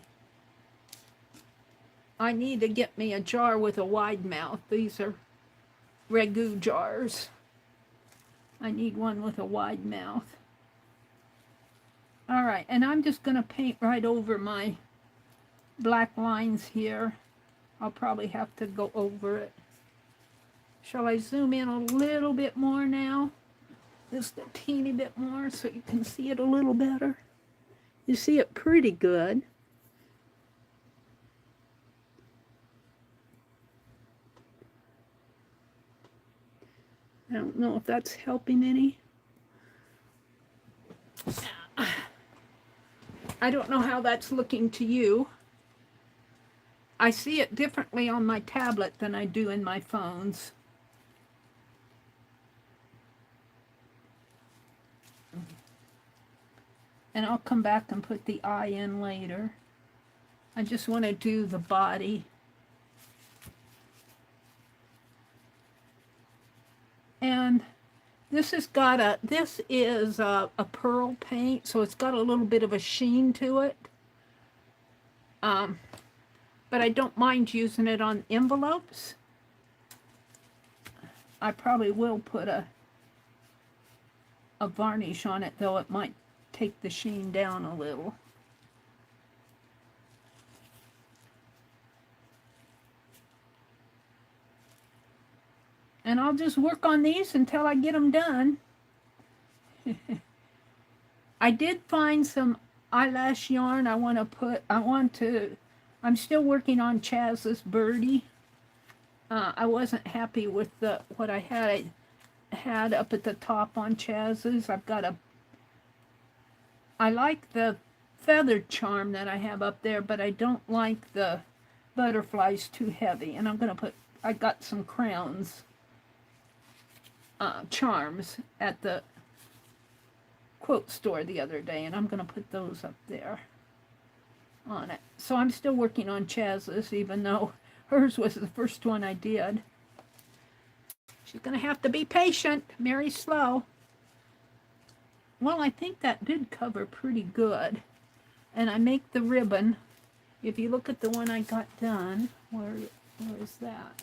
I need to get me a jar with a wide mouth. These are ragu jars. I need one with a wide mouth. All right, and I'm just going to paint right over my black lines here. I'll probably have to go over it. Shall I zoom in a little bit more now? Just a teeny bit more so you can see it a little better. You see it pretty good. I don't know if that's helping any. I don't know how that's looking to you. I see it differently on my tablet than I do in my phones. And I'll come back and put the eye in later. I just want to do the body. And this is a pearl paint, so it's got a little bit of a sheen to it. But I don't mind using it on envelopes. I probably will put a varnish on it, though it might take the sheen down a little. And I'll just work on these until I get them done. I did find some eyelash yarn I'm still working on Chaz's Birdie. I wasn't happy with what I had up at the top on Chaz's. I like the feathered charm that I have up there, but I don't like the butterflies too heavy. And I got some crowns, charms at the quote store the other day, and I'm going to put those up there on it. So I'm still working on Chaz's, even though hers was the first one I did. She's going to have to be patient. Mary's slow. Well, I think that did cover pretty good. And I make the ribbon. If you look at the one I got done, where is that?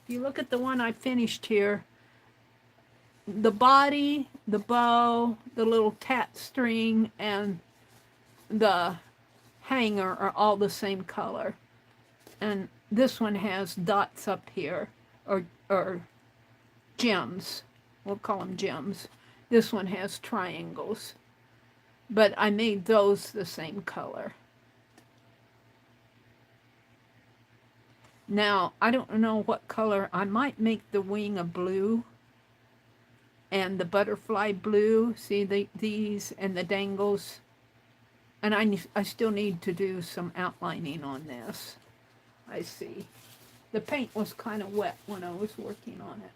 If you look at the one I finished here, the body, the bow, the little tat string, and the hanger are all the same color. And this one has dots up here, or gems. We'll call them gems. This one has triangles. But I made those the same color. Now, I don't know what color. I might make the wing a blue and the butterfly blue. See these and the dangles. And I still need to do some outlining on this. I see. The paint was kind of wet when I was working on it.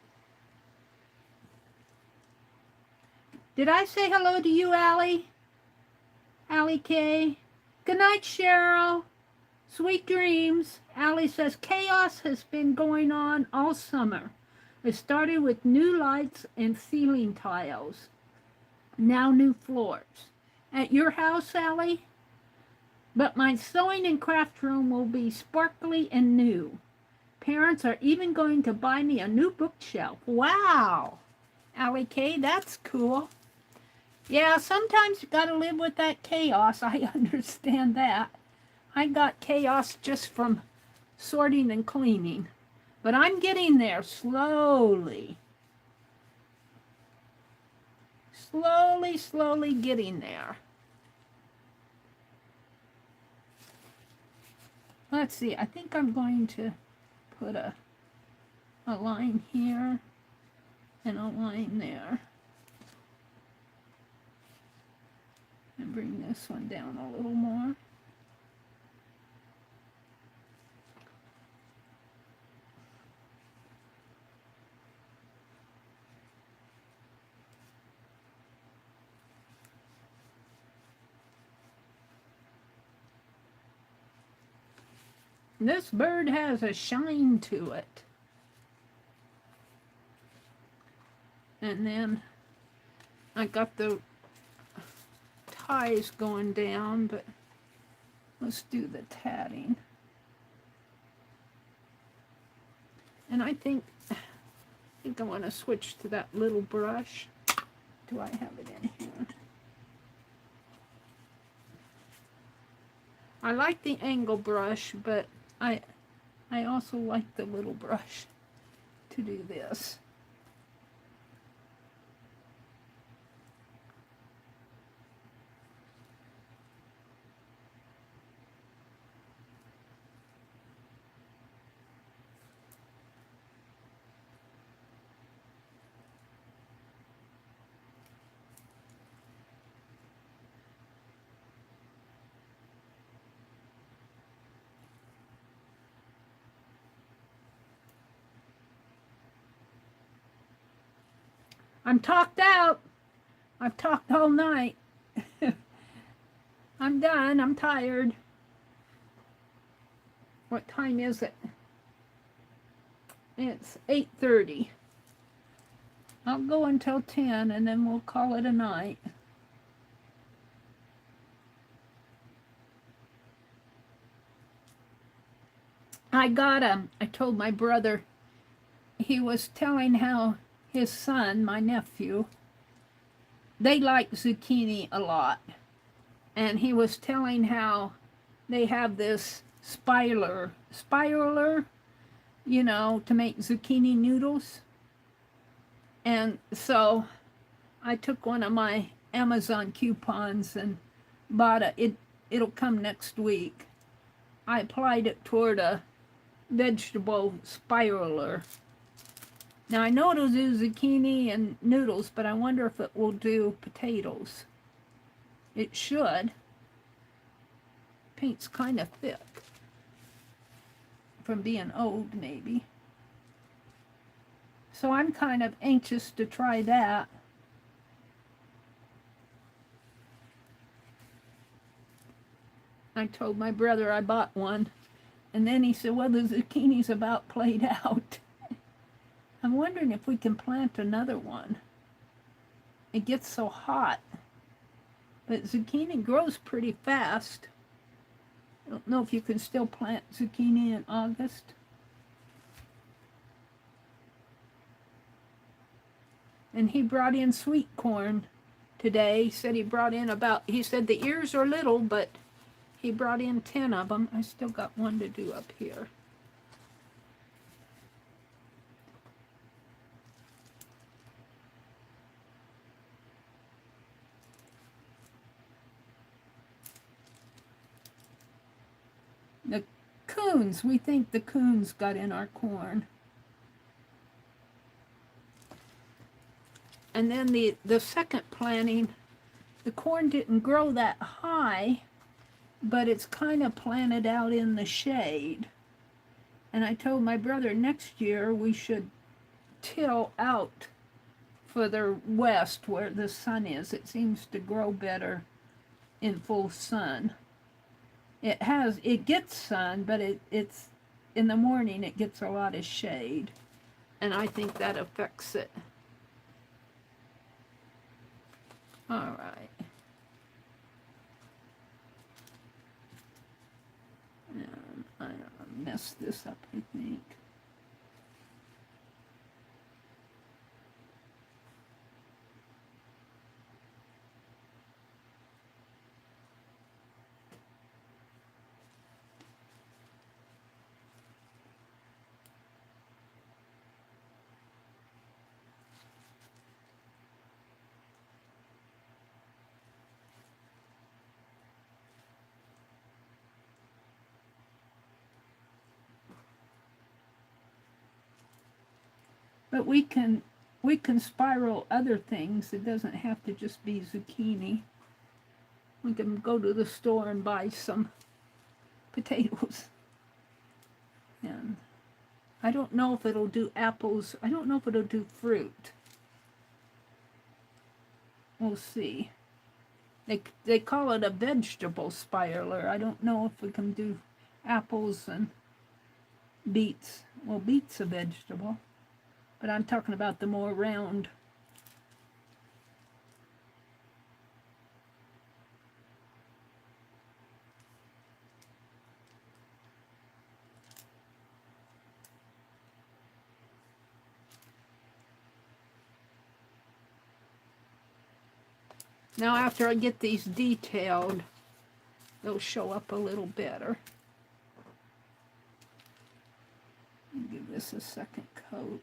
Did I say hello to you, Allie? Allie K. Good night, Cheryl. Sweet dreams. Allie says, chaos has been going on all summer. It started with new lights and ceiling tiles. Now new floors. At your house, Allie? But my sewing and craft room will be sparkly and new. Parents are even going to buy me a new bookshelf. Wow! Allie K, that's cool. Yeah, sometimes you gotta live with that chaos. I understand that. I got chaos just from sorting and cleaning. But I'm getting there slowly. Slowly getting there. Let's see, I think I'm going to put a line here and a line there. And bring this one down a little more. This bird has a shine to it. And then I got the ties going down, but let's do the tatting. And I think I want to switch to that little brush. Do I have it in here? I like the angle brush, but I also like the little brush to do this. I'm talked out. I've talked all night. I'm done. I'm tired. What time is it? It's 8:30. I'll go until 10 and then we'll call it a night. I told my brother, he was telling how his son, my nephew, they like zucchini a lot. And he was telling how they have this spiraler, you know, to make zucchini noodles. And so I took one of my Amazon coupons and bought it. It'll come next week. I applied it toward a vegetable spiraler. Now I know it'll do zucchini and noodles, but I wonder if it will do potatoes. It should. Paint's kind of thick from being old, maybe. So I'm kind of anxious to try that. I told my brother I bought one, and then he said, well, the zucchini's about played out. I'm wondering if we can plant another one. It gets so hot. But zucchini grows pretty fast. I don't know if you can still plant zucchini in August. And he brought in sweet corn today. He said he said the ears are little, but he brought in 10 of them. I still got one to do up here. The coons, we think the coons got in our corn. And then the second planting, the corn didn't grow that high, but it's kind of planted out in the shade. And I told my brother next year we should till out further west where the sun is. It seems to grow better in full sun. It gets sun, but it's in the morning it gets a lot of shade. And I think that affects it. All right. And I messed this up, I think. But we can spiral other things. It doesn't have to just be zucchini. We can go to the store and buy some potatoes. And I don't know if it'll do apples. I don't know if it'll do fruit. We'll see. They call it a vegetable spiraler. I don't know if we can do apples and beets. Well, beets a vegetable. But I'm talking about the more round. Now after I get these detailed, they'll show up a little better. Give this a second coat.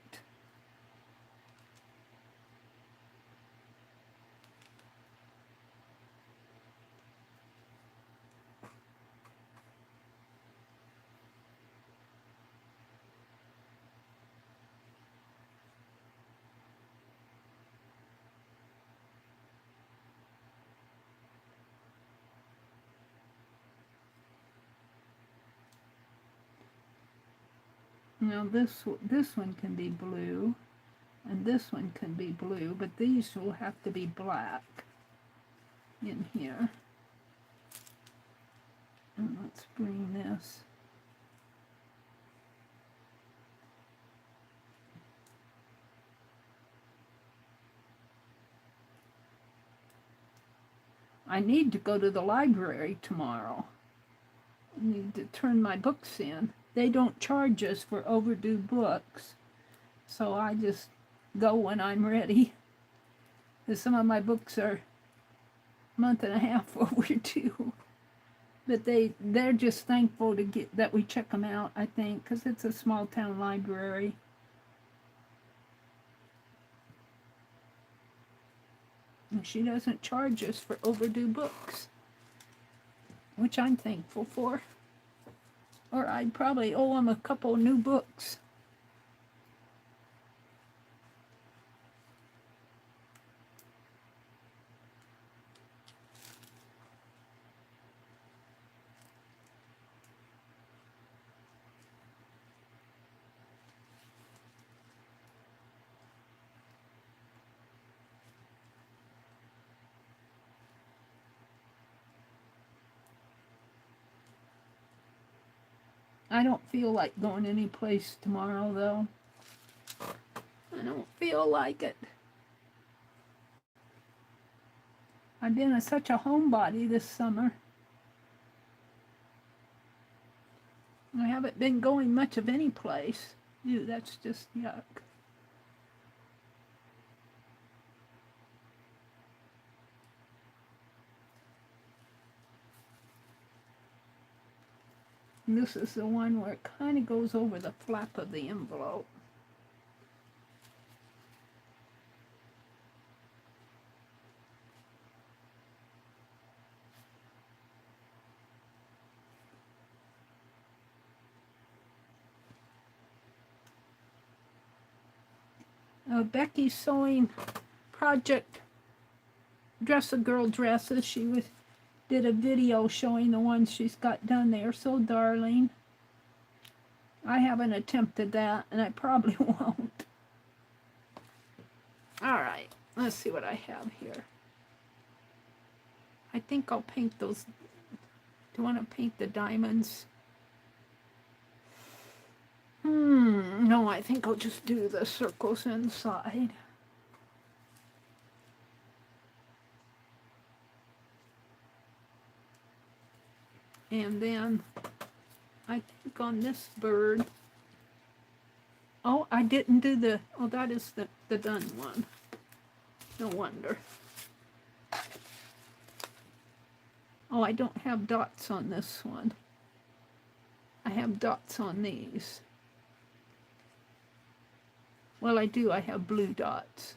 Now this one can be blue. And this one can be blue, but these will have to be black in here. And let's bring this. I need to go to the library tomorrow. I need to turn my books in. They don't charge us for overdue books, so I just go when I'm ready. Because some of my books are a month and a half overdue. But they're just thankful to get that we check them out, I think, because it's a small town library. And she doesn't charge us for overdue books, which I'm thankful for. Or I'd probably owe them a couple new books. I don't feel like going any place tomorrow, though. I don't feel like it. I've been such a homebody this summer. I haven't been going much of any place. Ew, that's just yuck. And this is the one where it kind of goes over the flap of the envelope. Becky's sewing project Dress a Girl Dresses. She did a video showing the ones she's got done. They are so darling. I haven't attempted that, and I probably won't. Alright, let's see what I have here. I think I'll paint those. Do you want to paint the diamonds? No, I think I'll just do the circles inside. And then I think on this bird, oh, I didn't do the, oh, that is the done one. No wonder. Oh, I don't have dots on this one. I have dots on these. Well, I do. I have blue dots.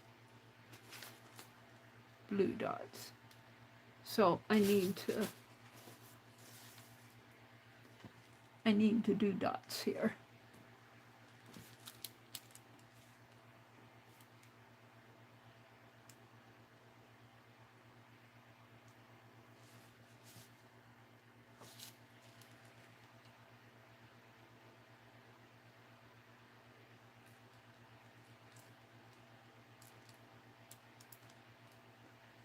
Blue dots. So I need to do dots here.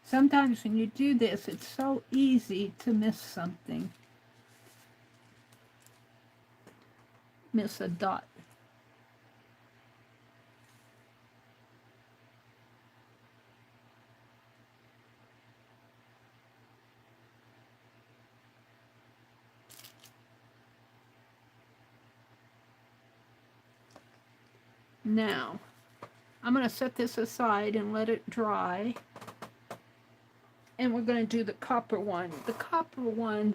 Sometimes when you do this, it's so easy to miss something. Miss a dot. Now, I'm going to set this aside and let it dry. And we're going to do the copper one. The copper one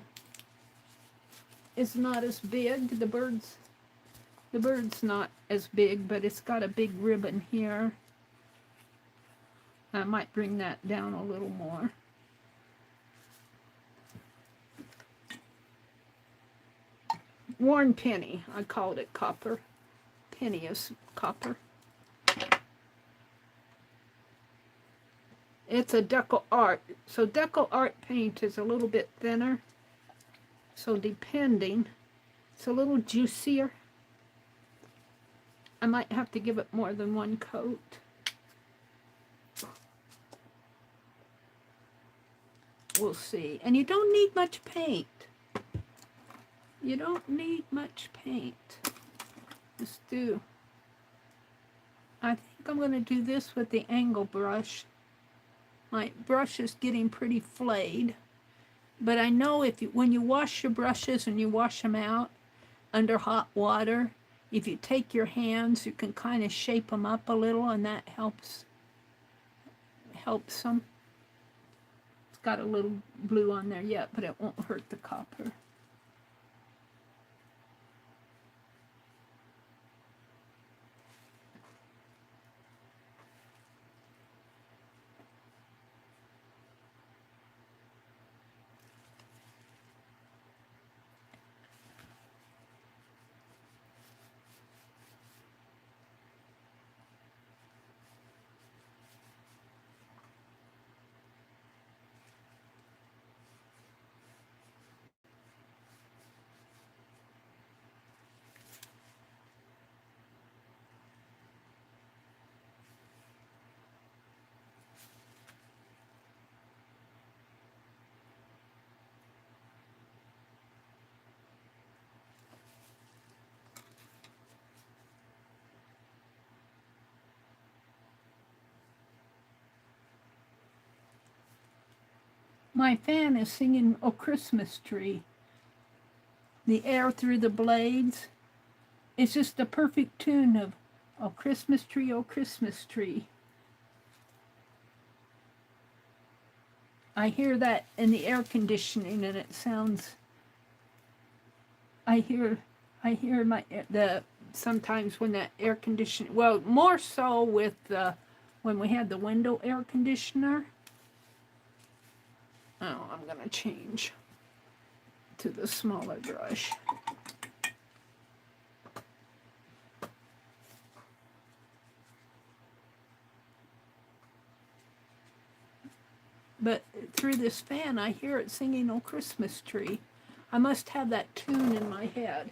is not as big. The bird's not as big, but it's got a big ribbon here. I might bring that down a little more. Worn penny. I called it copper. Penny is copper. It's a deco art. So deco art paint is a little bit thinner. So depending, it's a little juicier. I might have to give it more than one coat. we'll see. And you don't need much paint. You don't need much paint. Just do. I think I'm going to do this with the angle brush. My brush is getting pretty flayed. But I know if you, when you wash your brushes and you wash them out under hot water, if you take your hands, you can kind of shape them up a little, and that helps them. It's got a little blue on there yet, but it won't hurt the copper. My fan is singing "Oh Christmas Tree." The air through the blades. It's just a perfect tune of "Oh Christmas Tree, oh Christmas Tree." I hear that in the air conditioning, and it sounds. I hear sometimes when that air conditioning. Well, more so with when we had the window air conditioner. Oh, I'm going to change to the smaller brush. But through this fan, I hear it singing "Oh Christmas Tree." I must have that tune in my head.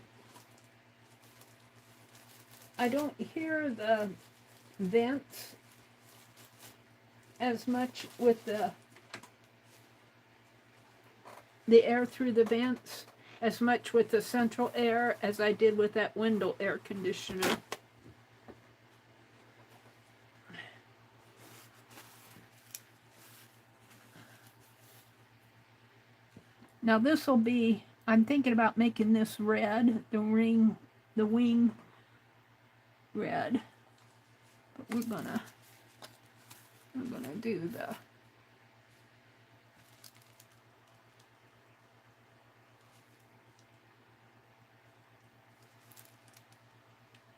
I don't hear the vents as much with the air through the vents as much with the central air as I did with that window air conditioner. Now this will be, I'm thinking about making this red, the wing red. But we're gonna do the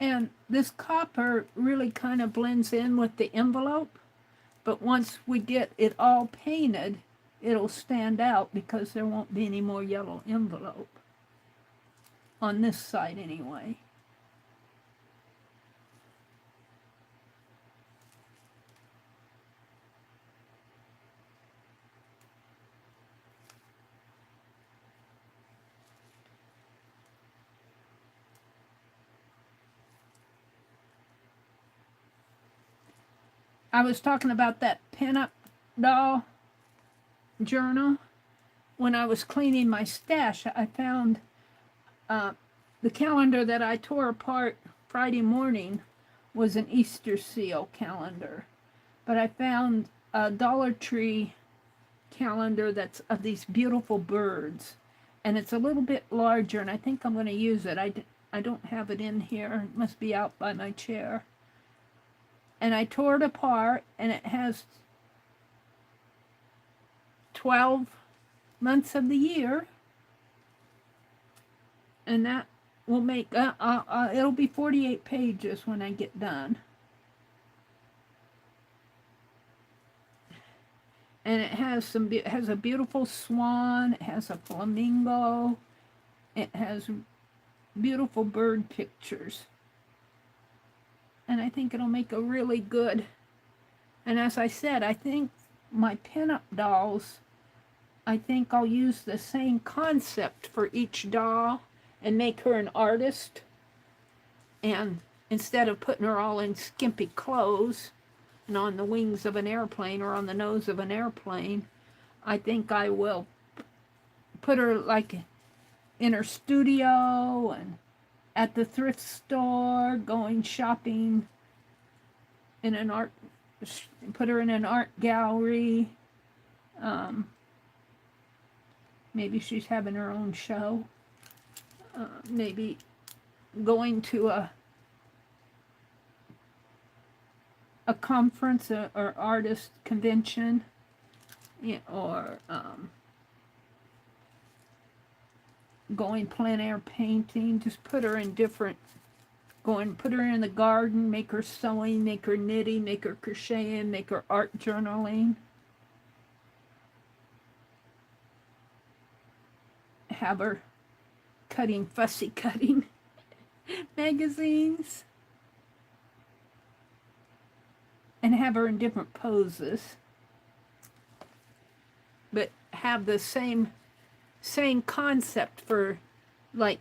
and this copper really kind of blends in with the envelope, but once we get it all painted, it'll stand out because there won't be any more yellow envelope on this side anyway. I was talking about that pinup doll journal. When I was cleaning my stash, I found the calendar that I tore apart Friday morning was an Easter seal calendar. But I found a Dollar Tree calendar that's of these beautiful birds. And it's a little bit larger, and I think I'm going to use it. I don't have it in here. It must be out by my chair. And I tore it apart, and it has 12 months of the year. And that will make, it'll be 48 pages when I get done. And it has it has a beautiful swan, it has a flamingo, it has beautiful bird pictures. And I think it'll make a really good, and as I said, I think my pinup dolls, I think I'll use the same concept for each doll and make her an artist. And instead of putting her all in skimpy clothes and on the wings of an airplane or on the nose of an airplane, I think I will put her like in her studio and at the thrift store, going shopping in an art, put her in an art gallery. Maybe she's having her own show. Maybe going to a conference or artist convention, or going plein air painting. Just put her in different, put her in the garden, make her sewing, make her knitting, make her crocheting, make her art journaling. Have her cutting, fussy cutting magazines. And have her in different poses. But have the same concept for, like,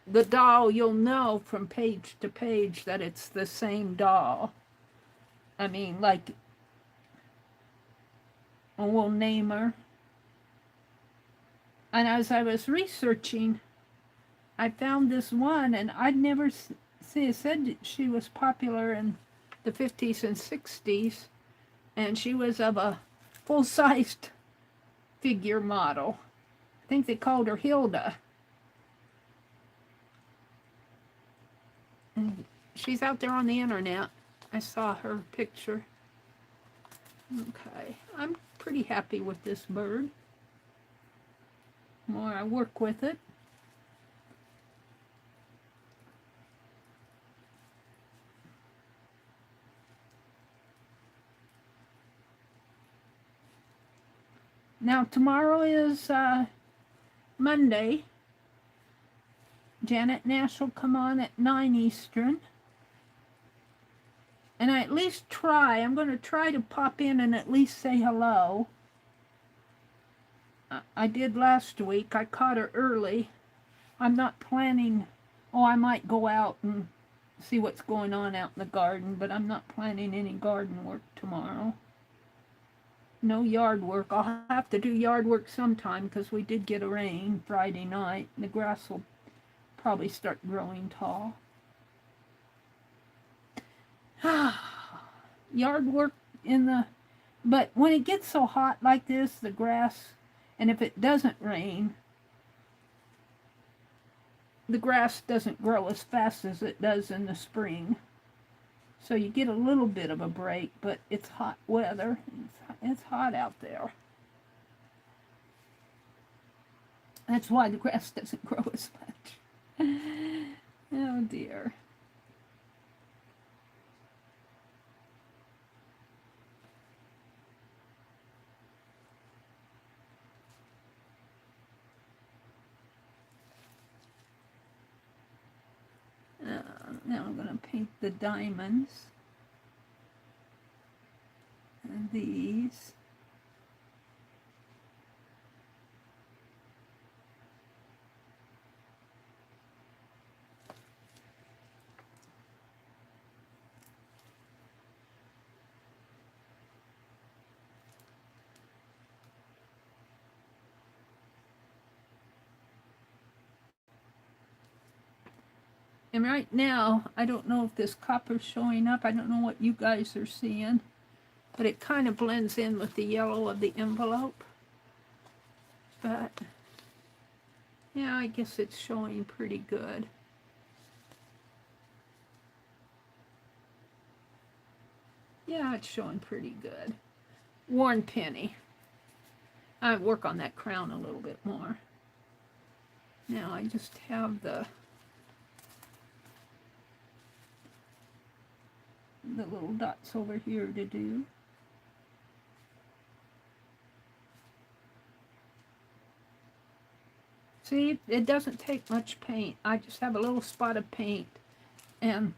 the doll. You'll know from page to page that it's the same doll. I mean, like, we'll name her. And as I was researching, I found this one, and I'd never see it said she was popular in the 50s and 60s, and she was of a full-sized figure model. I think they called her Hilda. And she's out there on the internet. I saw her picture. Okay, I'm pretty happy with this bird. The more I work with it, now tomorrow is Monday. Janet Nash will come on at 9 Eastern. And I at least try. I'm going to try to pop in and at least say hello. I did last week. I caught her early. I'm not planning. Oh, I might go out and see what's going on out in the garden, but I'm not planning any garden work tomorrow. No yard work. I'll have to do yard work sometime because we did get a rain Friday night. And the grass will probably start growing tall. Yard work but when it gets so hot like this, the grass, and if it doesn't rain, the grass doesn't grow as fast as it does in the spring. So you get a little bit of a break, but it's hot weather. It's hot out there. That's why the grass doesn't grow as much. Oh dear. Now I'm going to paint the diamonds. And these. And right now, I don't know if this copper's showing up. I don't know what you guys are seeing. But it kind of blends in with the yellow of the envelope. But, yeah, I guess it's showing pretty good. Yeah, it's showing pretty good. Worn penny. I work on that crown a little bit more. Now I just have the little dots over here to do. See, it doesn't take much paint. I just have a little spot of paint and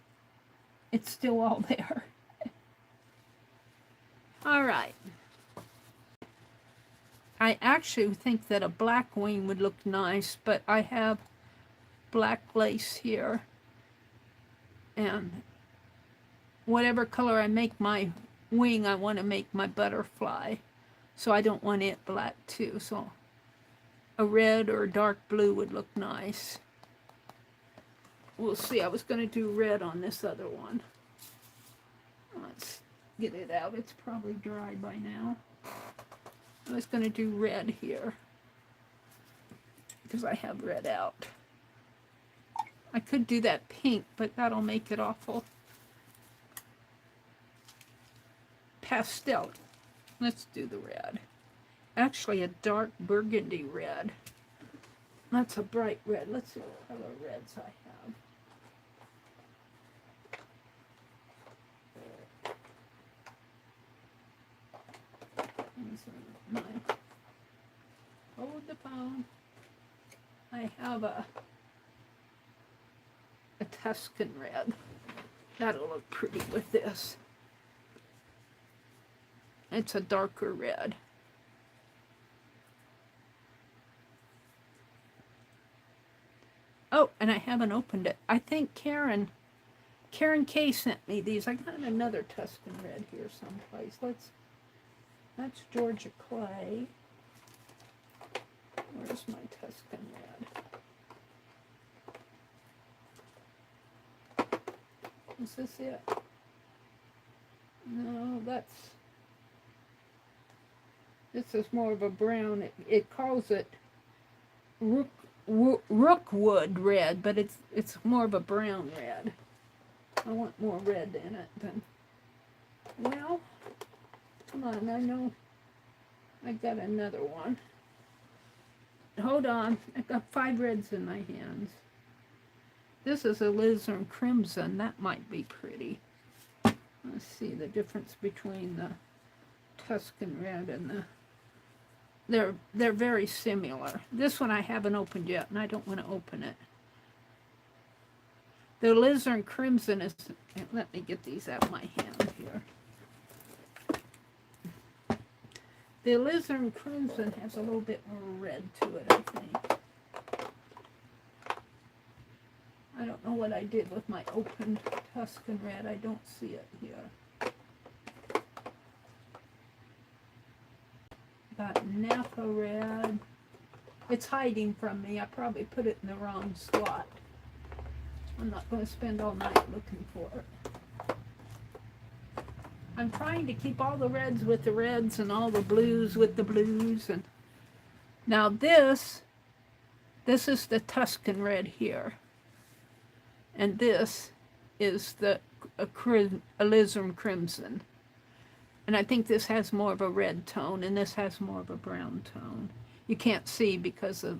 it's still all there. All right. I actually think that a black wing would look nice, but I have black lace here. And whatever color I make my wing, I want to make my butterfly. So I don't want it black too. So a red or a dark blue would look nice. We'll see. I was going to do red on this other one. Let's get it out. It's probably dry by now. I was going to do red here because I have red out. I could do that pink, but that'll make it awful pastel. Let's do the red. Actually, a dark burgundy red. That's a bright red. Let's see what color reds I have. Hold the phone. I have a Tuscan red. That'll look pretty with this. It's a darker red. Oh, and I haven't opened it. I think Karen K sent me these. I got another Tuscan red here someplace. That's Georgia Clay. Where's my Tuscan red? Is this it? No, this is more of a brown. It calls it Rookwood red, but it's more of a brown red. I want more red in it than, well, come on, I know I got another one. Hold on, I've got 5 reds in my hands. This is a alizarin crimson. That might be pretty. Let's see the difference between the Tuscan red and the... They're very similar. This one I haven't opened yet, and I don't want to open it. The alizarin crimson is... Let me get these out of my hand here. The alizarin crimson has a little bit more red to it, I think. I don't know what I did with my opened Tuscan red. I don't see it here. Got Napa red. It's hiding from me. I probably put it in the wrong slot. I'm not going to spend all night looking for it. I'm trying to keep all the reds with the reds and all the blues with the blues. And now this is the Tuscan red here. And this is the alizarin crimson. And I think this has more of a red tone, and this has more of a brown tone. You can't see because of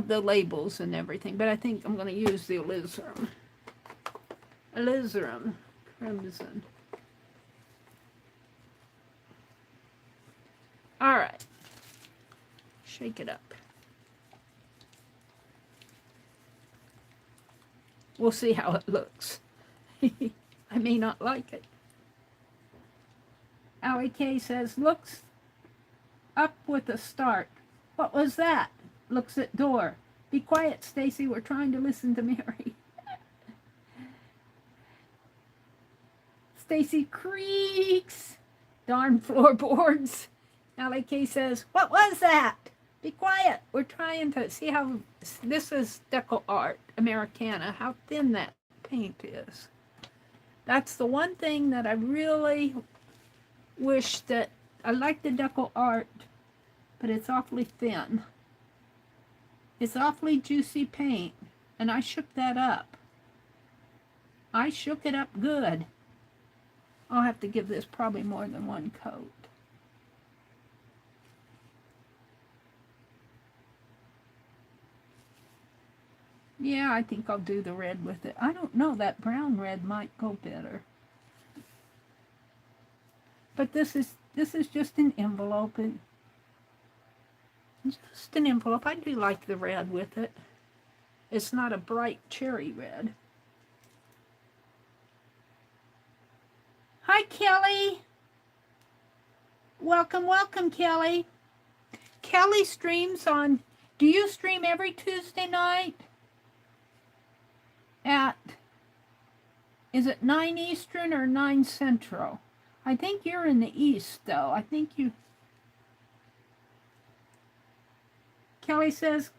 the labels and everything, but I think I'm going to use the alizarin. Alizarin crimson. All right. Shake it up. We'll see how it looks. I may not like it. Allie K says, looks up with a start. What was that? Looks at door. Be quiet, Stacy. We're trying to listen to Meri. Stacy creaks. Darn floorboards. Allie K says, what was that? Be quiet. We're trying to see how... This is Deco Art Americana, how thin that paint is. That's the one thing that I really wish that... I like the Deco Art, but it's awfully thin. It's awfully juicy paint, and I shook that up. I shook it up good. I'll have to give this probably more than one coat. Yeah, I think I'll do the red with it. I don't know, that brown red might go better. But this is just an envelope. Just an envelope. I do like the red with it. It's not a bright cherry red. Hi, Kelly. Welcome, welcome, Kelly. Kelly streams on... Do you stream every Tuesday night? At Is it 9 Eastern or 9 Central? I think you're in the East, though. I think you... Kelly says,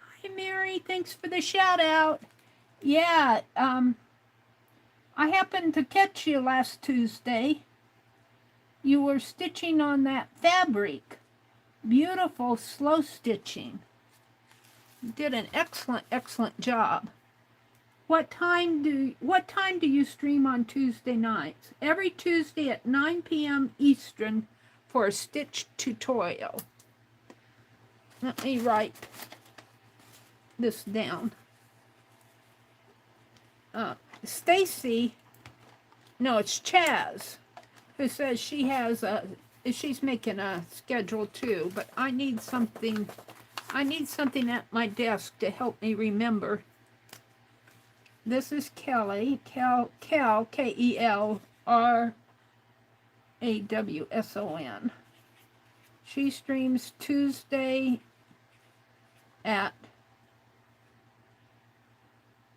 "Hi, Meri. Thanks for the shout-out." Yeah, I happened to catch you last Tuesday. You were stitching on that fabric. Beautiful slow stitching. You did an excellent, excellent job. What time do you stream on Tuesday nights? Every Tuesday at 9 p.m. Eastern for a stitch tutorial. Let me write this down. Stacy, no, it's Chaz, who says she's making a schedule too, but I need something at my desk to help me remember. This is Kelly, Kel, K-E-L-R-A-W-S-O-N. She streams Tuesday at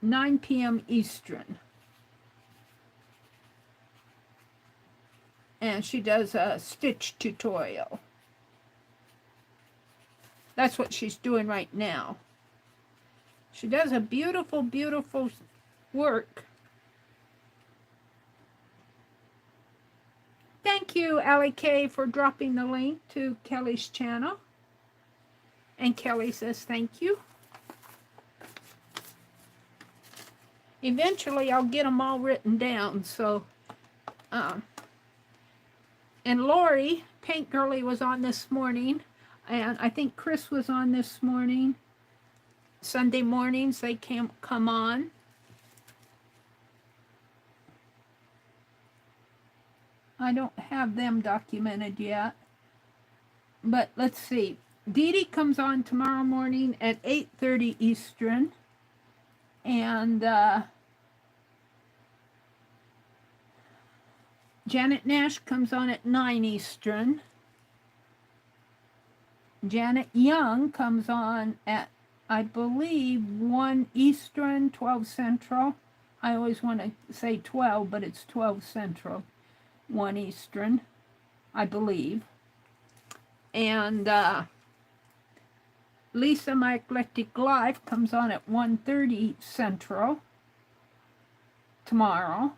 9 p.m. Eastern. And she does a stitch tutorial. That's what she's doing right now. She does a beautiful, beautiful work. Thank you, Allie K, for dropping the link to Kelly's channel. And Kelly says thank you. Eventually, I'll get them all written down. So, and Lori, Paint Girly, was on this morning. And I think Chris was on this morning. Sunday mornings, they can't come on. I don't have them documented yet. But let's see. Dee Dee comes on tomorrow morning at 8:30 Eastern. And Janet Nash comes on at 9 Eastern. Janet Young comes on at, I believe, 1 Eastern, 12 Central. I always want to say 12, but it's 12 Central, 1 Eastern, I believe. And Lisa, My Eclectic Life, comes on at 1:30 Central tomorrow.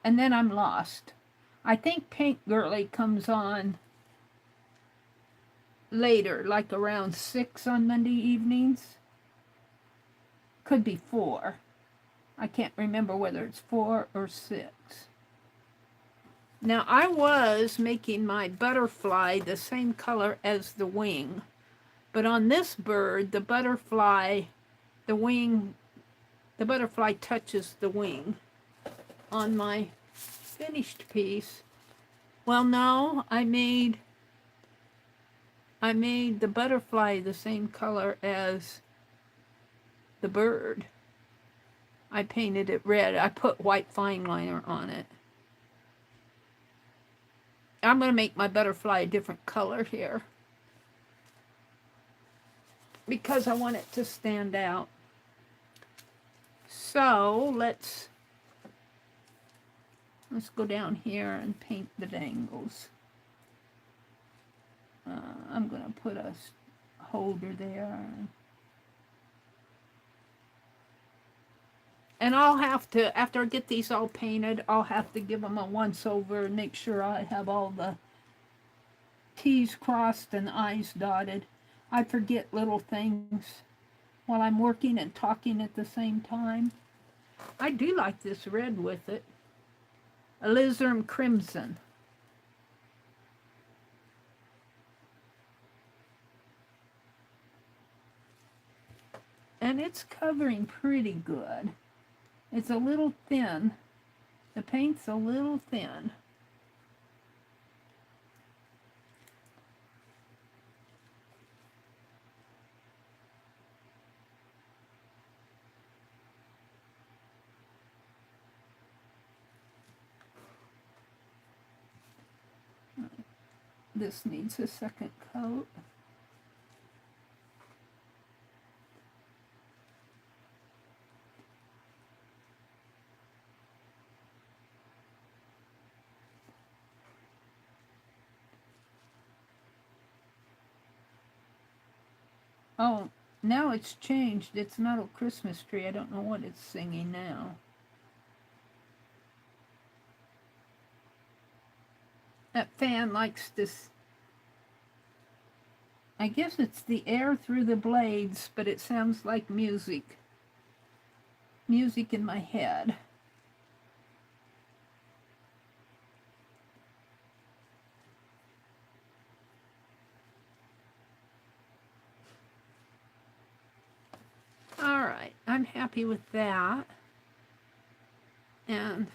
And then I'm lost. I think Paint Girly comes on later, like around 6 on Monday evenings. Could be 4. I can't remember whether it's 4 or 6. Now, I was making my butterfly the same color as the wing. But on this bird, the butterfly touches the wing. On my finished piece, well, no, I made the butterfly the same color as the bird. I painted it red. I put white fine liner on it. I'm going to make my butterfly a different color here, because I want it to stand out. So let's go down here and paint the dangles. I'm going to put a holder there. And I'll have to, after I get these all painted, I'll have to give them a once-over and make sure I have all the T's crossed and I's dotted. I forget little things while I'm working and talking at the same time. I do like this red with it. Alizarin Crimson. And it's covering pretty good. It's a little thin. The paint's a little thin. This needs a second coat. Oh, now it's changed. It's not a Christmas tree. I don't know what it's singing now. That fan likes this. I guess it's the air through the blades, but it sounds like music. Music in my head. Alright, I'm happy with that. And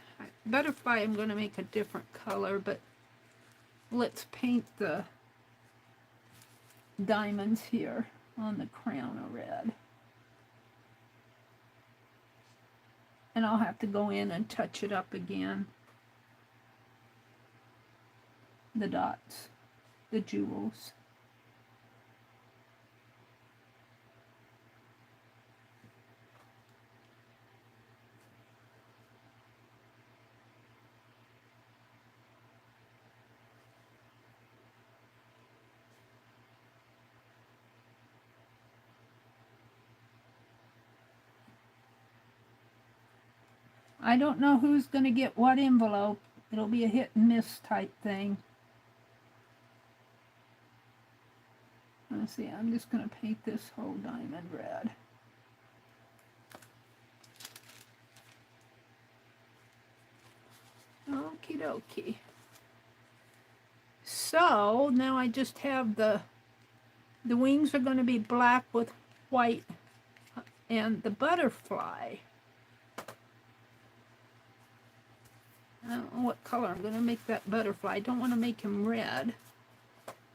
butterfly I'm going to make a different color, but let's paint the diamonds here on the crown of red. And I'll have to go in and touch it up again. The dots, the jewels. I don't know who's going to get what envelope. It'll be a hit and miss type thing. Let's see, I'm just going to paint this whole diamond red. Okie dokie. So now I just have the wings are going to be black with white and the butterfly. I don't know what color I'm going to make that butterfly. I don't want to make him red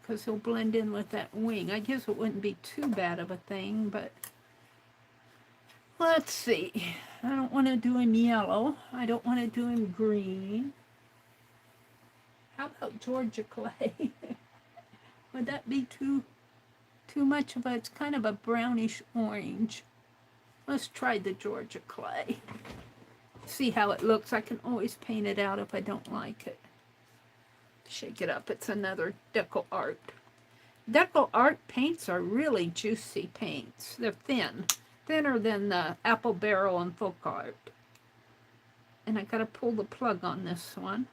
because he'll blend in with that wing. I guess it wouldn't be too bad of a thing, but let's see. I don't want to do him yellow. I don't want to do him green. How about Georgia clay? Would that be too much of a, it's kind of a brownish orange. Let's try the Georgia clay. See how it looks. I can always paint it out if I don't like it. Shake it up. It's another Deco Art. Deco Art paints are really juicy paints. They're thin. Thinner than the Apple Barrel and Folk Art. And I gotta pull the plug on this one.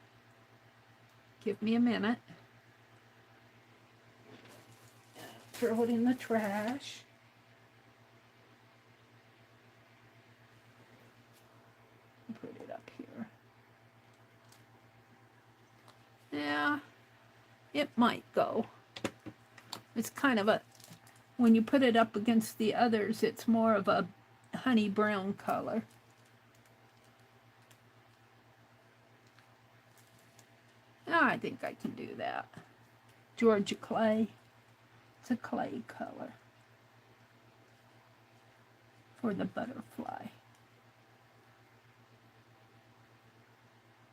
Give me a minute. Throw it in the trash. Put it up here. Yeah, it might go. It's kind of a, when you put it up against the others, it's more of a honey brown color. I think I can do that. Georgia clay. It's a clay color for the butterfly.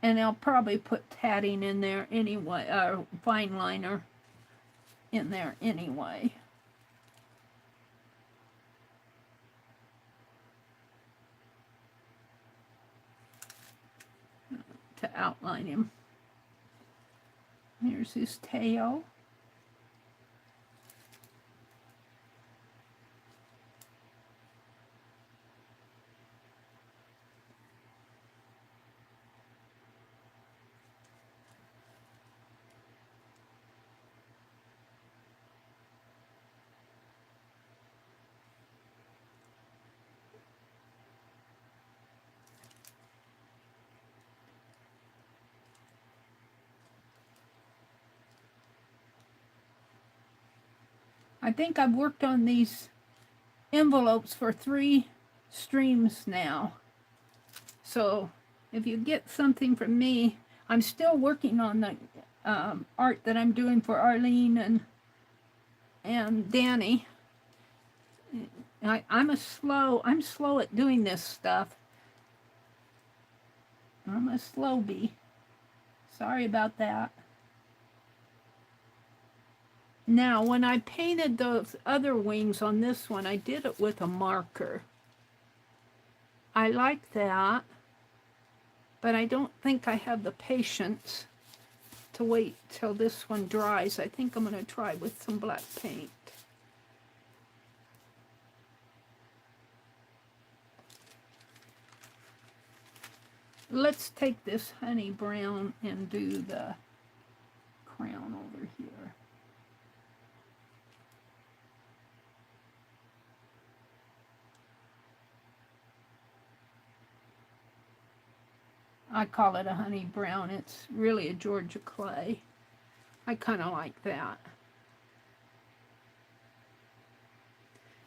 And I'll probably put tatting in there anyway, or fine liner in there anyway. To outline him. Here's his tail. I think I've worked on these envelopes for 3 streams now. So if you get something from me, I'm still working on the art that I'm doing for Arlene and Danny. I'm slow at doing this stuff. I'm a slow bee. Sorry about that. Now, when I painted those other wings on this one, I did it with a marker. I like that, but I don't think I have the patience to wait till this one dries. I think I'm going to try with some black paint. Let's take this honey brown and do the crown over here. I call it a honey brown. It's really a Georgia clay. I kind of like that.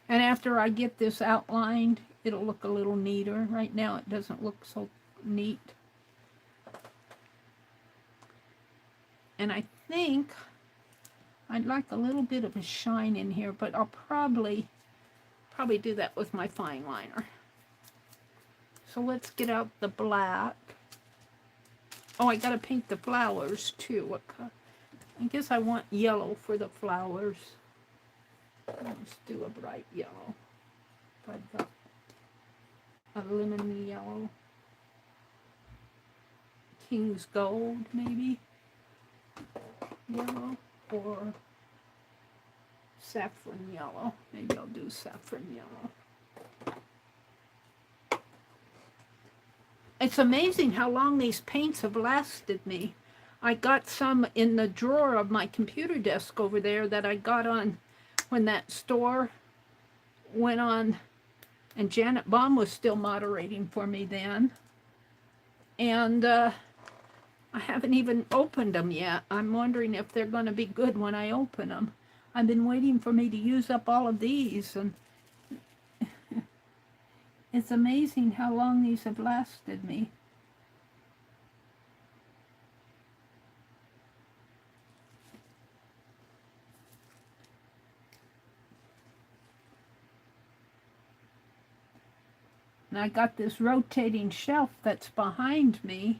And after I get this outlined, it'll look a little neater. Right now it doesn't look so neat. And I think I'd like a little bit of a shine in here, but I'll probably do that with my fine liner. So let's get out the black. Oh, I gotta paint the flowers too. What color? I guess I want yellow for the flowers. Let's do a bright yellow. I've got a lemon yellow. King's gold, maybe. Yellow or saffron yellow. Maybe I'll do saffron yellow. It's amazing how long these paints have lasted me. I got some in the drawer of my computer desk over there that I got on when that store went on, and Janet Baum was still moderating for me then. And I haven't even opened them yet. I'm wondering if they're going to be good when I open them. I've been waiting for me to use up all of these, and it's amazing how long these have lasted me. And I got this rotating shelf that's behind me.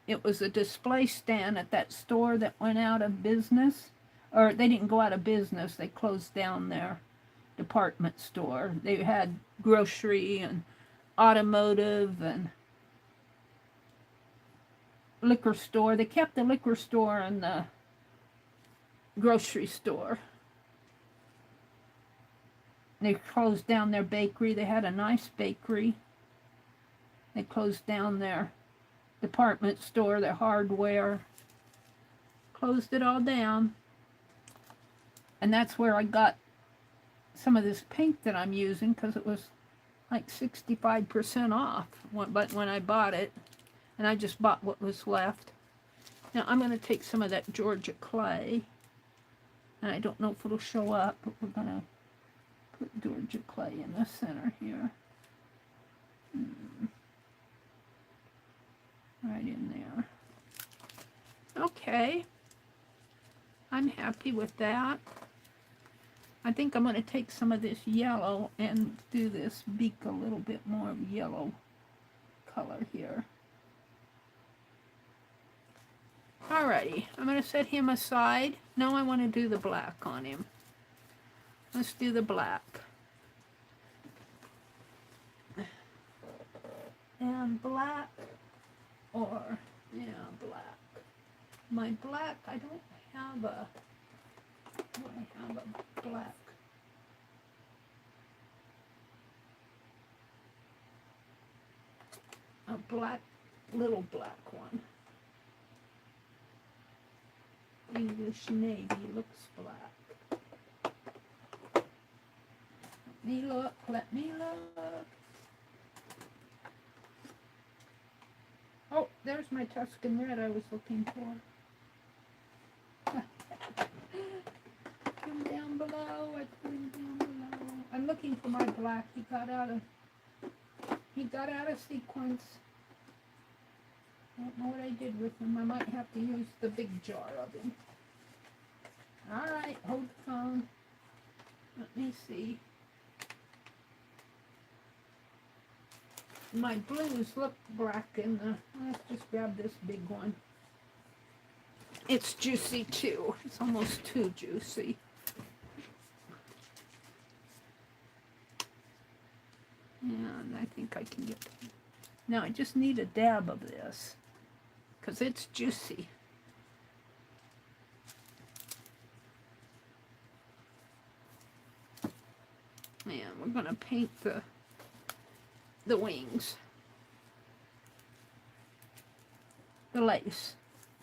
It was a display stand at that store that went out of business. Or they didn't go out of business, they closed down their department store. They had grocery and automotive and liquor store. They kept the liquor store and the grocery store. They closed down their bakery. They had a nice bakery. They closed down their department store, their hardware. Closed it all down. And that's where I got some of this paint that I'm using, because it was like 65% off when I bought it. And I just bought what was left. Now I'm going to take some of that Georgia clay. And I don't know if it'll show up, but we're going to put Georgia clay in the center here. Right in there. Okay. I'm happy with that. I think I'm going to take some of this yellow and do this beak a little bit more yellow color here. Alrighty, I'm going to set him aside. Now I want to do the black on him. Let's do the black. And black, or, yeah, black. My black, I don't have a, do I have a black? A black, little black one. English navy looks black. Let me look, let me look. Oh, there's my Tuscan red I was looking for. Come down below, I put him down below. I'm looking for my black. He got out of sequence. I don't know what I did with him. I might have to use the big jar of him. Alright, hold the phone. Let me see. My blues look black in the... Let's just grab this big one. It's juicy too. It's almost too juicy. And I think I can get... Now I just need a dab of this, because it's juicy. And we're going to paint the wings. the lace.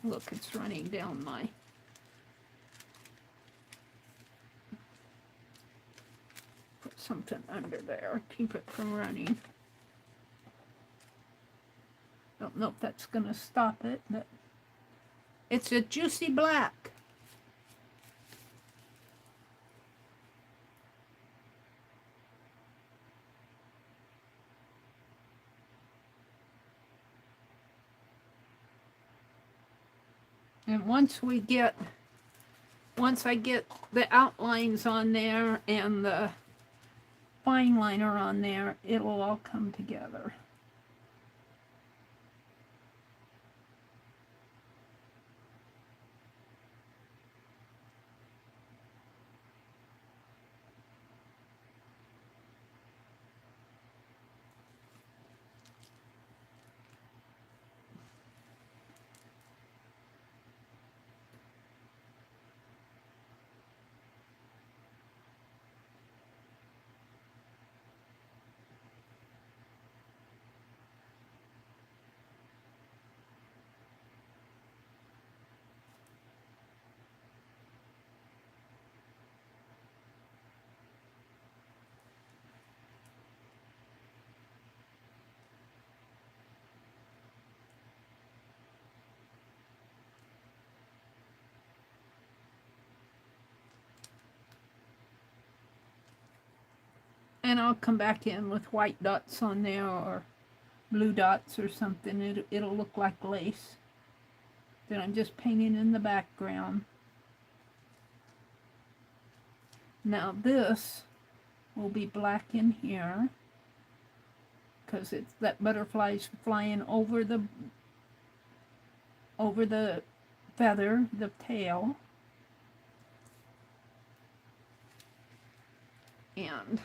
Look, it's running down my... Put something under there, keep it from running. Don't know if that's going to stop it, but it's a juicy black. And once I get the outlines on there and the fine liner on there, it'll all come together. And I'll come back in with white dots on there or blue dots or something. It'll look like lace. Then I'm just painting in the background. Now this will be black in here because it's that butterfly's flying over the feather, the tail. And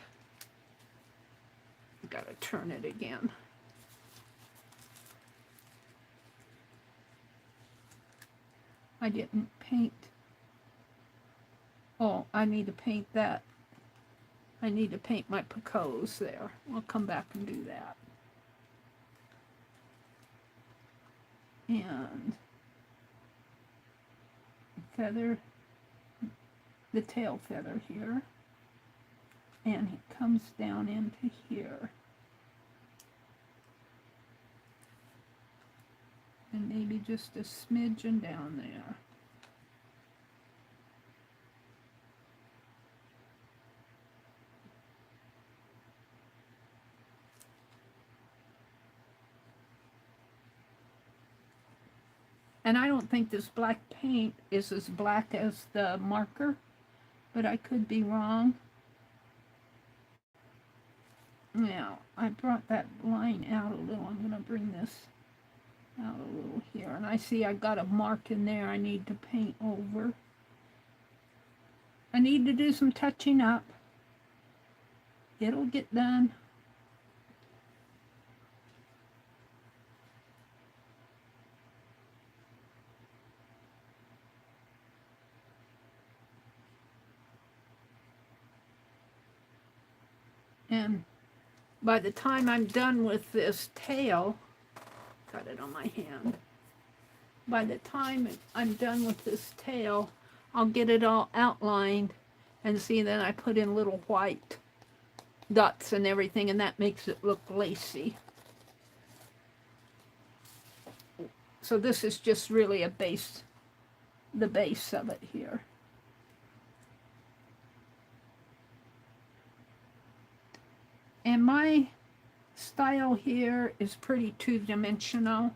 gotta turn it again. I didn't paint. Oh, I need to paint that. I need to paint my Picasso there. I'll come back and do that. And feather, the tail feather here. And it comes down into here. And maybe just a smidgen down there. And I don't think this black paint is as black as the marker, but I could be wrong. Now, I brought that line out a little. I'm going to bring this out a little here. And I see I got a mark in there I need to paint over. I need to do some touching up. It'll get done. And by the time I'm done with this tail, got it on my hand. By the time I'm done with this tail, I'll get it all outlined, and see, then I put in little white dots and everything, and that makes it look lacy. So this is just really a base, the base of it here. And my style here is pretty two-dimensional.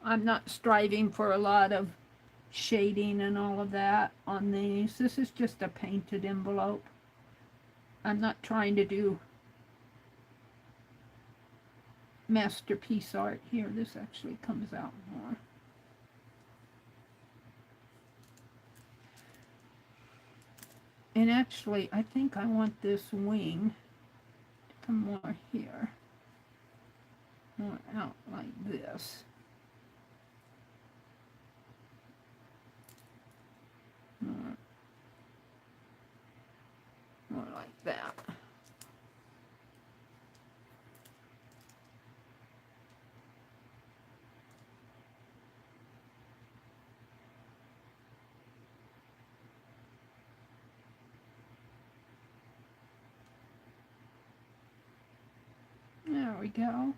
I'm not striving for a lot of shading and all of that on these. This is just a painted envelope. I'm not trying to do masterpiece art here. This actually comes out more. And actually, I think I want this wing to come more here. More out like this. More like that. There we go.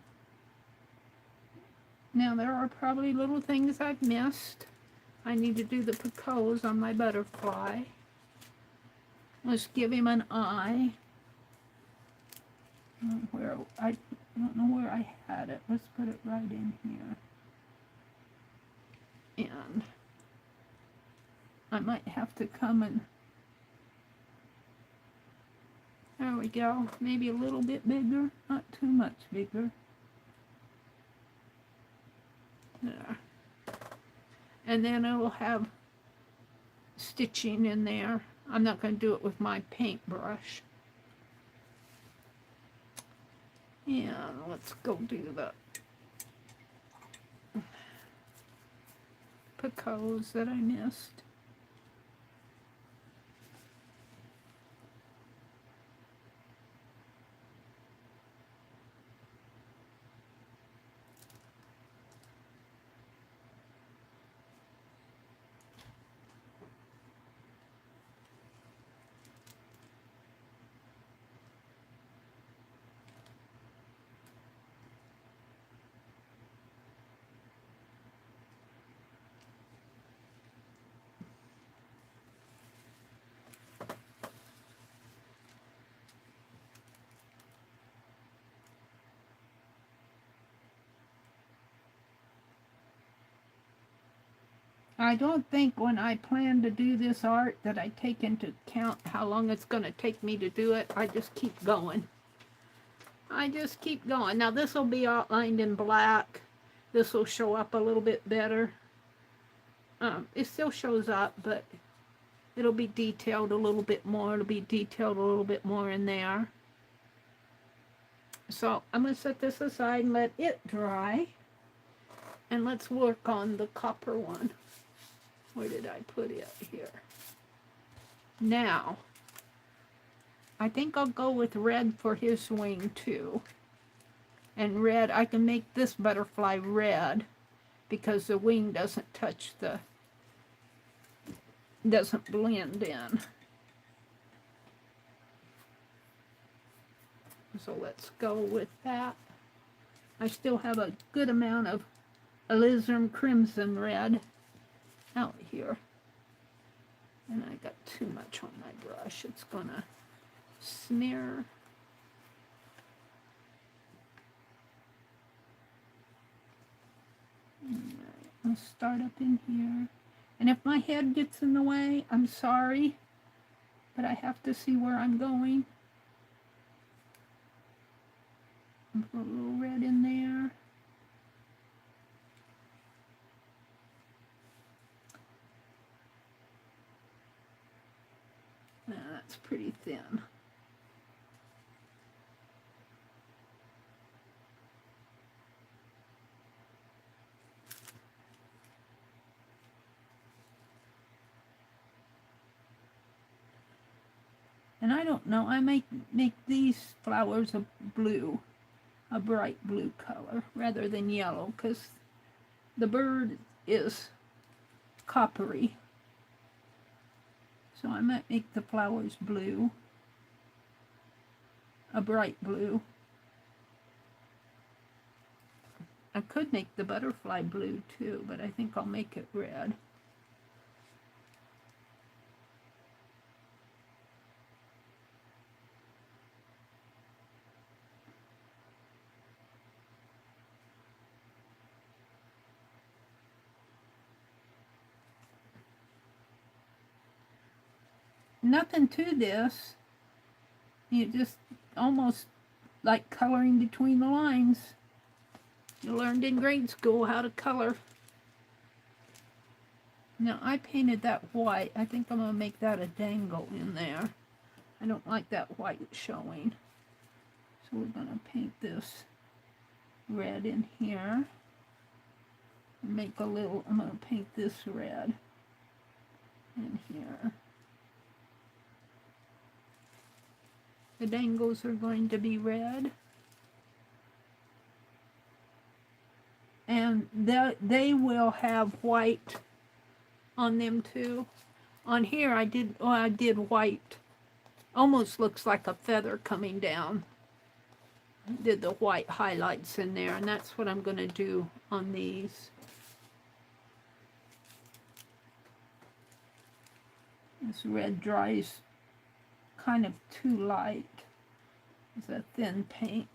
Now there are probably little things I've missed. I need to do the Picasso on my butterfly. Let's give him an eye. Where I don't know where I had it. Let's put it right in here. And I might have to come and, there we go. Maybe a little bit bigger, not too much bigger. There. And then it will have stitching in there. I'm not going to do it with my paintbrush. And let's go do the Picasso that I missed. I don't think when I plan to do this art that I take into account how long it's going to take me to do it. I just keep going. I just keep going. Now this will be outlined in black. This will show up a little bit better. It still shows up, but it'll be detailed a little bit more. It'll be detailed a little bit more in there. So I'm going to set this aside and let it dry. And let's work on the copper one. Where did I put it? Here. Now, I think I'll go with red for his wing too. And red, I can make this butterfly red because the wing doesn't touch the, doesn't blend in. So let's go with that. I still have a good amount of alizarin crimson red out here. And I got too much on my brush. It's gonna smear. Alright, I'll start up in here. And if my head gets in the way, I'm sorry, but I have to see where I'm going. Put a little red in there. Now that's pretty thin. And I don't know, I might make these flowers a blue, a bright blue color rather than yellow, because the bird is coppery. So I might make the flowers blue, a bright blue. I could make the butterfly blue too, but I think I'll make it red. Nothing to this. You just almost like coloring between the lines. You learned in grade school how to color. Now I painted that white. I think I'm going to make that a dangle in there. I don't like that white showing. So we're going to paint this red in here. Make a little, I'm going to paint this red in here. The dangles are going to be red. And they will have white on them too. On here I did white. Almost looks like a feather coming down. did the white highlights in there, and that's what I'm going to do on these. This red dries kind of too light. It's a thin paint.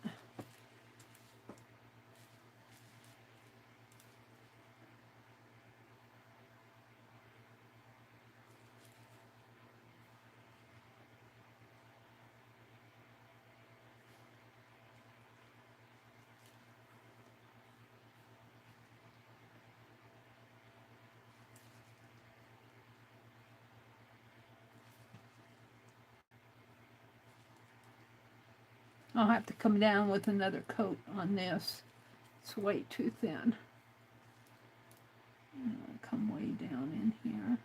I'll have to come down with another coat on this. It's way too thin. I'll come way down in here.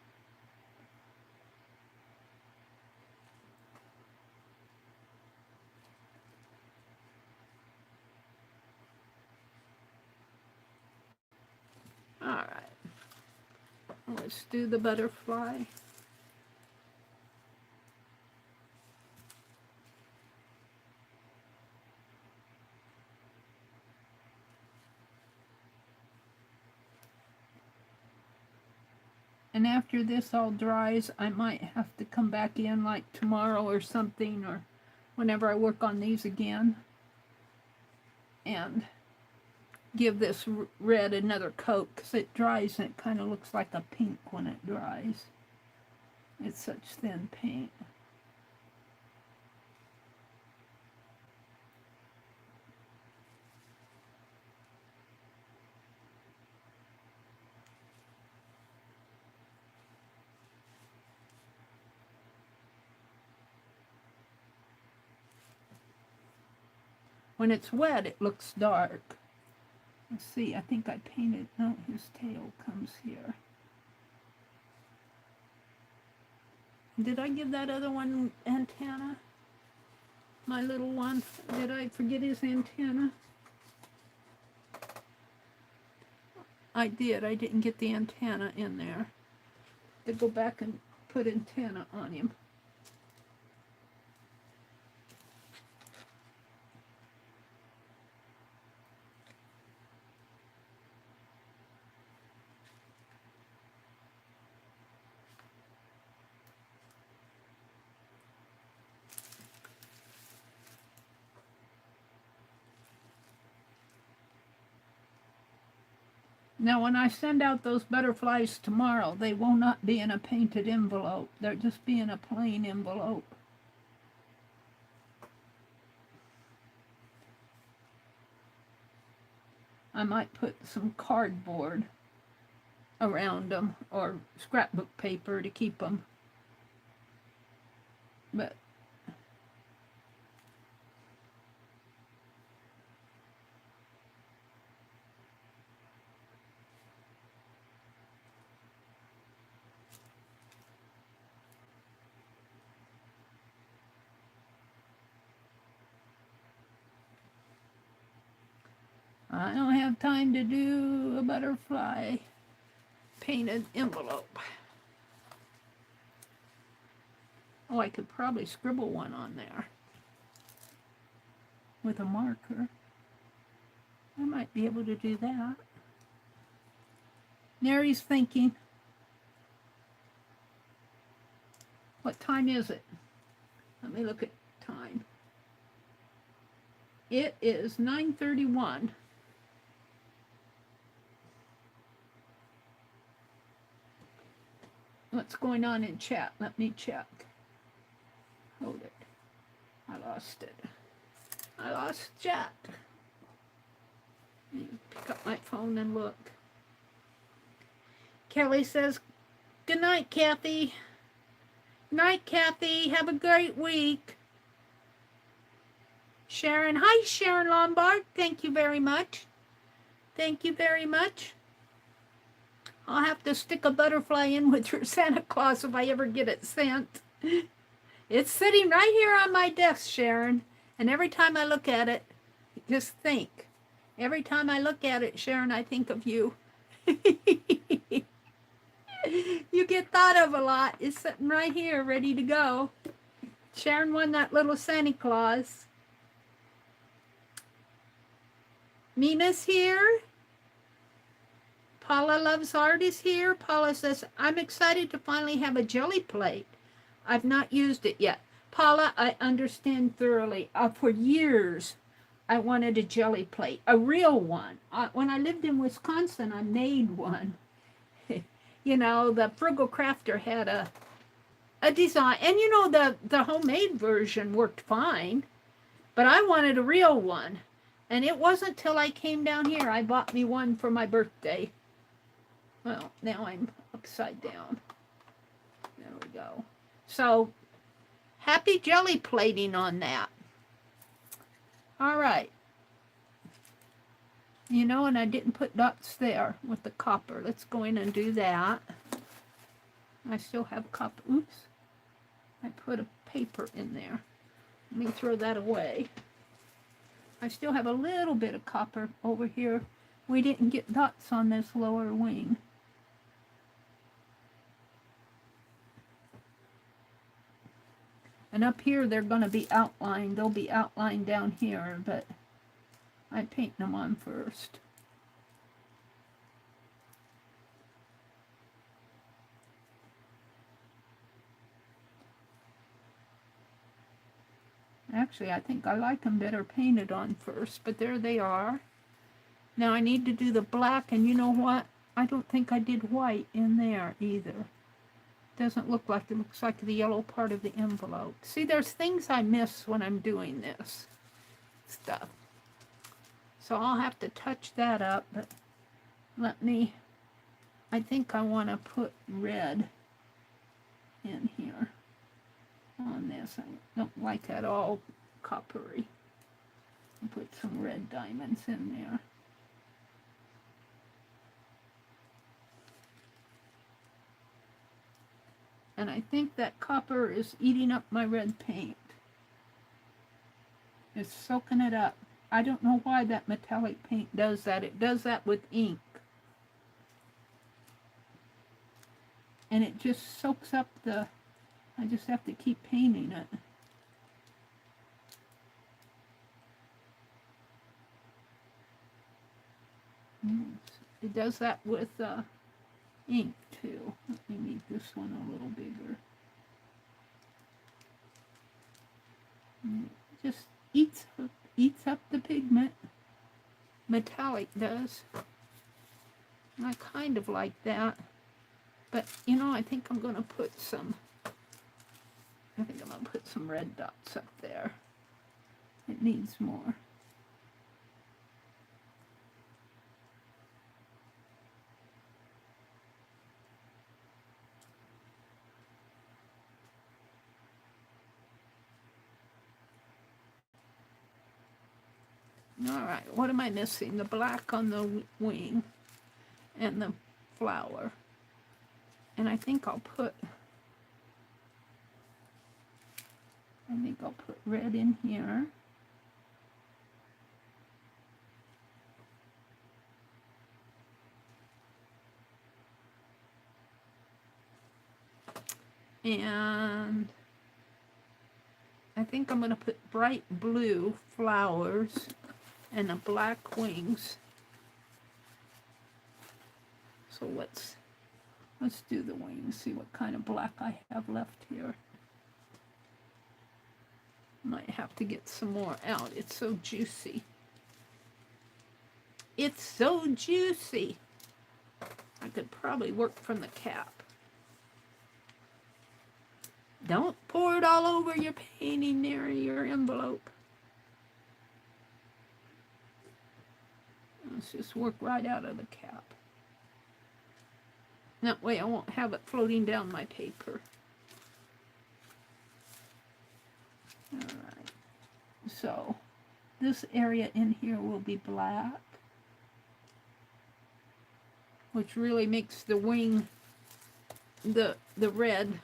All right. Let's do the butterfly. And after this all dries, I might have to come back in like tomorrow or something, or whenever I work on these again, and give this red another coat, because it dries and it kind of looks like a pink when it dries. It's such thin paint. When it's wet, it looks dark. Let's see, I think I painted, no, his tail comes here. Did I give that other one antenna? My little one? Did I forget his antenna? I did. I didn't get the antenna in there. To go back and put antenna on him. Now, when I send out those butterflies tomorrow, they will not be in a painted envelope. They'll just be in a plain envelope. I might put some cardboard around them, or scrapbook paper to keep them. But I don't have time to do a butterfly painted envelope. Oh, I could probably scribble one on there with a marker. I might be able to do that. Meri's thinking. What time is it? Let me look at time. It is 9:31. What's going on in chat? Let me check. Hold it. I lost it. I lost chat. Let me pick up my phone and look. Kelly says, good night, Kathy. Night, Kathy. Have a great week. Sharon. Hi, Sharon Lombard. Thank you very much. Thank you very much. I'll have to stick a butterfly in with your Santa Claus if I ever get it sent. It's sitting right here on my desk, Sharon. And every time I look at it, just think. Every time I look at it, Sharon, I think of you. You get thought of a lot. It's sitting right here, ready to go. Sharon won that little Santa Claus. Mina's here. Paula Loves Art is here. Paula says, I'm excited to finally have a jelly plate. I've not used it yet. Paula, I understand thoroughly. For years, I wanted a jelly plate, a real one. When I lived in Wisconsin, I made one. You know, the Frugal Crafter had a design. And, you know, the homemade version worked fine. But I wanted a real one. And it wasn't till I came down here I bought me one for my birthday. Well, now I'm upside down. There we go. So, happy jelly plating on that. All right. You know, and I didn't put dots there with the copper. Let's go in and do that. I still have copper. Oops. I put a paper in there. Let me throw that away. I still have a little bit of copper over here. We didn't get dots on this lower wing. And up here, they're going to be outlined. They'll be outlined down here, but I'm painting them on first. Actually, I think I like them better painted on first, but there they are. Now I need to do the black, and you know what? I don't think I did white in there either. Doesn't look like it. Looks like the yellow part of the envelope. See, there's things I miss when I'm doing this stuff. So I'll have to touch that up, but let me, I think I want to put red in here on this. I don't like that all coppery. I'll put some red diamonds in there. And I think that copper is eating up my red paint. It's soaking it up. I don't know why that metallic paint does that. It does that with ink. And it just soaks up the, I just have to keep painting it. It does that with ink too. Let me make this one a little bigger. It just eats up the pigment. Metallic does. I kind of like that. But, you know, I think I'm going to put some, red dots up there. It needs more. All right, what am I missing? The black on the wing and the flower. And I think I'll put red in here. And I think I'm going to put bright blue flowers and the black wings. So let's do the wings, see what kind of black I have left here. Might have to get some more out. It's so juicy. It's so juicy. I could probably work from the cap. Don't pour it all over your painting there in your envelope. Let's just work right out of the cap. That way I won't have it floating down my paper. Alright. So, this area in here will be black. Which really makes the wing, the red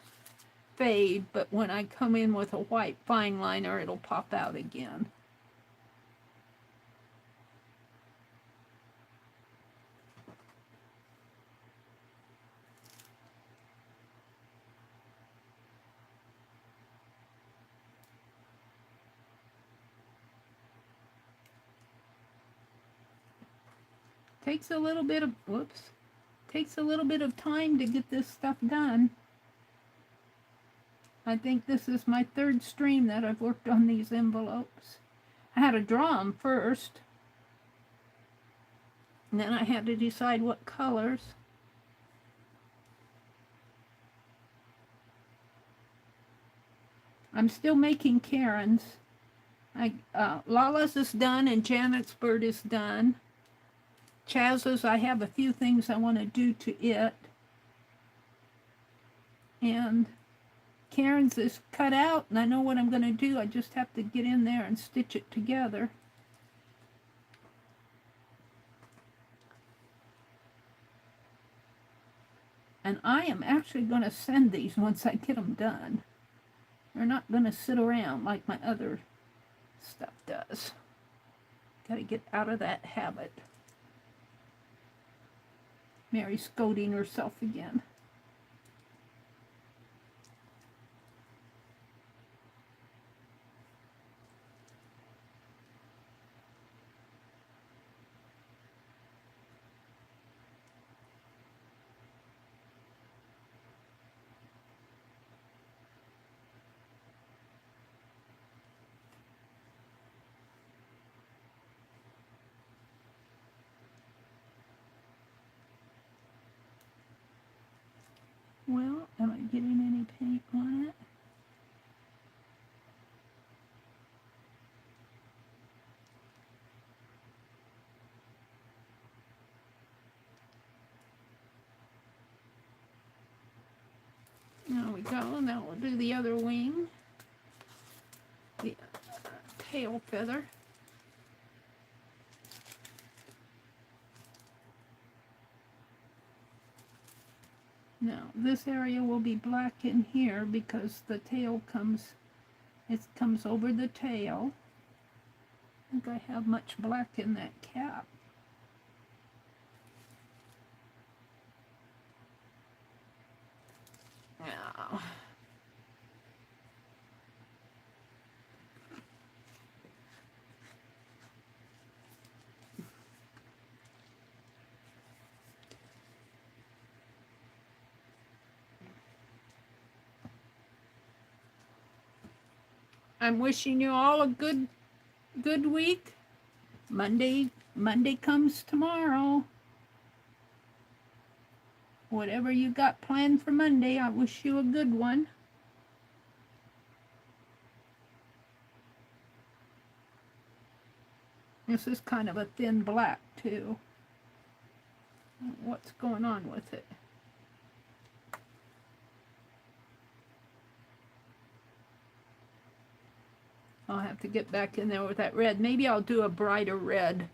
fade, but when I come in with a white fine liner, it'll pop out again. Takes a little bit of, whoops, takes a little bit of time to get this stuff done. I think this is my third stream that I've worked on these envelopes. I had to draw them first, and then I had to decide what colors. I'm still making Karen's. Lala's is done and Janet's bird is done. Chaz's, I have a few things I want to do to it. And Karen's is cut out and I know what I'm going to do. I just have to get in there and stitch it together. And I am actually going to send these once I get them done. They're not going to sit around like my other stuff does. Got to get out of that habit. Mary's scolding herself again. Well, am I getting any paint on it? There we go. Now we'll do the other wing. The tail feather. Now, this area will be black in here because the tail comes, it comes over the tail. I think I have much black in that cap. Now, I'm wishing you all a good week. Monday comes tomorrow. Whatever you got planned for Monday, I wish you a good one. This is kind of a thin black too. What's going on with it? I'll have to get back in there with that red. Maybe I'll do a brighter red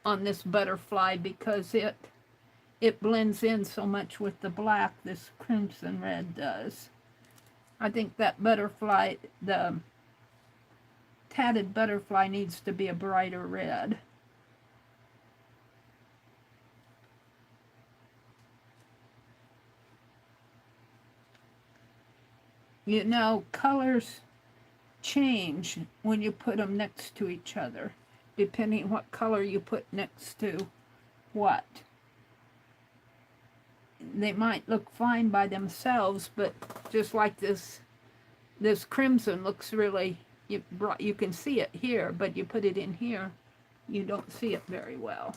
on this butterfly because it blends in so much with the black this crimson red does. I think that butterfly, the tatted butterfly, needs to be a brighter red. You know, colors change when you put them next to each other, depending what color you put next to what. They might look fine by themselves, but just like this crimson looks really, you can see it here, but you put it in here, you don't see it very well.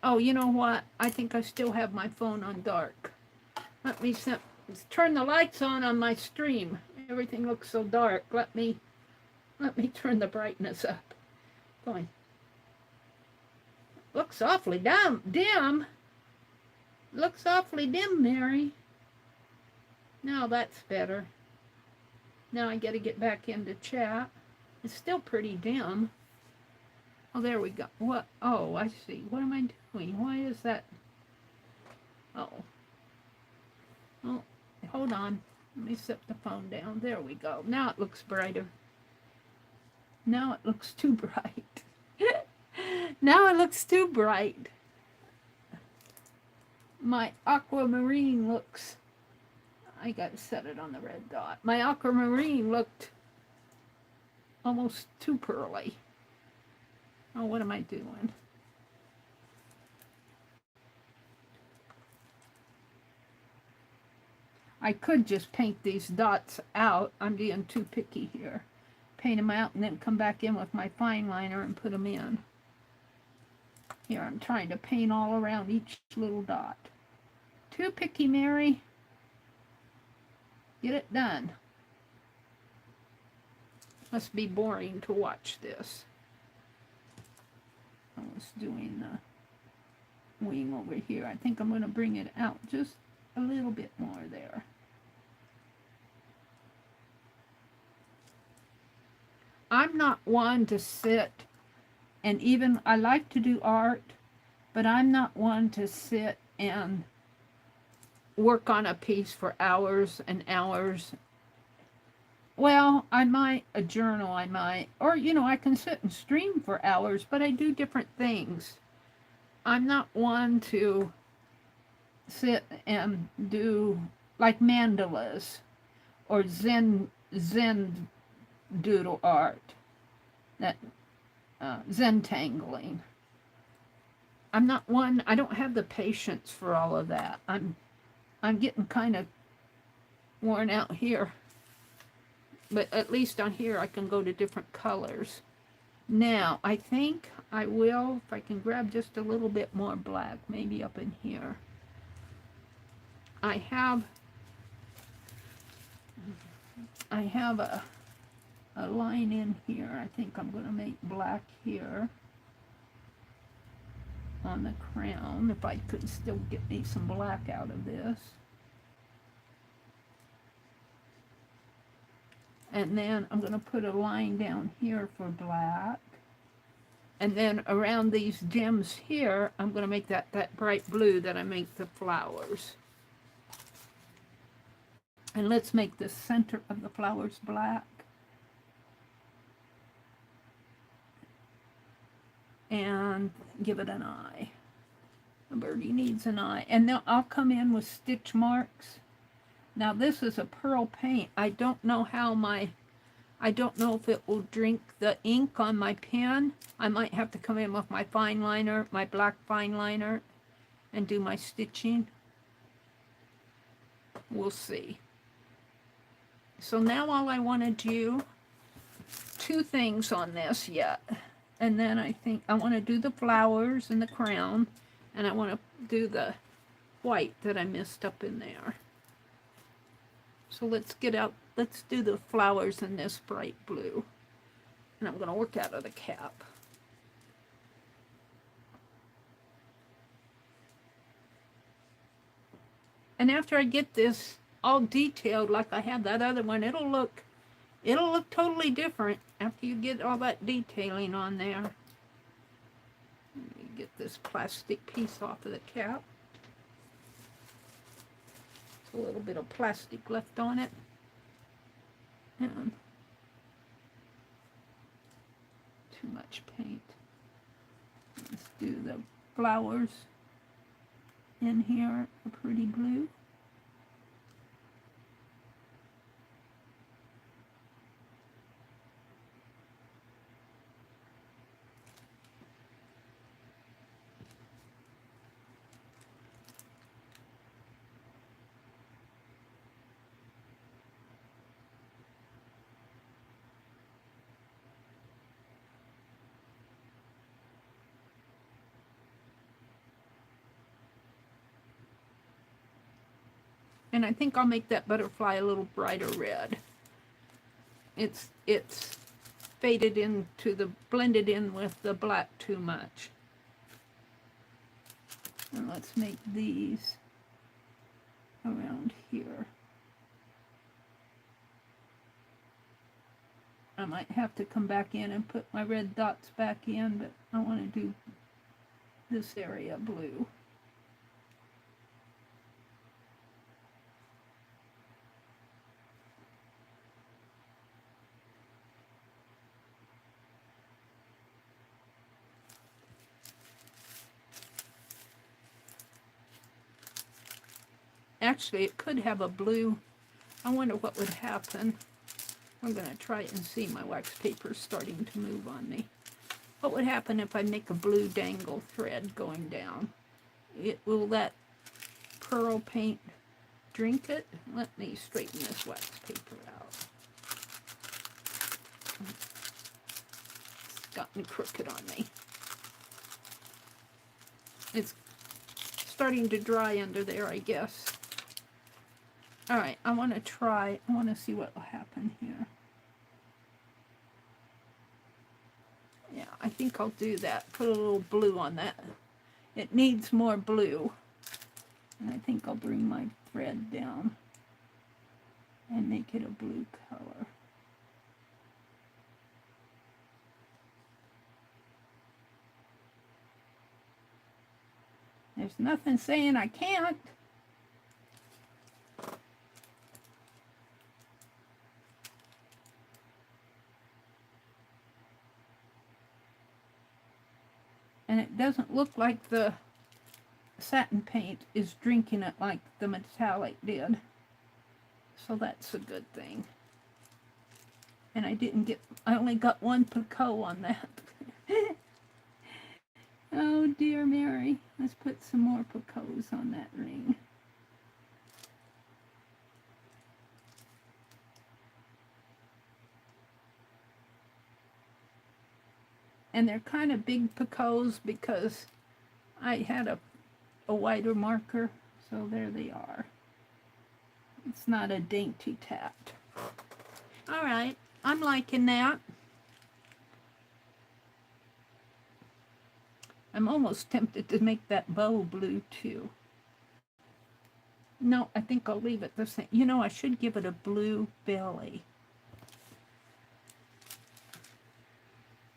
Oh, you know what? I think I still have my phone on dark. Let me turn the lights on my stream. Everything looks so dark. Let me turn the brightness up. Going. Looks awfully dim. Looks awfully dim, Mary. Now that's better. Now I got to get back into chat. It's still pretty dim. Oh, there we go. What? Oh, I see. What am I doing? Why is that? Oh, hold on. Let me set the phone down. There we go. Now it looks brighter. Now it looks too bright. Now it looks too bright. My aquamarine looks I got to set it on the red dot. My aquamarine looked almost too pearly. Oh, what am I doing? I could just paint these dots out. I'm being too picky here. Paint them out and then come back in with my fine liner and put them in. Here, I'm trying to paint all around each little dot. Too picky, Meri. Get it done. Must be boring to watch this. I was doing the wing over here. I think I'm going to bring it out just a little bit more there. I'm not one to sit and even, I like to do art, but I'm not one to sit and work on a piece for hours and hours. Well, I might, a journal I might, or, you know, I can sit and stream for hours, but I do different things. I'm not one to sit and do like mandalas or Zen doodle art, that Zentangling. I'm not one, I don't have the patience for all of that. I'm getting kind of worn out here. But at least on here I can go to different colors. Now, I think I will, if I can grab just a little bit more black, maybe up in here. I have a line in here. I think I'm going to make black here on the crown, if I could still get me some black out of this. And then I'm going to put a line down here for black. And then around these gems here, I'm going to make that bright blue that I make the flowers. And let's make the center of the flowers black. And give it an eye. The birdie needs an eye. And then I'll come in with stitch marks. Now this is a pearl paint. I don't know if it will drink the ink on my pen. I might have to come in with my fine liner, my black fine liner, and do my stitching. We'll see. So now all I want to do, two things on this yet. And then I think I want to do the flowers and the crown. And I want to do the white that I missed up in there. So let's do the flowers in this bright blue. And I'm going to work out of the cap. And after I get this all detailed like I have that other one, it'll look totally different after you get all that detailing on there. Let me get this plastic piece off of the cap. A little bit of plastic left on it. And too much paint. Let's do the flowers in here, a pretty blue. And I think I'll make that butterfly a little brighter red. It's faded into blended in with the black too much. And let's make these around here. I might have to come back in and put my red dots back in, but I want to do this area blue. Actually, it could have a blue I wonder what would happen. I'm going to try it and see. My wax paper is starting to move on me. What would happen if I make a blue dangle thread going down? Will that pearl paint drink it? Let me straighten this wax paper out. It's gotten crooked on me. It's starting to dry under there, I guess. All right, I want to see what will happen here. Yeah, I think I'll do that. Put a little blue on that. It needs more blue. And I think I'll bring my thread down and make it a blue color. There's nothing saying I can't. And it doesn't look like the satin paint is drinking it like the metallic did. So that's a good thing. And I only got one Picasso on that. Oh dear Mary. Let's put some more Picassos on that ring. And they're kind of big Picassos because I had a wider marker, so there they are. It's not a dainty tat. All right, I'm liking that. I'm almost tempted to make that bow blue too. No, I think I'll leave it the same. You know, I should give it a blue belly.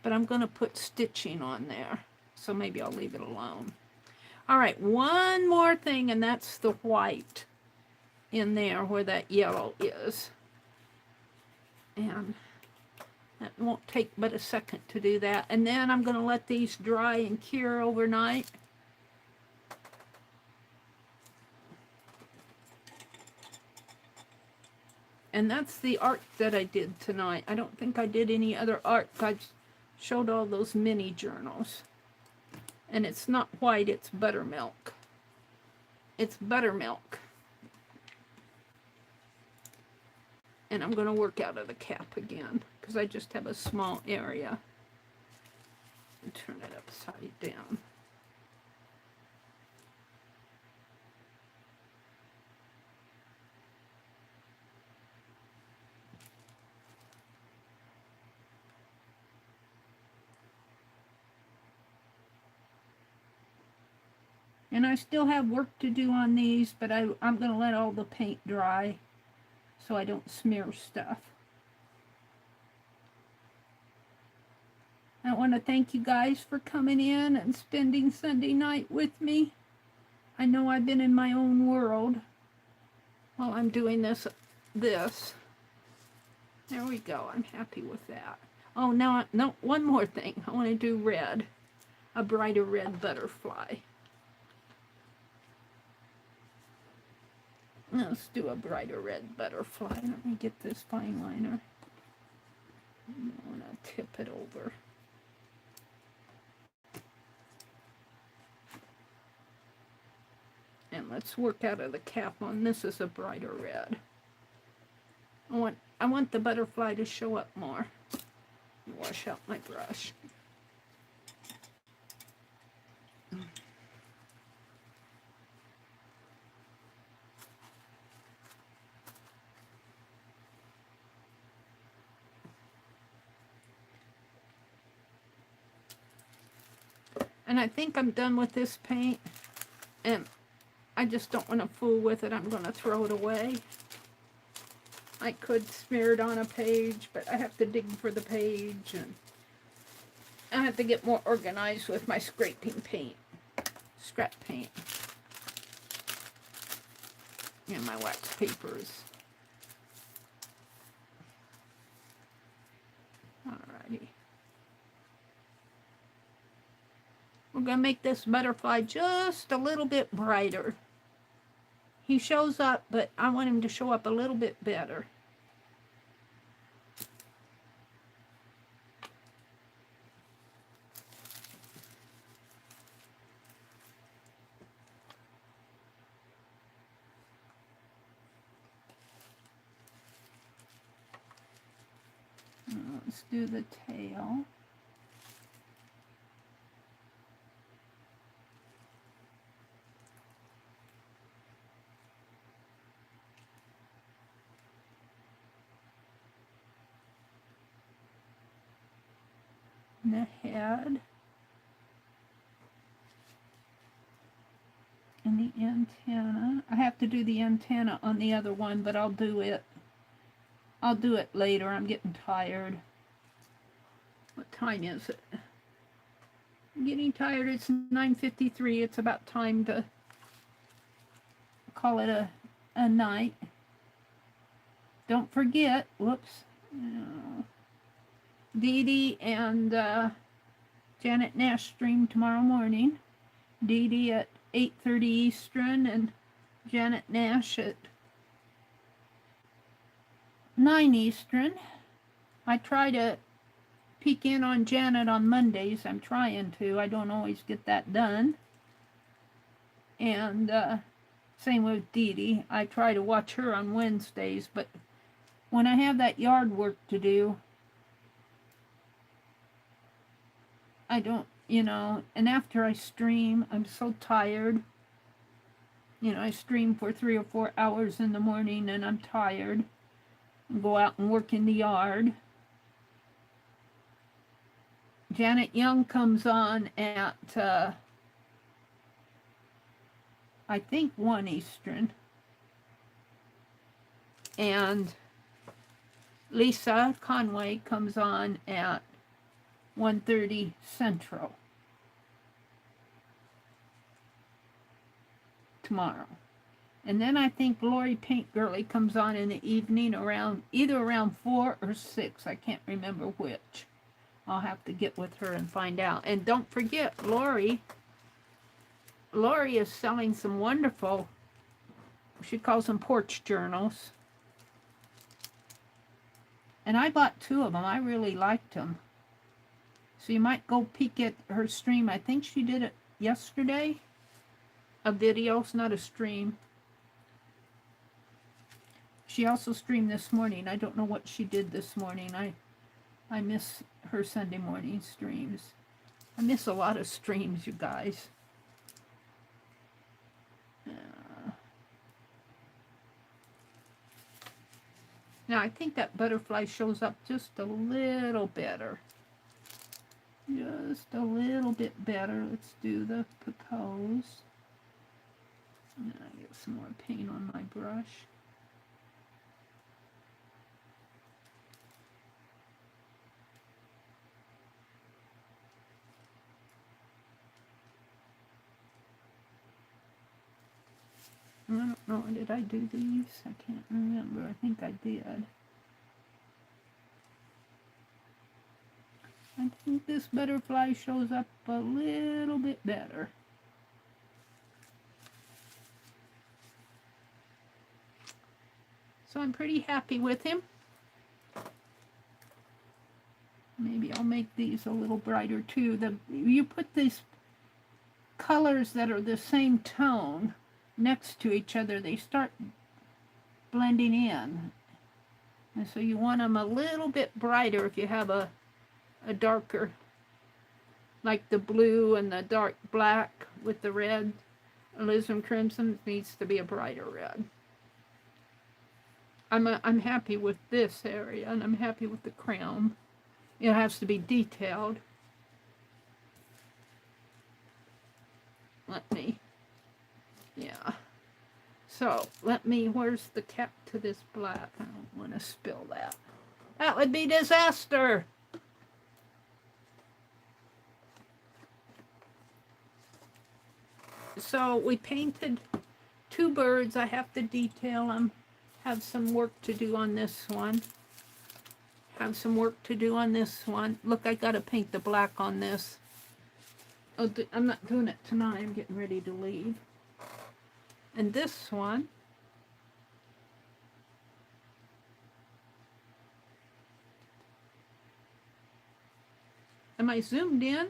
But I'm going to put stitching on there, so maybe I'll leave it alone. All right, one more thing, and that's the white in there where that yellow is. And that won't take but a second to do that. And then I'm going to let these dry and cure overnight. And that's the art that I did tonight. I don't think I did any other art. I showed all those mini journals. And it's not white, it's buttermilk. It's buttermilk. And I'm going to work out of the cap again because I just have a small area. And turn it upside down. And I still have work to do on these, but I'm going to let all the paint dry so I don't smear stuff. I want to thank you guys for coming in and spending Sunday night with me. I know I've been in my own world while I'm doing this. There we go. I'm happy with that. Oh, no, one more thing. I want to do red, a brighter red butterfly. Let's do a brighter red butterfly. Let me get this fine liner. I'm going to tip it over. And let's work out of the cap on this is a brighter red. I want the butterfly to show up more. Wash out my brush. And I think I'm done with this paint, and I just don't want to fool with it. I'm going to throw it away. I could smear it on a page, but I have to dig for the page, and I have to get more organized with my scrap paint. And my wax papers. Alrighty. We're going to make this butterfly just a little bit brighter. He shows up, but I want him to show up a little bit better. Let's do the tail. The head. And the antenna. I have to do the antenna on the other one, but I'll do it. I'll do it later. I'm getting tired. What time is it? I'm getting tired. It's 9:53. It's about time to call it a night. Don't forget, whoops, Dee Dee and Janet Nash stream tomorrow morning. Dee Dee at 8:30 Eastern and Janet Nash at 9 Eastern. I try to peek in on Janet on Mondays. I'm trying to. I don't always get that done. And same with Dee Dee. I try to watch her on Wednesdays, but when I have that yard work to do, I don't, and after I stream, I'm so tired. I stream for 3 or 4 hours in the morning and I'm tired. I go out and work in the yard. Janet Young comes on at, I think 1 Eastern. And Lisa Conway comes on at 1:30 Central tomorrow. And then I think Lori Paint Girly comes on in the evening either around 4 or 6. I can't remember which. I'll have to get with her and find out. And don't forget, Lori is selling some wonderful, she calls them porch journals. And I bought 2 of them. I really liked them. So you might go peek at her stream. I think she did it yesterday. A video, it's not a stream. She also streamed this morning. I don't know what she did this morning. I miss her Sunday morning streams. I miss a lot of streams, you guys. Now, I think that butterfly shows up just a little better. Just a little bit better. Let's do the Picasso. I get some more paint on my brush. I don't know, did I do these? I can't remember. I think I did. I think this butterfly shows up a little bit better. So I'm pretty happy with him. Maybe I'll make these a little brighter too. You put these colors that are the same tone next to each other, they start blending in. And so you want them a little bit brighter if you have a darker, like the blue and the dark black with the red. Alizarin Crimson needs to be a brighter red. I'm happy with this area, and I'm happy with the crown. It has to be detailed. So, where's the cap to this black? I don't want to spill that. That would be disaster. So, we painted 2 birds. I have to detail them. Have some work to do on this one. Look, I got to paint the black on this. Oh, I'm not doing it tonight. I'm getting ready to leave. And this one, am I zoomed in?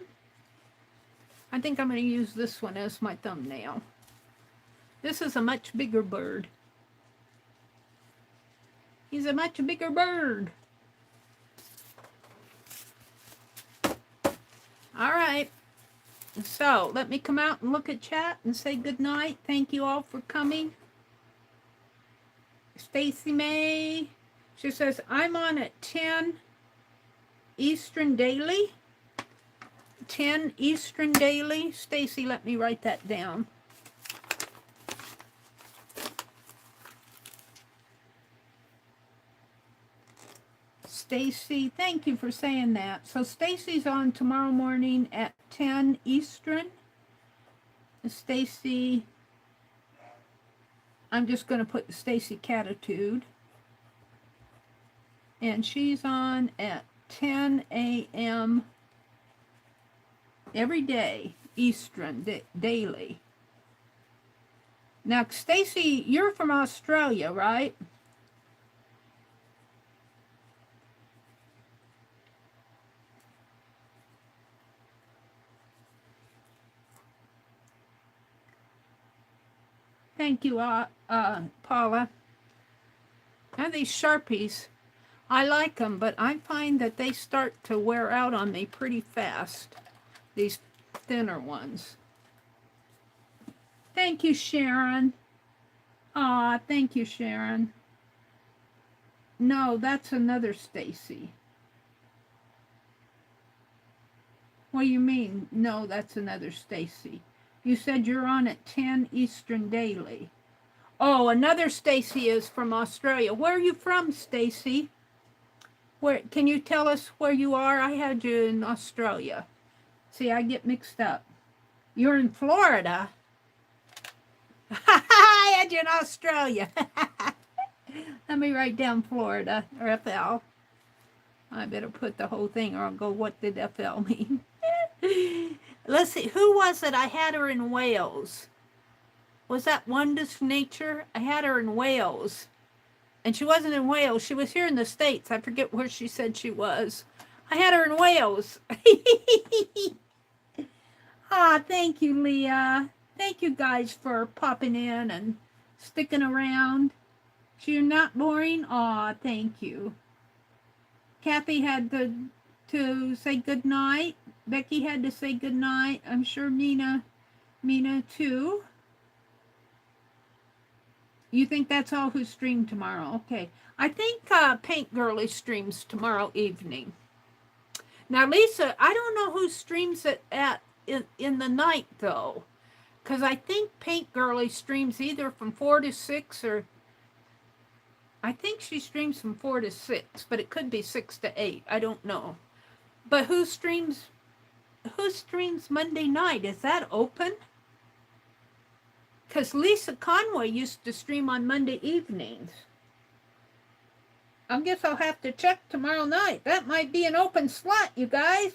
I think I'm going to use this one as my thumbnail. This is a much bigger bird. He's a much bigger bird. All right. So let me come out and look at chat and say good night. Thank you all for coming. Stacy May, she says, I'm on at 10 Eastern daily. 10 Eastern daily. Stacy, let me write that down. Stacy, thank you for saying that. So Stacy's on tomorrow morning at 10 Eastern. Stacy, I'm just going to put Stacy Catitude. And she's on at 10 a.m. every day, Eastern, daily. Now, Stacy, you're from Australia, right? Thank you, Paula. And these Sharpies, I like them, but I find that they start to wear out on me pretty fast, these thinner ones. Thank you, Sharon. Aw, thank you, Sharon. No, that's another Stacy. What do you mean? No, that's another Stacy. You said you're on at 10 Eastern daily. Oh, another Stacy is from Australia. Where are you from, Stacy? Where, can you tell us where you are? I had you in Australia. See, I get mixed up. You're in Florida. I had you in Australia. Let me write down Florida, or FL. I better put the whole thing, or I'll go, what did FL mean? Let's see, who was it? I had her in Wales. Was that Wonders Nature? I had her in Wales. And she wasn't in Wales. She was here in the States. I forget where she said she was. I had her in Wales. Ah, thank you, Leah. Thank you guys for popping in and sticking around. So you're not boring? Aw, thank you. Kathy had to say good night. Becky had to say good night. I'm sure Mina too. You think that's all who stream tomorrow? Okay. I think Paint Girly streams tomorrow evening. Now, Lisa, I don't know who streams it in the night, though. Because I think Paint Girly streams either from 4 to 6 or... I think she streams from 4 to 6, but it could be 6 to 8. I don't know. But who streams Monday night? Is that open? Because Lisa Conway used to stream on Monday evenings. I guess I'll have to check tomorrow night. That might be an open slot, you guys.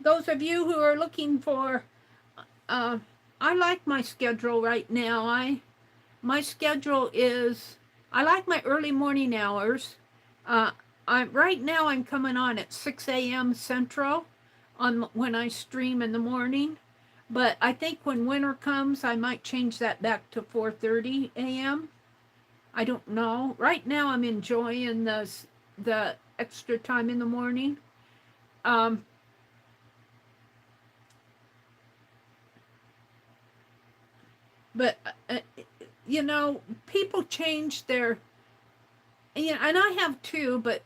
Those of you who are looking for... I like my schedule right now. My schedule is... I like my early morning hours. Right now I'm coming on at 6 a.m. Central when I stream in the morning. But I think when winter comes, I might change that back to 4:30 a.m. I don't know. Right now I'm enjoying the extra time in the morning. But you know, people change their, and I have too, but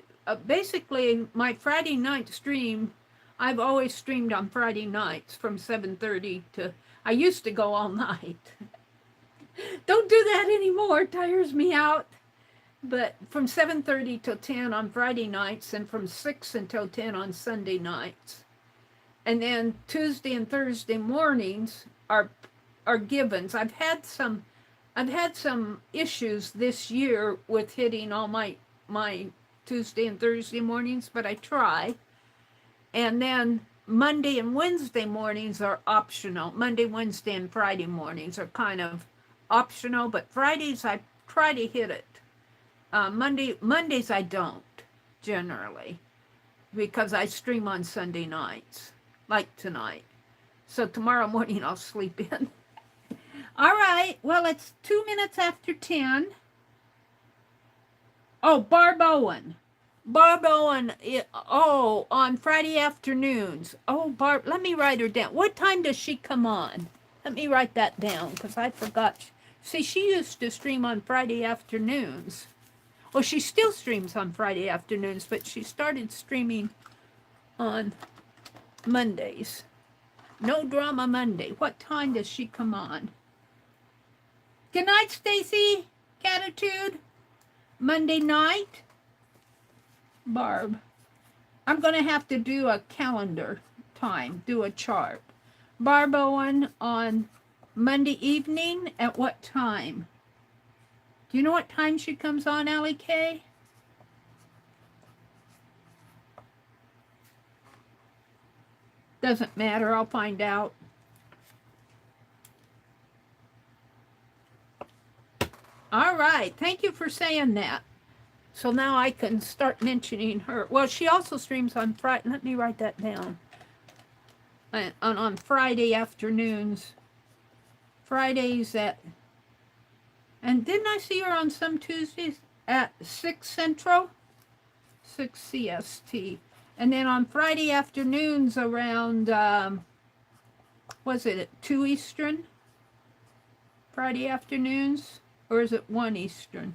basically my Friday night stream, I've always streamed on Friday nights from 7:30 to, I used to go all night. Don't do that anymore, it tires me out. But from 7:30 till 10 on Friday nights, and from 6 until 10 on Sunday nights. And then Tuesday and Thursday mornings are givens. I've had some issues this year with hitting all my Tuesday and Thursday mornings, but I try. And then Monday and Wednesday mornings are optional. Monday, Wednesday, and Friday mornings are kind of optional, but Fridays I try to hit it. Mondays I don't, generally, because I stream on Sunday nights, like tonight. So tomorrow morning I'll sleep in. All right, well, it's 2 minutes after 10. Oh, Barb Owen. Barb Owen, on Friday afternoons. Oh, Barb, let me write her down. What time does she come on? Let me write that down, because I forgot. See, she used to stream on Friday afternoons. Well, she still streams on Friday afternoons, but she started streaming on Mondays. No Drama Monday. What time does she come on? Good night, Stacy. Catitude. Monday night. Barb. I'm going to have to do a calendar time, do a chart. Barb Owen on Monday evening at what time? Do you know what time she comes on, Allie K? Doesn't matter, I'll find out. All right, thank you for saying that. So now I can start mentioning her. Well, she also streams on Friday. Let me write that down. On Friday afternoons. Fridays at... And didn't I see her on some Tuesdays at 6 Central? 6 CST. And then on Friday afternoons around, was it at 2 Eastern? Friday afternoons? Or is it 1 Eastern?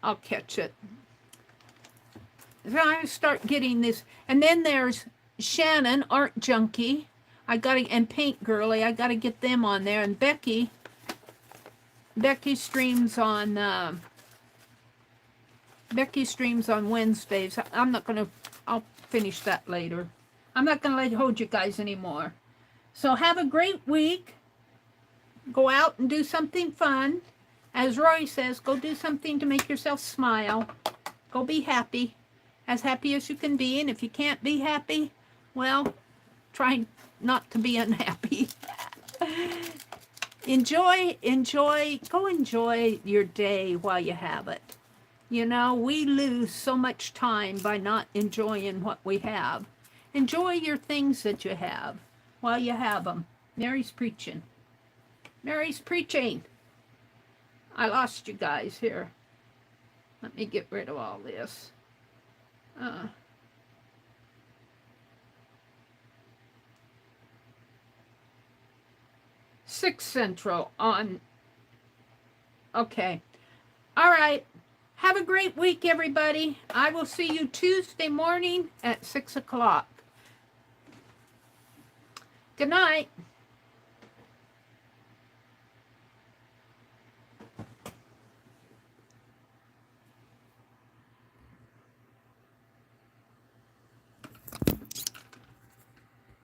I'll catch it. So I start getting this. And then there's Shannon, Art Junkie. And Paint Girly. I got to get them on there. And Becky streams on Wednesdays. I'll finish that later. I'm not going to hold you guys anymore. So have a great week. Go out and do something fun. As Rory says, go do something to make yourself smile. Go be happy. As happy as you can be. And if you can't be happy, well, try not to be unhappy. Go enjoy your day while you have it. You know, we lose so much time by not enjoying what we have. Enjoy your things that you have while you have them. Mary's preaching. Mary's preaching. I lost you guys here. Let me get rid of all this. 6 Central on... Okay. All right. Have a great week, everybody. I will see you Tuesday morning at 6 o'clock. Good night.